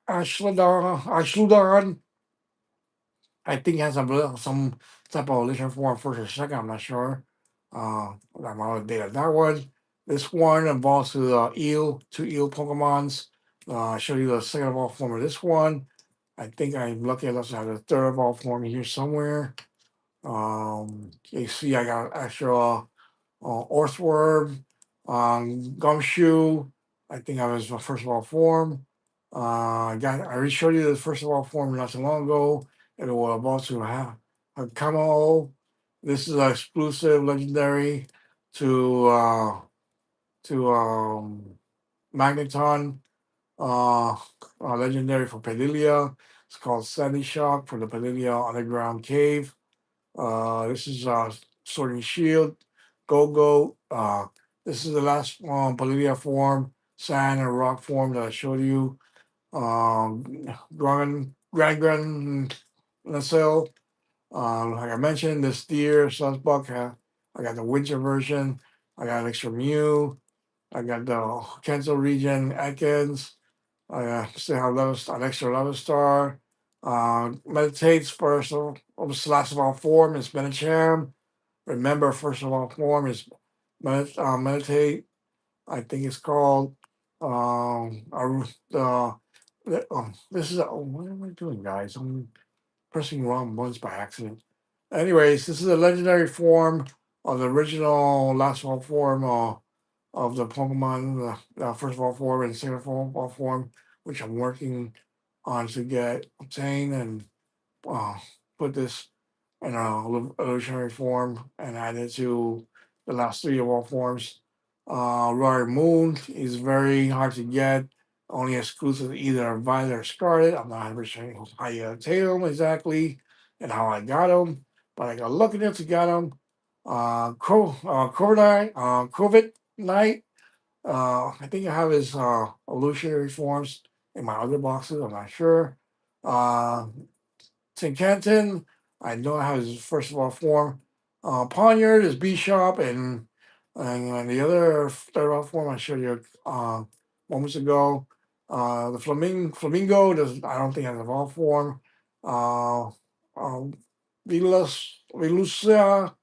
Speaker 1: Ashlodon, I think it has some type of legendary form first or second. I'm not sure. I'm out of date on that one. This one involves two eel Pokemons. I'll show you the second evolved form of this one. I think I'm lucky enough to have the third evolved form here somewhere. You see, I got extra Orthworm, Gumshoe. I think I was my first of all form. I already showed you the first of all form not so long ago. It will evolve to a Camo. This is an exclusive legendary to Magneton. Uh, Legendary for Pedilia. It's called Sandy Shock for the Pedilia Underground Cave. This is Sword and Shield, Go Go. This is the last Palladium form, sand and rock form that I showed you. Grand Nacelle. Like I mentioned, this deer, Sunspot. I got the winter version. I got an extra Mew. I got the Cancel region Atkins. I still have an extra level star. Meditates first of last of all form is Medicham. Remember first of all form is meditate. I think it's called. This is what am I doing, guys? I'm pressing wrong buttons by accident. Anyways, this is a legendary form of the original last of all form of the Pokemon, first of all form and second of all form, which I'm working on to get obtain and uh, put this in a illusionary form and add it to the last three of all forms. Royal Moon is very hard to get, only exclusive to either Violet or Scarlet. I'm not 100% how I obtain them exactly and how I got them, but I got lucky enough to get them. Covid Knight. I think I have his illusionary forms in my other boxes. I'm not sure. Uh, St. Canton, I know how his first of all form. Poniard is Bishop, and the other third off form I showed you moments ago. The Flamingo does I don't think has an evolved form. Uh, um, Velucia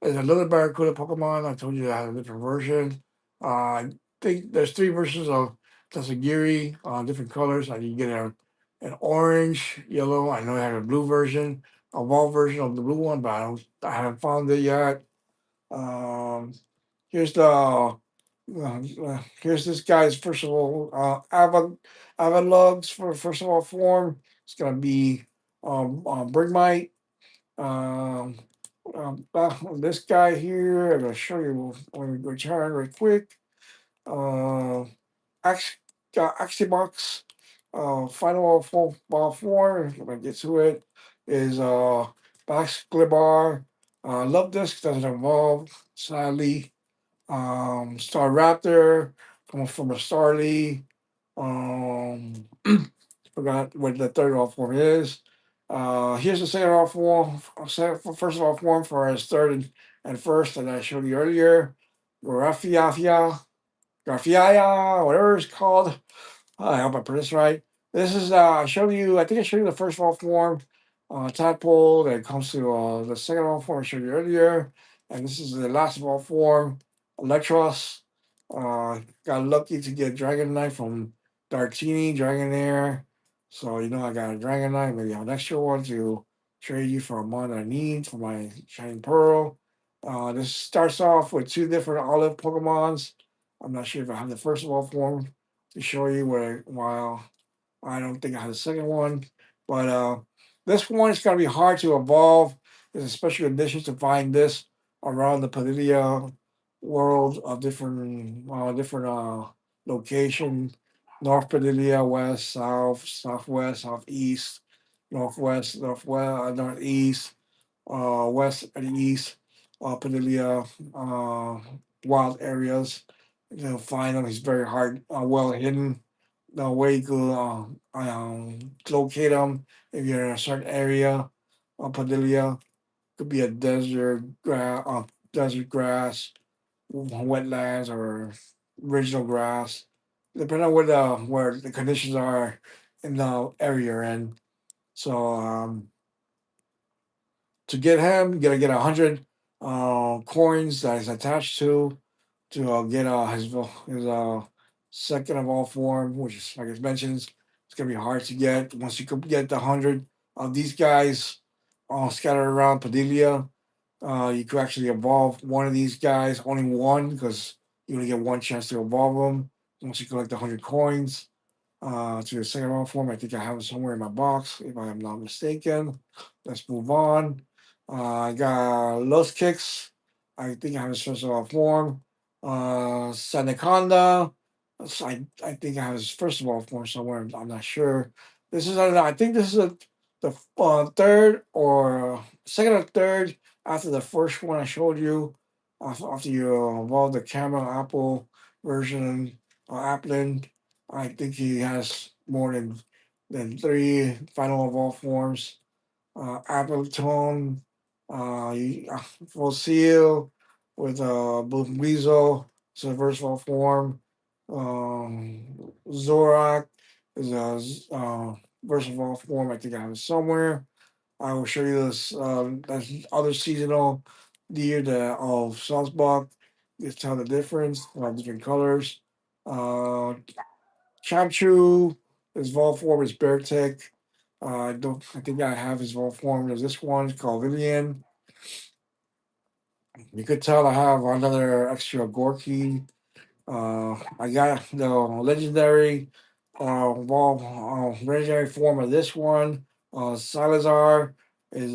Speaker 1: is another Barracuda Pokemon. I told you I had a different version. I think there's three versions of Tatsugiri, different colors. I can get an orange, yellow. I know I have a blue version, a evolved version of the blue one, but I haven't found it yet. Um, here's here's this guy's first of all Avalugs for first of all form. It's gonna be Brigmite. Um, this guy here, I'm gonna show you when we go turn real quick. Uh, Ax- Axibox, final ball four, if I get to it, is Bax Glibar. Love Disc doesn't evolve, sadly. Star Raptor from a Starly. Um, Forgot what the third off form is. Here's the second off form, first of all form for his third and first that I showed you earlier. Rafiafia, Garfiaya, whatever it's called. I hope I pronounced it right. This is I showed you. I think I showed you the first of all form, tadpole. That comes to the second of all form I showed you earlier, and this is the last of all form, Electros. Got lucky to get Dragonite from Dartini Dragonair. So I got a Dragonite. Maybe I have an extra one to trade you for a mon I need for my Shining Pearl. This starts off with two different olive Pokemons. I'm not sure if I have the first of all form to show you while I don't think I have a second one. But this one is going to be hard to evolve. There's a special edition to find this around the Palladium world of different location. North Padilia, west, south, southwest, southeast, northeast, west and east, Padilia, wild areas. Find them. He's very hard, well hidden. The way you could locate them if you're in a certain area of Padilla. Could be a desert grass, wetlands, or regional grass, depending on where the conditions are in the area you're in. So to get him, you gotta get 100 coins that is attached to get his second of all form, which is like I mentioned, it's gonna be hard to get. Once you could get the 100 of these guys all scattered around Padilla, you could actually evolve one of these guys, only one, because you only get one chance to evolve them. Once you collect 100 coins, to the second round form. I think I have it somewhere in my box, if I am not mistaken. Let's move on. I got Los Kicks. I think I have his first of all form. Sanaconda. I think I have his first of all form somewhere. I'm not sure. This is, I don't know. I think this is the third or second or third after the first one I showed you. After you evolve the camera Apple version, Applin. I think he has more than three final of all forms. Appleton, Fossil with Blue Weasel, it's a versatile form. Zorak is versatile form. I think I have it somewhere. I will show you this. That's other seasonal deer that of Salzbach. You tell the difference. Different colors. Uh, Chamchu, his vol form is Beartech. I don't. I think I have his vol form. There's this one it's called Vivian. You could tell I have another extra Gorky. I got the legendary legendary form of this one. Salazar is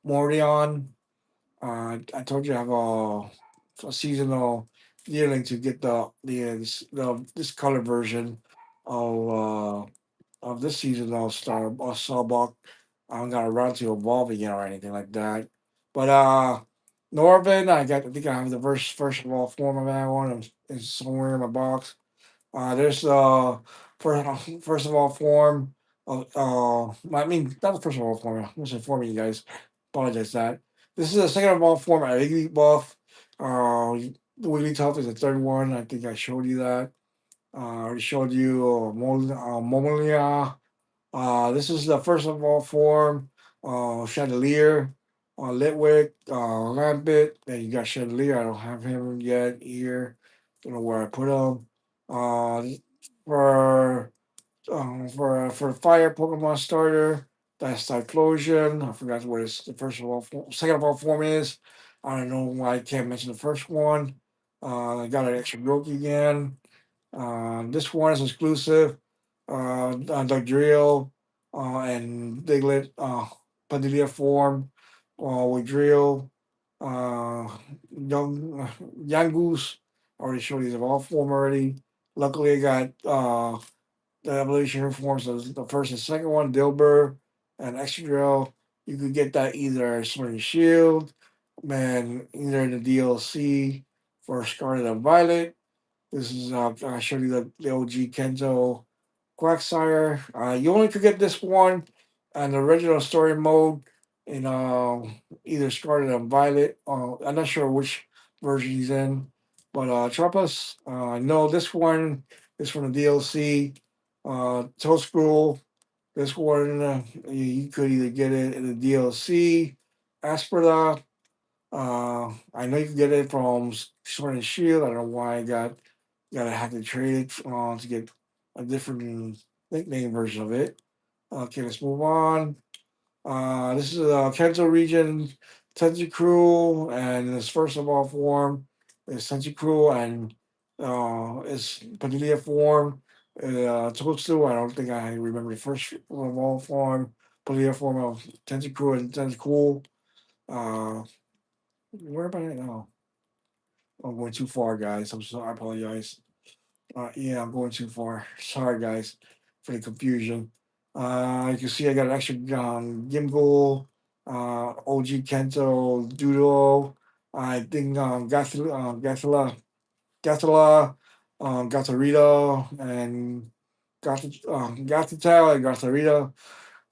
Speaker 1: Morion. I told you I have a seasonal dealing to get the this color version of this season of Sawbuck. I haven't got around to evolving yet or anything like that. But Norvin, I think I have the first of all form of that one. It's somewhere in my box. There's first of all form of I mean not the first of all form. I'm just informing you guys. Apologize that. This is the second of all form. I Elite Buff. The Wigglytuff is the third one. I think I showed you that. I already showed you Momolia. This is the first of all form. Chandelier, Litwick, Lambit. Then you got Chandelier. I don't have him yet here. Don't know where I put him. Uh, for for fire Pokemon starter, that's Cyclosion. I forgot what the first of all second of all form is. I don't know why I can't mention the first one. I got an extra Groki again. This one is exclusive. Dugdrill and Diglett Padilla form with Drill. Young Yangoose. Already showed these of all form already. Luckily, I got the evolutionary forms of the first and second one, Dilbur and Excadrill. You could get that either Sword and Shield, man, either in the DLC for Scarlet and Violet. This is I showed you the OG Kento Quagsire. You only could get this one on the original story mode in either Scarlet and Violet. I'm not sure which version he's in, but Tropas. I know this one is from the DLC. Toad this one you could either get it in the DLC. Asperda, I know you can get it from Sword and Shield. I don't know why I gotta have to trade it to get a different nickname version of it. Okay, let's move on. This is Kanto region Tentacruel, and its first of all form is Tentacruel, and its Padilla form. Toadstool, I don't think I remember the first of all form. Padilla form of Tentacruel and Tentacool. Uh, where am I now? I'm going too far, guys. I'm sorry. I apologize. Yeah, I'm going too far. Sorry, guys, for the confusion. You can see I got an extra Gimbal, OG Kento, Doodle. I think Gathala, Gatorito, and Gatatel and Gatorito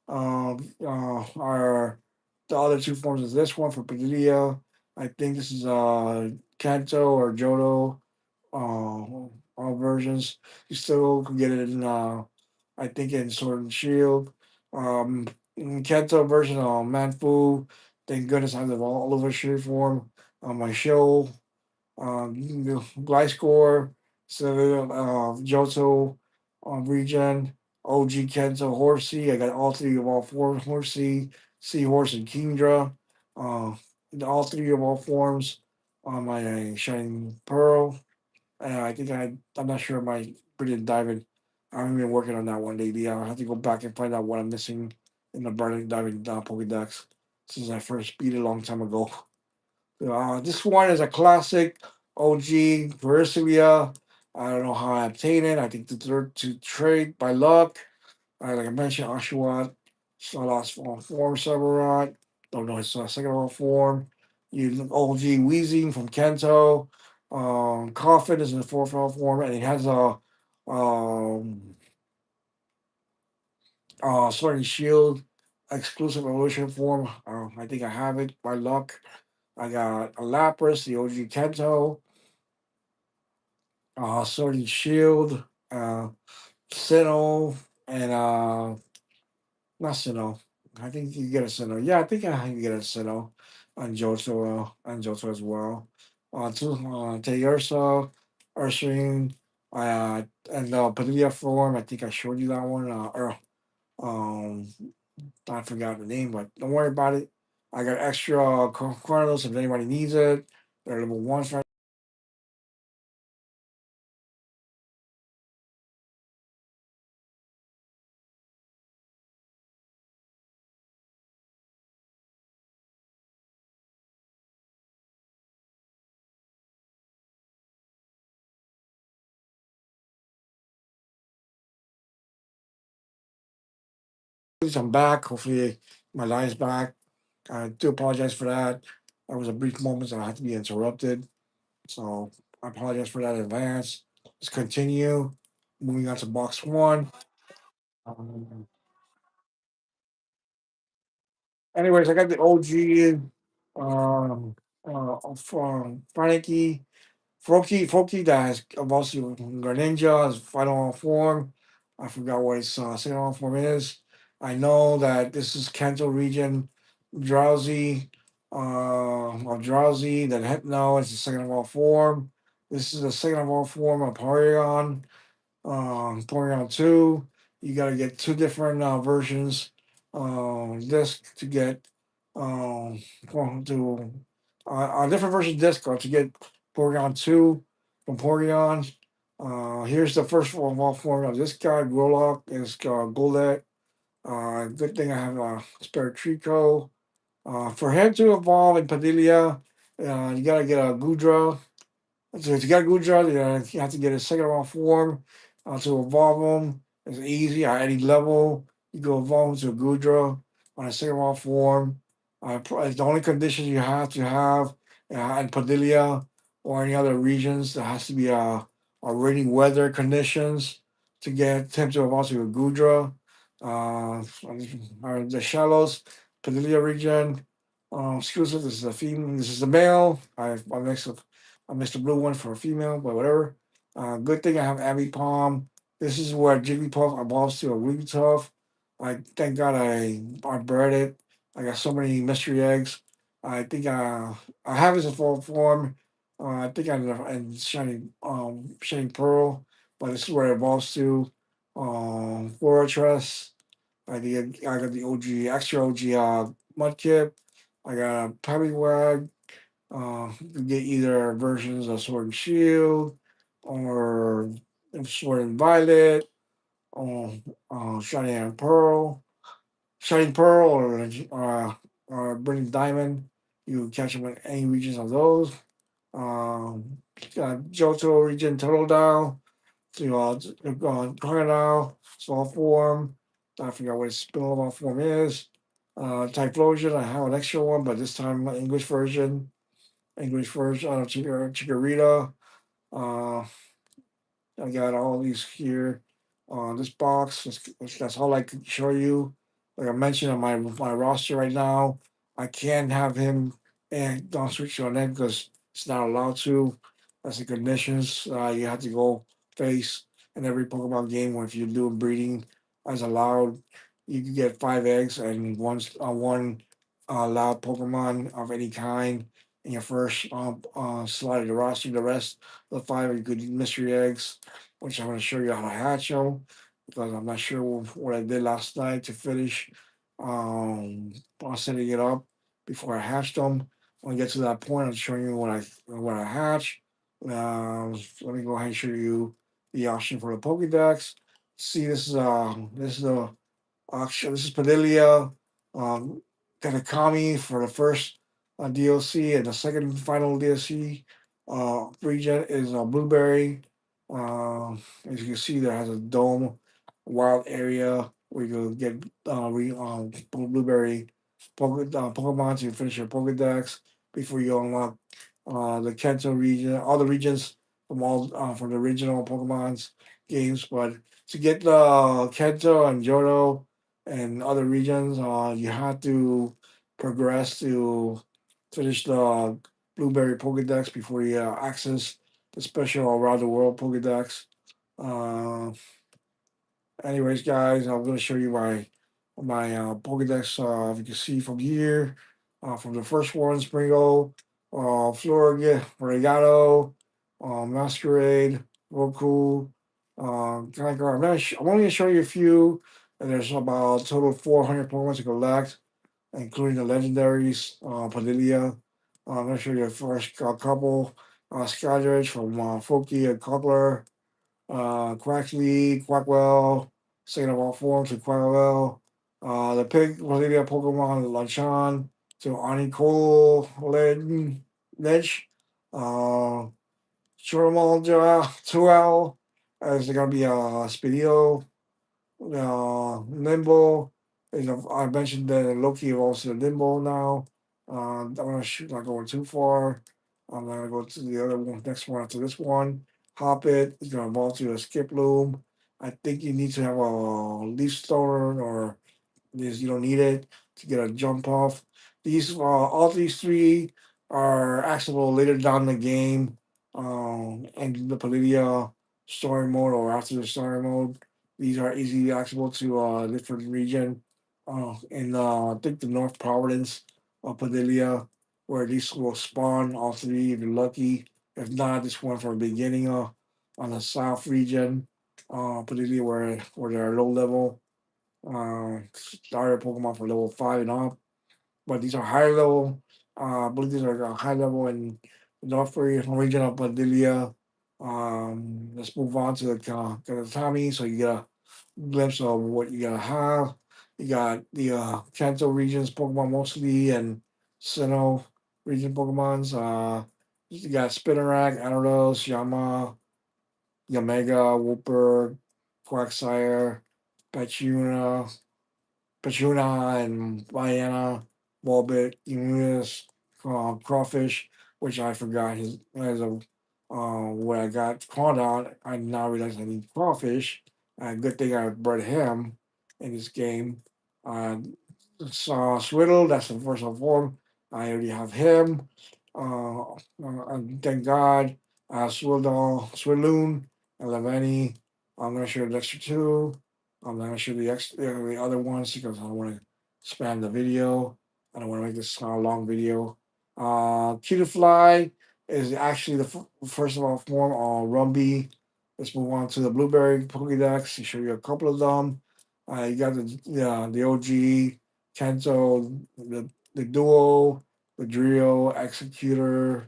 Speaker 1: are the other two forms of this one for Padilla. I think this is Kanto or Johto all versions. You still can get it in I think in Sword and Shield. Um, Kento version of Manfu. Thank goodness I have all over share form on my show. Gliscor, so Johto, Regen, OG Kento, Horsey. I got all three of all four Horsey, Seahorse, and Kingdra. Uh, all three of all forms on my Shining Pearl. I think I'm not sure my Brilliant Diamond. I haven't been working on that one lately. I'll have to go back and find out what I'm missing in the Brilliant Diamond Pokedex since I first beat it a long time ago. This one is a classic OG Verisivia. I don't know how I obtained it. I think the third to trade by luck. Like I mentioned, Oshawott, Salas form Severot. Don't know his second round form. You look OG Wheezing from Kento. Coffin is in the fourth round form, and it has a um, Sword and Shield exclusive evolution form. I think I have it by luck. I got a Lapras, the OG Kento, Sword and Shield, Sinnoh, and not Sinnoh. I think you get a Sinnoh. Yeah, I think I can get a Sinnoh on Johto as well. Two Tayursa, Ursaring, and Padilla form. I think I showed you that one. Um, I forgot the name, but don't worry about it. I got extra Chronos if anybody needs it. They're level ones right. I'm back. Hopefully, my line's back. I do apologize for that. There was a brief moment that I had to be interrupted. So I apologize for that in advance. Let's continue. Moving on to box one. Um, Anyways, I got the OG from Frankie. Froakie that has also Greninja as final form. I forgot what its second form is. I know that this is Kanto region drowsy, or drowsy. That Hypno is the second of all form. This is the second of all form of Porygon. Porygon 2. You got to get two different versions disc to get to a different version disc or to get Porygon 2 from Porygon. Here's the first form of all form of this guy. Growlock is Goldet. Good thing I have a spare Trico. For him to evolve in Padilla, you gotta get a Gudra. So if you got Gujarat, you have to get a second round form to evolve them. It's easy at any level. You go evolve them to a Gudra on a second round form. The only conditions you have to have in Padilla or any other regions, there has to be raining weather conditions to get them to evolve to a Gudra. The shallows, Padilla region. Exclusive. This is a female. This is a male. I mix of I missed the blue one for a female, but whatever. Good thing I have Abby Palm. This is where Jigglypuff evolves to a Wigglytuff. I thank God I bred it. I got so many mystery eggs. I think I have it in full form. I think I'm in shining pearl, but this is where it evolves to. Fortress. I got the OG extra OG Mudkip. I got a Poliwag. You get either versions of Sword and Shield or Sword and Violet, or Shining and Pearl, Shining Pearl, Burning Diamond. You catch them in any regions of those. Johto region Turtle Down, Crocodile, Small Form. I forgot what its spin-off form is. Typhlosion, I have an extra one, but this time English version. English version of Chikorita. Uh, I got all these here on this box. That's all I could show you. Like I mentioned on my roster right now, I can't have him and don't switch on him because it's not allowed to. That's the conditions. You have to go face in every Pokemon game where if you're doing breeding as allowed. you can get 5 eggs and one loud Pokemon of any kind in your first slot of the roster. The rest of the five are good mystery eggs, which I'm going to show you how to hatch them because I'm not sure what I did last night to finish setting it up before I hatched them. When I get to that point, I'm showing you what I hatch. Let me go ahead and show you the option for the Pokédex. See, this is the auction. This is Padilia, Kanakami for the first DLC, and the second final DLC region is Blueberry. As you can see, there has a dome, wild area where you can get Blueberry Pokemon to finish your Pokedex before you unlock the Kanto region, all the regions from the original Pokemon's games. But to get the Kanto and Johto and other regions, you have to progress to finish the Blueberry Pokedex before you access the special around the world Pokedex. Uh, Anyways, guys, I'm going to show you my Pokedex. If you can see from here, from the first one, Springle, Florida, Regado, Masquerade, Roku, Geiger. I'm only going to show you a few, and there's about a total of 400 Pokemon to collect, including the legendaries, Padilia. I'm going to show you the first couple, Skydrich from Foki and Cobbler, Quaxly, Quackwell, second of all forms to Quackwell. The pig Validia Pokemon Lachan to Anikol Ledge. Uh Churmal Tuel as gonna be Speedio, Limbo. I mentioned the Loki evolves to Limbo now. I'm gonna shoot not going too far. I'm gonna go to the other one, next one after this one. Hop it. It's gonna evolve to a Skip Loom. I think you need to have a Leaf Stone or this you don't need it to get a jump off. These all these three are accessible later down the game, and the Palladium story mode or after the story mode. These are easily accessible to different region. In I think the North Providence of Padilla, where these will spawn all three if you're lucky. If not, this one from the beginning on the South region, Padilla where they're low level starter Pokemon for level 5 and up. But these are higher level. I believe these are high level in the North region of Padilia. Let's move on to the Tommy so you get a glimpse of what you gotta have. You got the Kanto regions Pokemon mostly and Sinnoh region Pokemons. You got Spinarak, Anodos, Yamega, Wooper, Quagsire, Pachuna, and Diana, Bulbit, Emus, Crawfish, which I forgot his as a when I got called out, I now realize I need Crawfish. Good thing I bred him in this game. Uh, Swiddle, that's the first form. I already have him. Thank God. Swidloon, and Lavani. I'm going to show the extra two. I'm not going to show the other ones because I don't want to spam the video. I don't want to make this a long video. Cutiefly is actually the first of all form on Rumby. Let's move on to the Blueberry Pokédex to show you a couple of them. You got the OG, Kento, the Duo, the Drio, Executor,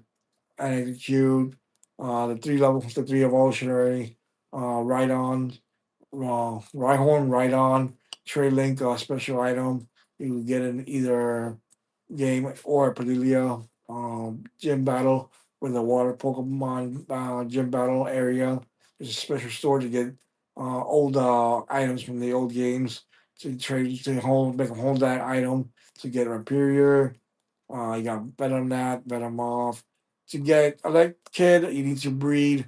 Speaker 1: and Execute, the three evolutionary, Rhydon, Rhyhorn, Rhydon, Trade Link, special item. You can get in either game or Padilia gym battle with the water Pokemon gym battle area. There's a special store to get old items from the old games to trade to hold, make them hold that item to get Imperior. You got Venomoth, Venomoth. To get Kid, you need to breed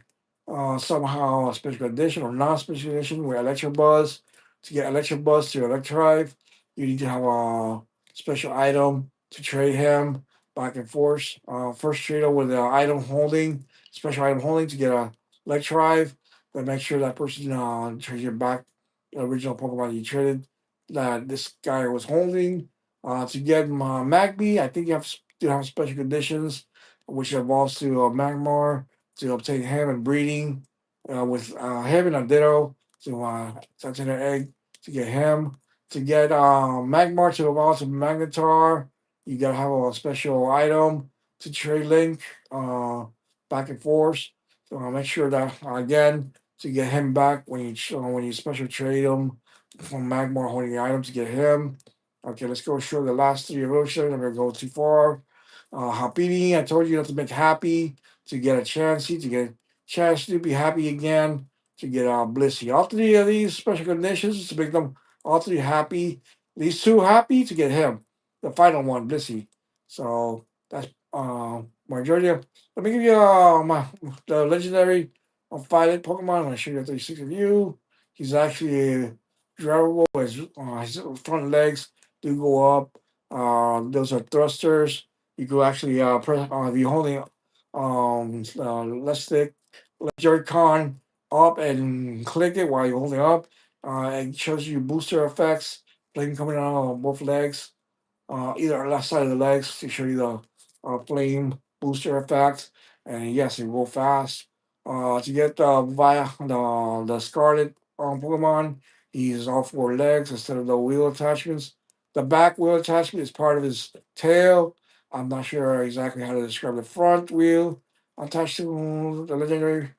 Speaker 1: somehow a special edition or non-special edition with Electabuzz. To get Electabuzz to Electrive, you need to have a special item to trade him back and forth. First trader with the item holding, special item holding to get a Electrive. But make sure that person trades you back the original Pokemon you traded that this guy was holding. To get Magby, I think you have to have special conditions, which involves to Magmar to obtain him and breeding with him and a Ditto to obtain an egg to get him. To get Magmar to evolve to Magnetar, you gotta have a special item to trade link back and forth. So make sure that again to get him back when you special trade him from Magmar holding the item to get him. Okay, let's go show the last three evolutions. I'm gonna go too far. Happini, I told you not to make happy to get a Chansey, to get chance to be happy again, to get Blissey. All three of these special conditions to make them all three happy. These two happy to get him, the final one, Blissey. So that's majority of. Let me give you the legendary Violet Pokemon. I'm gonna show you 36 of you. He's actually drivable. His front legs do go up. Those are thrusters. You could actually press if you're holding left stick, left Joy-Con up and click it while you're holding up. It shows you booster effects, flame coming out on both legs, either left side of the legs to show you the flame booster effect. And yes, it will fast. To get via the Scarlet Pokemon, he uses all four legs instead of the wheel attachments. The back wheel attachment is part of his tail. I'm not sure exactly how to describe the front wheel attached to the legendary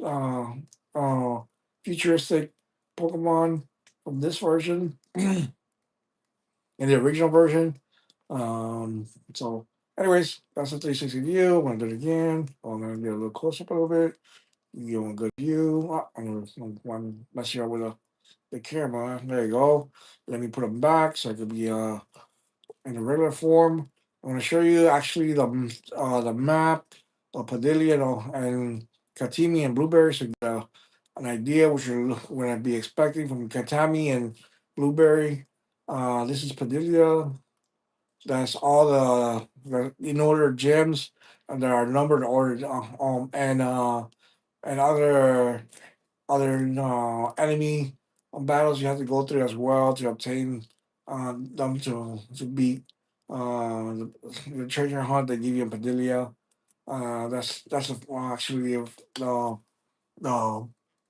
Speaker 1: uh, uh, futuristic Pokemon from this version. In the original version. So, anyways, that's a 360 view. I'm gonna do it again. I'm gonna get a little close up a little bit. You get a good view. I'm gonna mess you up with the camera. There you go. Let me put them back so I could be in a regular form. I'm gonna show you actually the map of Padilla and Katimi and Blueberry, so you get an idea what you're gonna be expecting from Katami and Blueberry. This is Padilla. That's all in order gems and there are numbered ordered and other enemy battles you have to go through as well to obtain them to beat the treasure hunt they give you in Padilla. That's actually the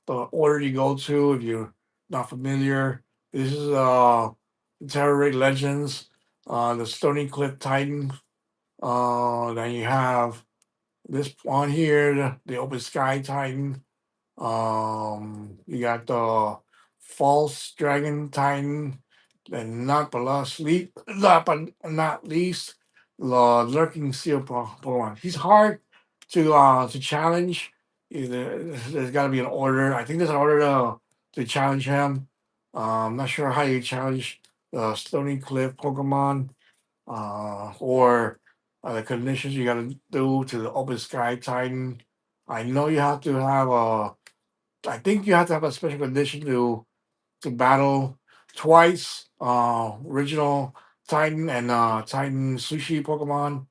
Speaker 1: the order you go to if you're not familiar. This is Terror Raid Legends, the Stony Cliff Titan. Then you have this one here, the Open Sky Titan. You got the False Dragon Titan, and not least, the Lurking Seal Pokemon. He's hard to challenge. There's got to be an order. I think there's an order to challenge him. I'm not sure how you challenge the Stony Cliff Pokemon or the conditions you got to do to the Open Sky Titan. I know you have to have a. I think you have to have a special condition to battle twice. Original Titan and Titan Sushi Pokemon.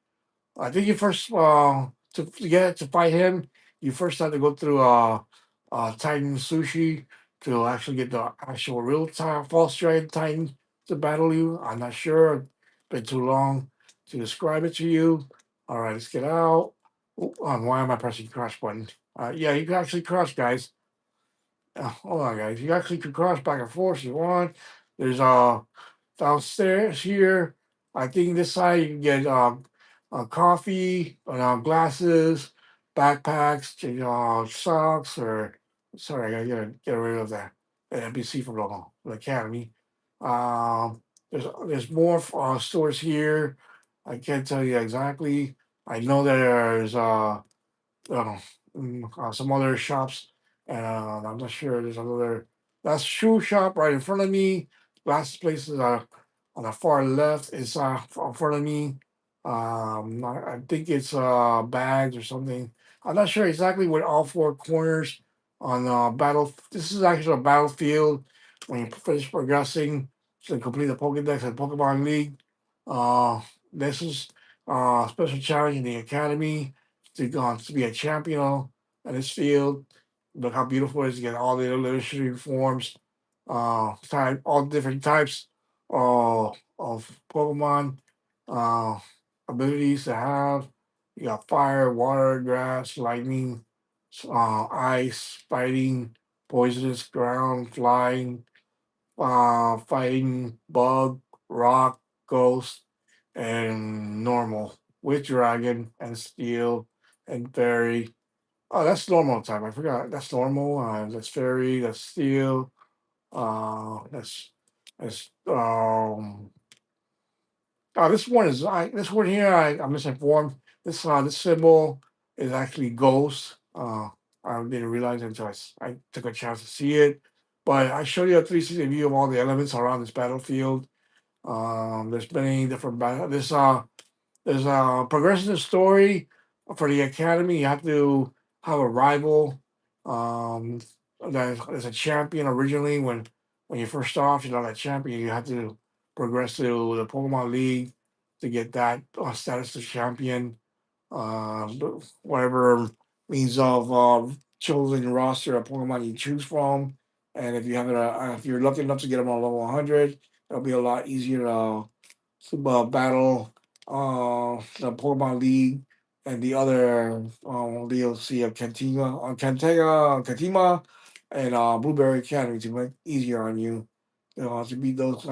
Speaker 1: I think you first to get to fight him, you first have to go through Titan Sushi to actually get the actual real time false giant Titan to battle you. I'm not sure. Been too long to describe it to you. All right, let's get out. Why am I pressing crouch button? Yeah, you can actually crouch, guys. Hold on, guys. You actually can cross back and forth if you want. There's downstairs here. I think this side you can get coffee, glasses, backpacks, socks, or sorry, I gotta get rid of that NPC from the academy. There's more stores here. I can't tell you exactly. I know there's uh, some other shops, and I'm not sure. There's another that's shoe shop right in front of me. Last places are on the far left. Is in front of me. I think it's bags or something. I'm not sure exactly what all four corners on battle. This is actually a battlefield when you finish progressing to complete the Pokédex and Pokemon League. Uh, this is special challenge in the academy to be a champion in this field. Look how beautiful it is. You get all the illusionary forms, all different types of Pokemon uh, abilities to have. You got fire, water, grass, lightning, ice, fighting, poisonous, ground, flying, fighting, bug, rock, ghost, and normal with dragon and steel and fairy. Oh, that's normal type. I forgot. That's normal. That's fairy. That's steel. That's Oh, this one is this one here. I'm misinformed. This symbol is actually ghost. I didn't realize it until I took a chance to see it. But I showed you a 360 view of all the elements around this battlefield. There's many different battle. There's a progressive story for the academy. You have to have a rival. Um, there's a champion originally when you first start off. You're not a champion. You have to progress through the Pokemon League to get that status of champion. Whatever means of chosen roster of Pokemon you choose from, and if you have it, if you're lucky enough to get them on level 100, it'll be a lot easier to battle the Pokemon League and the other DLC of Cantima, and Blueberry Academy to make it easier on you. To beat those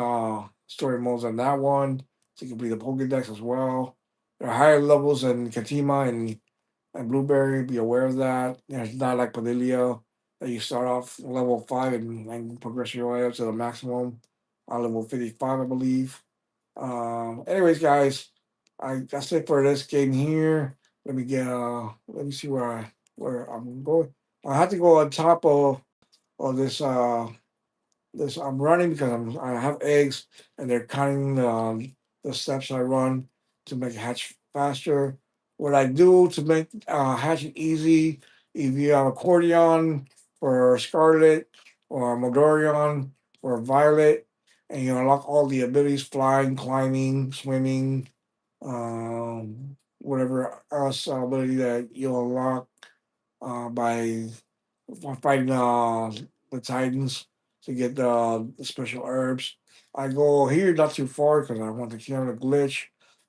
Speaker 1: story modes on that one, to complete the Pokedex as well. There are higher levels in Cantima and Blueberry. Be aware of that. It's not like Padilia that you start off level 5 and progress your way up to the maximum on level 55, I believe. Anyways, guys, that's it for this game here. Let me see where I'm going. I have to go on top of this. I'm running because I have eggs and they're counting the steps I run to make it hatch faster. What I do to make hatching easy, if you have accordion or Scarlet or Modorion or Violet, and you unlock all the abilities flying, climbing, swimming, whatever else ability that you unlock by fighting the Titans to get the special herbs. I go here not too far because I want to kill the glitch.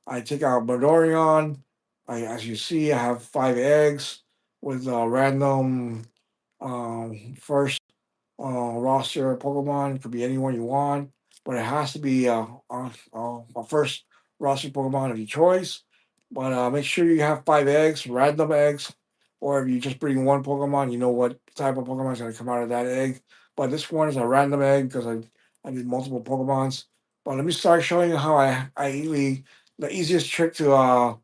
Speaker 1: I take out Bardorion. As you see, I have 5 eggs with a random first roster Pokemon. It could be anyone you want, but it has to be a first roster Pokemon of your choice. But make sure you have 5 eggs, random eggs, or if you just bring one Pokemon, you know what type of Pokemon is going to come out of that egg. But this one is a random egg because I did multiple Pokemons. But let me start showing you how the easiest trick to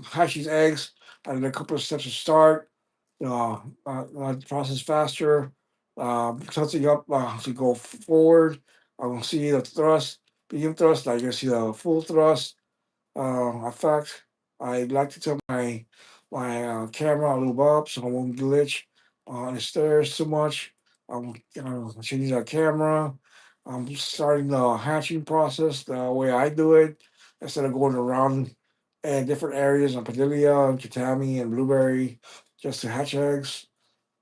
Speaker 1: hatch these eggs. I did a couple of steps to start. Process faster. Tilting up to go forward. I will see the thrust, begin thrust. I can see the full thrust effect. I like to turn my camera a little up so I won't glitch on the stairs too much. I'm changing the camera. I'm starting the hatching process the way I do it instead of going around different areas on Padilla and Kitami and Blueberry just to hatch eggs.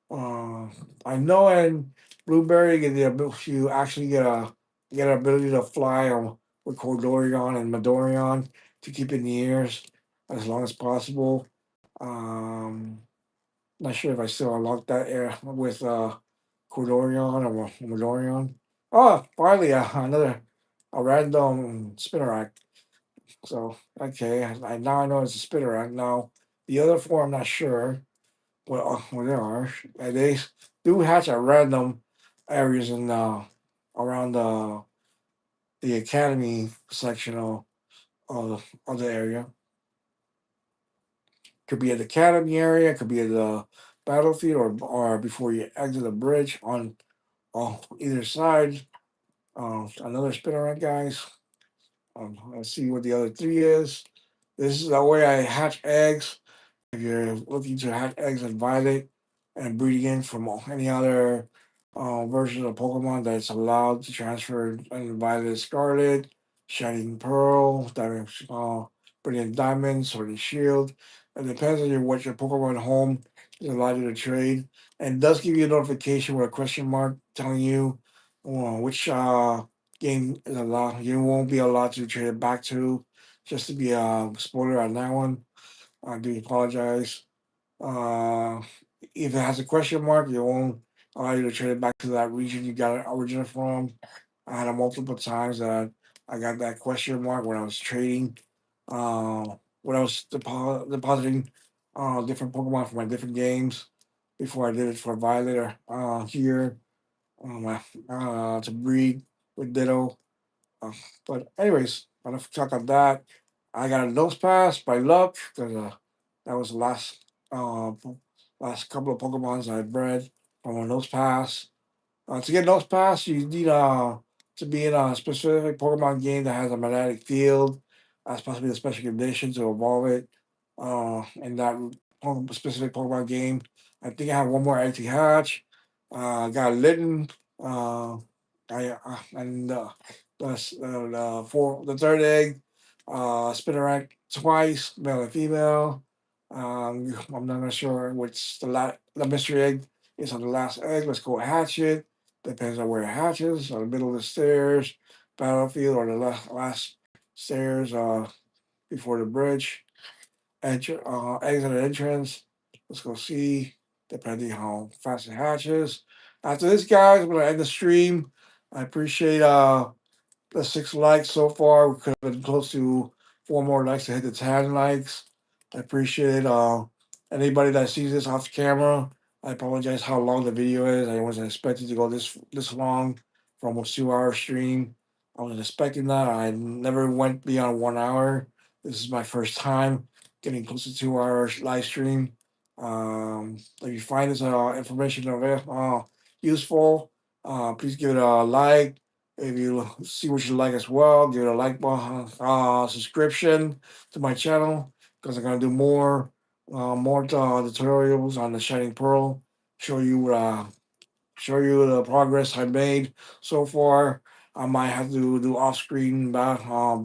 Speaker 1: Uh, I know in Blueberry you actually get an ability to fly with Cordorion and Madorion to keep in the airs as long as possible. Um, Not sure if I still unlocked that air with Cordorion or Madorion. Oh, finally another a random Spinarak. So okay, now I know it's a Spinarak. Now the other four I'm not sure. Well, there are. They do hatch at random areas in around the academy section of the area. Could be at the academy area, could be at the battlefield, or before you exit the bridge on either side. Another spinner right, guys. Let's see what the other three is. This is the way I hatch eggs. If you're looking to hatch eggs and Violet and breeding in from any other version of Pokemon that's allowed to transfer in Violet Scarlet, Shining Pearl, Diamond, Brilliant Diamond, Sword and Shield. It depends on what your Pokemon home is allowed you to trade. And it does give you a notification with a question mark telling you which game is allowed. You won't be allowed to trade it back to. Just to be a spoiler on that one, I do apologize. Uh, if it has a question mark, it won't allow you to trade it back to that region you got it original from. I had it multiple times that I got that question mark when I was trading, when I was depositing different Pokemon for my different games before I did it for Violet here to breed with Ditto. Uh, but anyways, enough talk on that. I got a nose pass by luck because that was the last couple of Pokemons I bred from a nose pass. To get nose pass, you need to be in a specific Pokemon game that has a magnetic field. That's possibly a special condition to evolve it. In that specific Pokemon game, I think I have one more egg to hatch. Got Litten. Uh, I and for the third egg, Spinarak twice, male and female. I'm not sure which the mystery egg is on the last egg. Let's go hatch it. Depends on where it hatches, on the middle of the stairs, battlefield, or the last stairs before the bridge. Exit entrance. Let's go see, depending how fast it hatches. After this, guys, I'm gonna end the stream. I appreciate the 6 likes so far. We could have been close to 4 more likes to hit the 10 likes. I appreciate anybody that sees this off camera. I apologize how long the video is. I wasn't expecting to go this long for almost 2 hour stream. I wasn't expecting that. I never went beyond 1 hour. This is my first time getting close to 2 hours live stream. If you find this information useful, please give it a like. If you see what you like as well, give it a like button, subscription to my channel because I'm gonna do more tutorials on the Shining Pearl. Show you show you the progress I made so far. I might have to do off-screen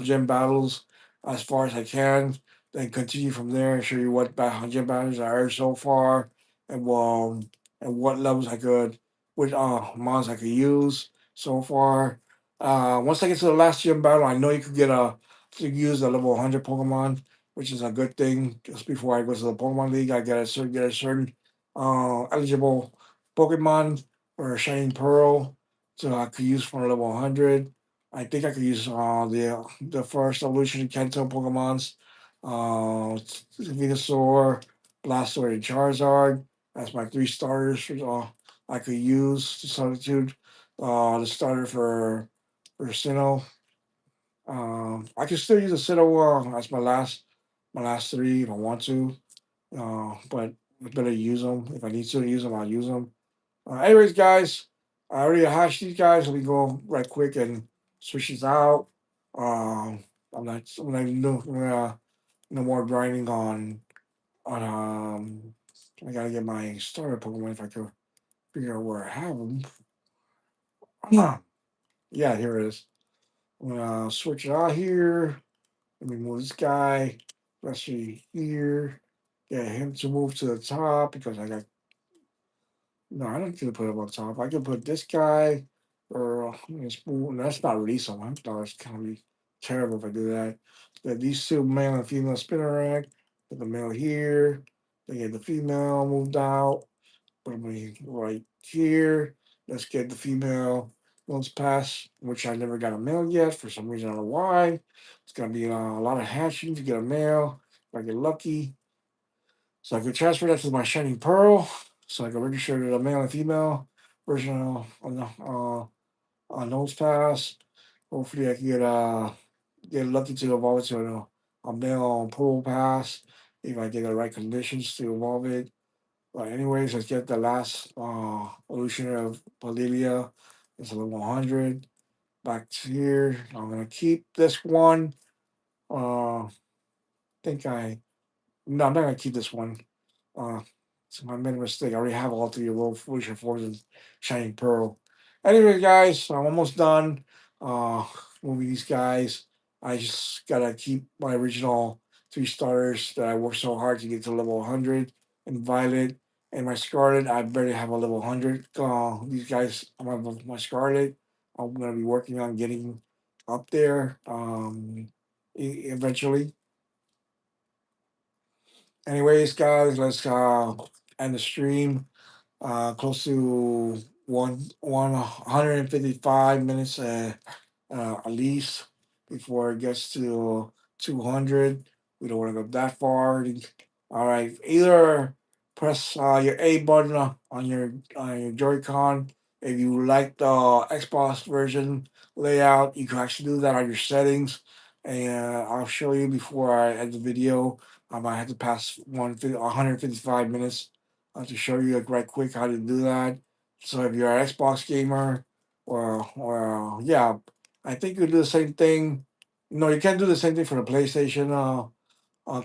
Speaker 1: gym battles as far as I can, then continue from there and show you what gym battles I are so far, and what levels I could, which mods I could use so far. Once I get to the last gym battle, I know you could to use the level 100 Pokemon, which is a good thing. Just before I go to the Pokemon League, I get a certain eligible Pokemon or a Shining Pearl, so I could use for level 100. I think I could use the first evolution Kanto Pokemons, Venusaur, Blastoise, and Charizard. That's my 3 starters. I could use to substitute the starter for Sinnoh. I could still use a Sinnoh as my last three if I want to. But I better use them if I need to use them. I'll use them. Anyways, guys, I already hashed these guys. Let me go right quick and switch these out. I'm not no more grinding on I gotta get my starter Pokemon if I could figure out where I have them. Yeah, here it is. I'm gonna switch it out here. Let me move this guy. Let's see here. Get him to move to the top because I got no, I don't need to put him on top. I can put this guy or that's not really someone. I thought it's kind of be terrible if I do that. But these two male and female spinner rack. Put the male here. Then get the female moved out. Put me right here. Let's get the female let's pass, which I never got a male yet for some reason. I don't know why. It's gonna be a lot of hatching to get a male. If I get lucky. So I could transfer that to my Shining Pearl. So I can register to the male and female version on the on Nose Pass. Hopefully I can get lucky to evolve it to a male Pearl Pass if I get the right conditions to evolve it. But anyways, let's get the last evolution of Paldivia. It's a level 100. Back to here. I'm gonna keep this one. Think I no, I'm not gonna keep this one. Uh, so I made a mistake. I already have all 3 of Felicia Force and Shining Pearl. Anyway, guys, I'm almost done. Uh, moving these guys. I just gotta keep my original 3 starters that I worked so hard to get to level 100 and Violet and my Scarlet. I barely have a level 100. These guys, I'm my Scarlet. I'm gonna be working on getting up there eventually. Anyways, guys, let's end the stream. Close to 155 minutes at least before it gets to 200. We don't want to go that far. All right, either press your A button on your Joy-Con. If you like the Xbox version layout, you can actually do that on your settings. And I'll show you before I end the video. I might have to pass 155 minutes to show you like right quick how to do that. So if you're an Xbox gamer, or yeah, I think you do the same thing. No, you can't do the same thing for the PlayStation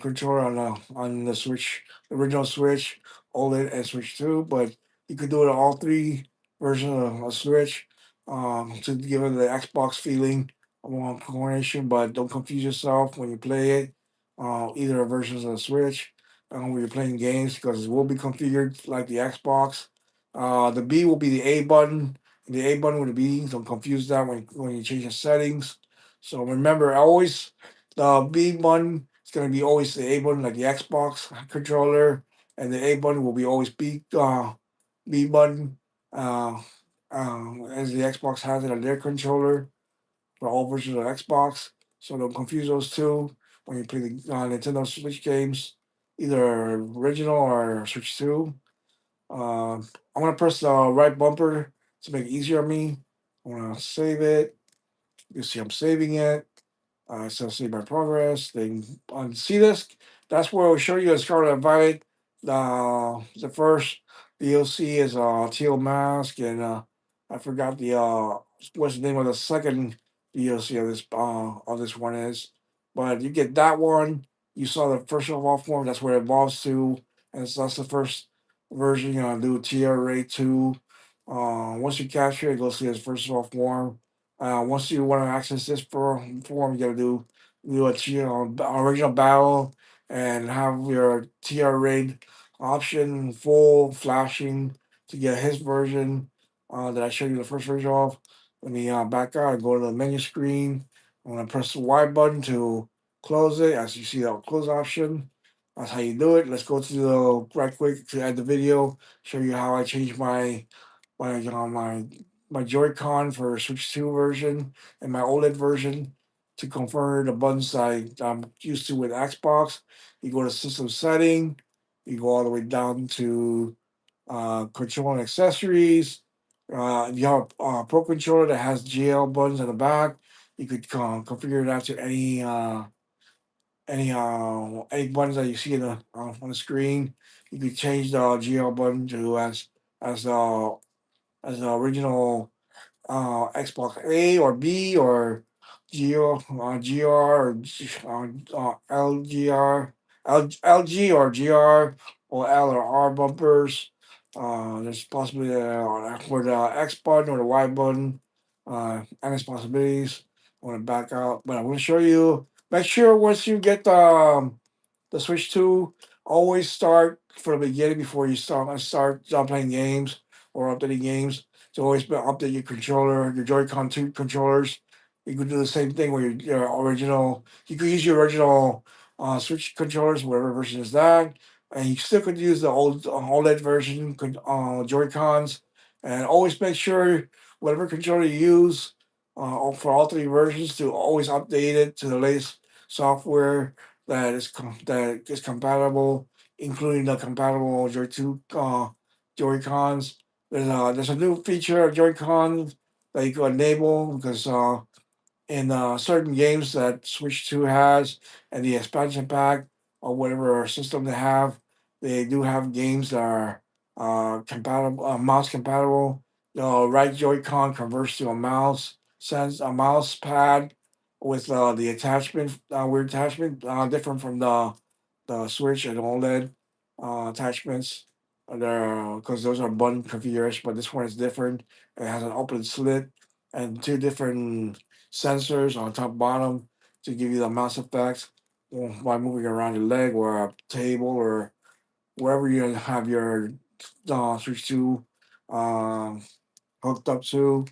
Speaker 1: controller on the Switch, the original Switch, OLED, and Switch Two. But you could do it on all three versions of a Switch to give it the Xbox feeling of coordination. But don't confuse yourself when you play it. Either versions of the Switch when you're playing games because it will be configured like the Xbox. The B will be the A button. The A button with the B. Don't confuse that when you change the settings. So remember, always the B button is going to be always the A button, like the Xbox controller, and the A button will be always B button, uh, as the Xbox has it on their controller for all versions of Xbox. So don't confuse those two when you play the Nintendo Switch games, either original or Switch Two. I'm gonna press the right bumper to make it easier on me. I'm gonna save it. You see, I'm saving it. So see my progress. Then on C disk, that's where I'll show you a Scarlet Violet. The first DLC is Teal Mask, and I forgot the what's the name of the second DLC of this one is. But you get that one. You saw the first evolve form. That's where it evolves to, and so that's the first version. You're gonna do TRA 2. Once you capture it, go see its first evolve form. Once you want to access this form, you got to do a original battle and have your TR raid option full flashing to get his version that I showed you the first version of. Let me back out and go to the menu screen. I'm gonna press the Y button to close it. As you see, the close option. That's how you do it. Let's go to the right quick to add the video. Show you how I change my Joy-Con for Switch 2 version and my OLED version to confirm the buttons I'm used to with Xbox. You go to system setting, you go all the way down to control and accessories. If you have a Pro controller that has GL buttons in the back, you could configure that to any buttons that you see on the screen. You could change the GL button to as uh as the original Xbox A or B or GR or LGR, LG or GR or L or R bumpers. There's possibly for the X button or the Y button, and its possibilities. I want to back out, but I'm going to show you. Make sure once you get the Switch 2, always start from the beginning before you start playing games or updating games. So always update your controller, your Joy-Con 2 controllers. You could do the same thing with your original. You could use your original Switch controllers, whatever version is that, and you still could use the old OLED version Joy-Cons. And always make sure whatever controller you use for all three versions to always update it to the latest software that is compatible, including the compatible Joy Two Joy-Cons. There's a new feature of Joy-Cons that you can enable because in certain games that Switch 2 has and the expansion pack or whatever system they do have games that are compatible, mouse compatible. The right Joy-Con converts to a mouse, sends a mouse pad with the attachment, weird attachment, different from the Switch and OLED attachments. Because those are button configuration, but this one is different. It has an open slit and two different sensors on top bottom to give you the mouse effects by moving around your leg or a table or wherever you have your Switch 2 um, hooked up to.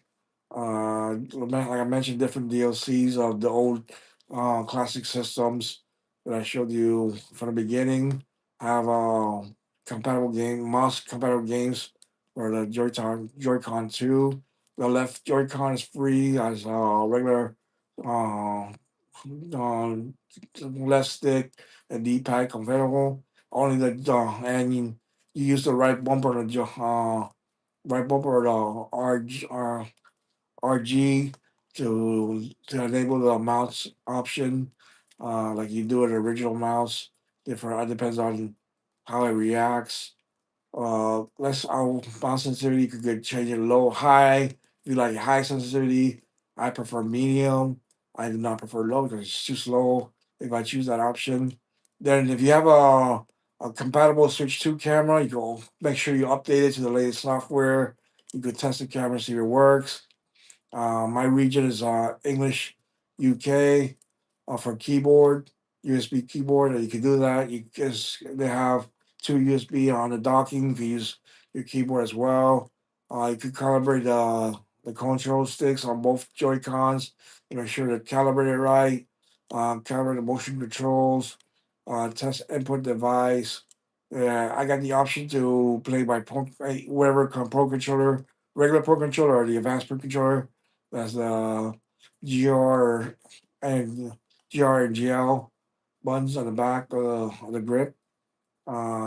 Speaker 1: Like I mentioned, different DLCs of the old classic systems that I showed you from the beginning. Have mouse compatible games for the Joy-Con 2. The left Joy-Con is free as regular uh, uh, left stick and D-pad compatible. Only and you use the right bumper or the RG to enable the mouse option, like you do with the original mouse. Different. It depends on how it reacts. Less mouse sensitivity. You could get change it low, high. If you like high sensitivity, I prefer medium. I do not prefer low because it's too slow. If I choose that option, then if you have a compatible Switch 2 camera, you go make sure you update it to the latest software. You could test the camera, see if it works. My region is English, UK. For keyboard, USB keyboard, you can do that. You just they have two USB on the docking. You can use your keyboard as well. You can calibrate the control sticks on both Joy Cons. You make sure they're calibrated right. Calibrate the motion controls. Test input device. Yeah, I got the option to play by whatever pro controller, regular pro controller or the advanced pro controller. That's the GR and GR and GL buttons on the back of the grip.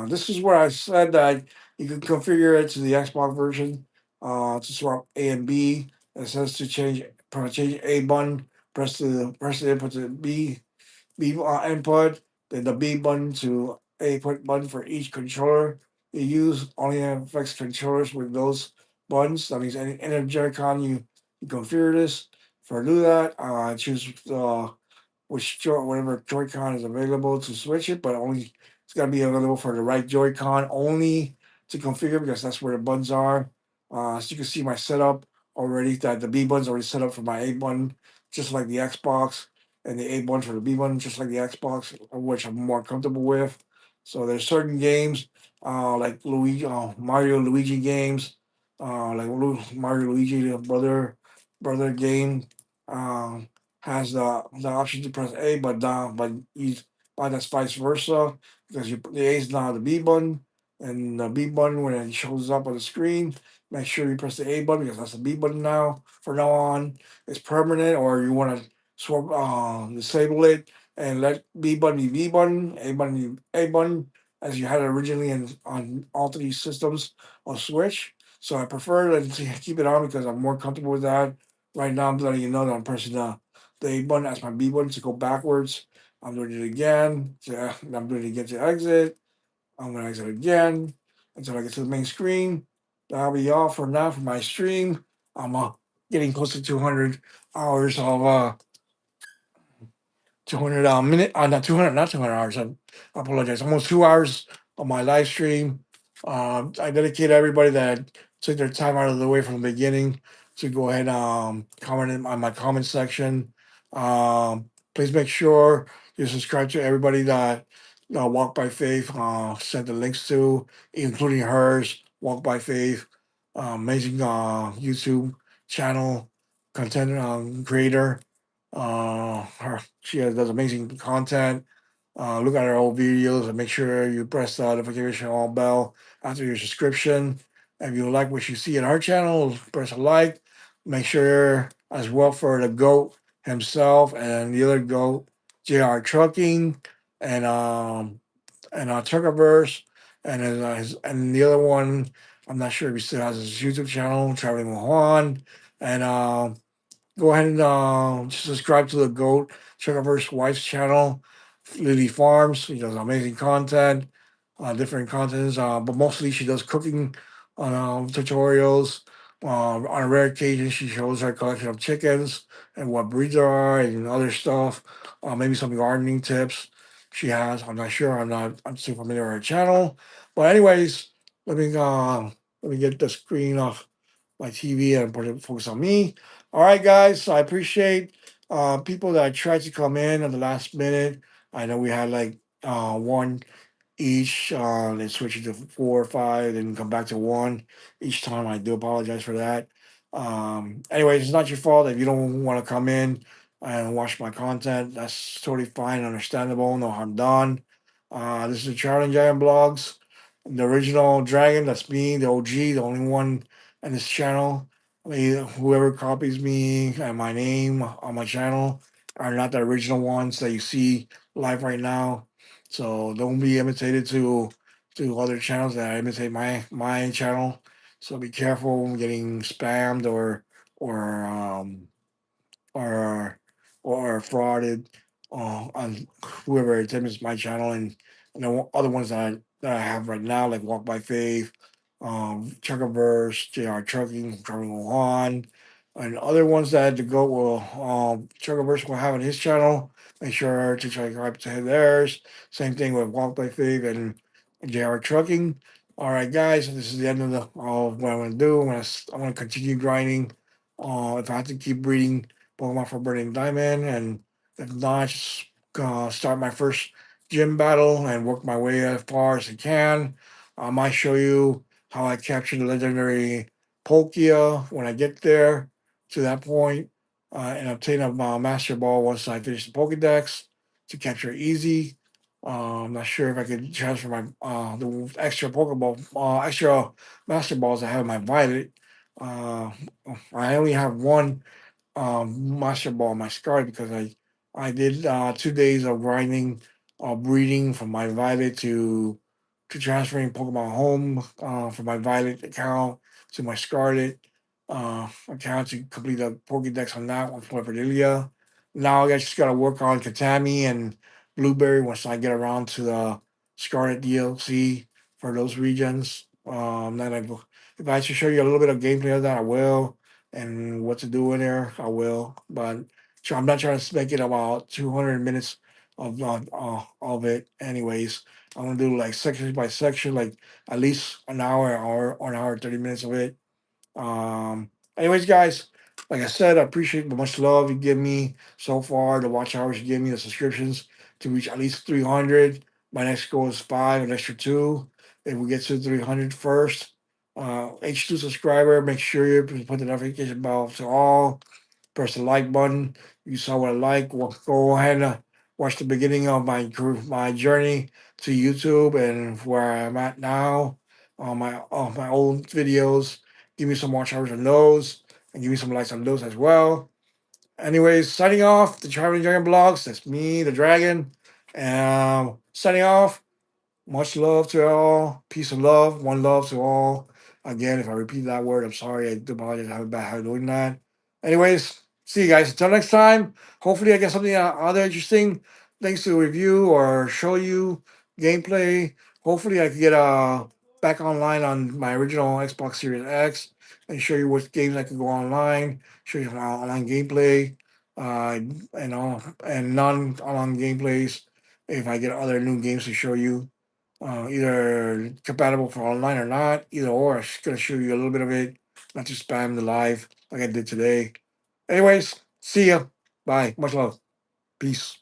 Speaker 1: This is where I said that you can configure it to the Xbox version to swap A and B. It says to change A button, press the input to B input, then the B button to A put button for each controller. You use only affects controllers with those buttons. That means any Joy-Con you configure this. For do that, choose whatever Joy-Con is available to switch it, but only it's gotta be available for the right Joy-Con only to configure because that's where the buttons are. So you can see my setup already that the B button's already set up for my A button, just like the Xbox, and the A button for the B button, just like the Xbox, which I'm more comfortable with. So there's certain games, like Mario Luigi games, like Mario Luigi the brother game. Um, has the option to press A, but down, but that's vice versa because the A is now the B button, and the B button when it shows up on the screen, make sure you press the A button because that's the B button now. For now on, it's permanent, or you want to swap disable it and let B button be B button, A button be A button, as you had it originally in on all three systems on Switch. So I prefer to keep it on because I'm more comfortable with that. Right now, I'm letting you know that I'm pressing the A button as my B button to go backwards. I'm doing it again. I'm doing it again to exit. I'm going to exit again until I get to the main screen. That'll be all for now for my stream. I'm getting close to 200 hours of 200 minute not 200 not 200 hours. I apologize, almost 2 hours of my live stream. I dedicate everybody that took their time out of the way from the beginning to go ahead comment on my comment section. Please make sure you subscribe to everybody that Walk by Faith sent the links to, including hers, Walk by Faith, amazing YouTube channel content creator. She does amazing content. Look at her old videos and make sure you press the notification on bell after your subscription. If you like what you see in our channel, press a like. Make sure as well for the GOAT himself and the other GOAT, JR Trucking and Truckerverse and the other one. I'm not sure if he still has his YouTube channel, Traveling with Juan, and go ahead and subscribe to the GOAT Sugarverse Wife's channel, Lily Farms. She does amazing content, different contents, but mostly she does cooking tutorials. On a rare occasion, she shows her collection of chickens and what breeds there are and other stuff. Maybe some gardening tips she has. I'm not sure. I'm too familiar with her channel. But anyways, let me get the screen off my TV and put it focus on me. All right, guys. So I appreciate people that tried to come in at the last minute. I know we had like one each. They switched it to four or five, then come back to one each time. I do apologize for that. Anyways, it's not your fault if you don't want to come in and watch my content. That's totally fine, understandable, no harm done. This is Charlie Giant Blogs, the original dragon. That's me, the OG, the only one in this channel. I mean, whoever copies me and my name on my channel are not the original ones that you see live right now. So don't be imitated to other channels that imitate my channel. So be careful getting spammed or or frauded on whoever attempts my channel and the other ones that I have right now like Walk by Faith, Truckerverse, JR Trucking, Trucking on, and other ones that I had to go. Well, Truckerverse will have on his channel. Make sure to subscribe to theirs. Same thing with Walk by Faith and JR Trucking. All right, guys, this is the end of what I'm gonna do. I'm gonna continue grinding. If I have to keep breeding Pokemon for Burning Diamond, and if not, just start my first gym battle and work my way as far as I can. I might show you how I capture the legendary Palkia when I get there to that point, and obtain a Master Ball once I finish the Pokedex to capture it easy. I'm not sure if I could transfer my the extra Pokeball, extra Master Balls I have in my Violet. Uh, I only have one Master Ball my Scarlet because I did 2 days of grinding, breeding from my Violet to transferring Pokemon home from my Violet account to my Scarlet account to complete the Pokédex on that one for Cordelia. Now I just got to work on Katami and Blueberry once I get around to the Scarlet DLC for those regions. Then if I should show you a little bit of gameplay of that, I will, and what to do in there, I will. But so I'm not trying to make it about 200 minutes of it. Anyways, I'm gonna do like section by section, like at least or an hour 30 minutes of it. Anyways, guys, like I said, I appreciate the much love you give me so far, the watch hours you give me, the subscriptions to reach at least 300. My next goal is five, an extra two. If we get to 300 first, H2 subscriber, make sure you put the notification bell to all. Press the like button. You saw what I like. Well, go ahead and watch the beginning of my journey to YouTube and where I'm at now on my old videos. Give me some watch hours on those and give me some likes on those as well. Anyways, signing off the Traveling Dragon Blogs. That's me, the Dragon. Signing off. Much love to all. Peace and love. One love to all. Again, if I repeat that word, I'm sorry. I do apologize. I have a bad habit of doing that. Anyways, see you guys. Until next time. Hopefully, I get something other interesting things to review or show you gameplay. Hopefully, I can get back online on my original Xbox Series X and show you what games I can go online. Show you some online gameplay, uh, and non-online gameplays. If I get other new games to show you either compatible for online or not, either or. I'm just gonna show you a little bit of it, not to spam the live like I did today. Anyways, see ya. Bye. Much love. Peace.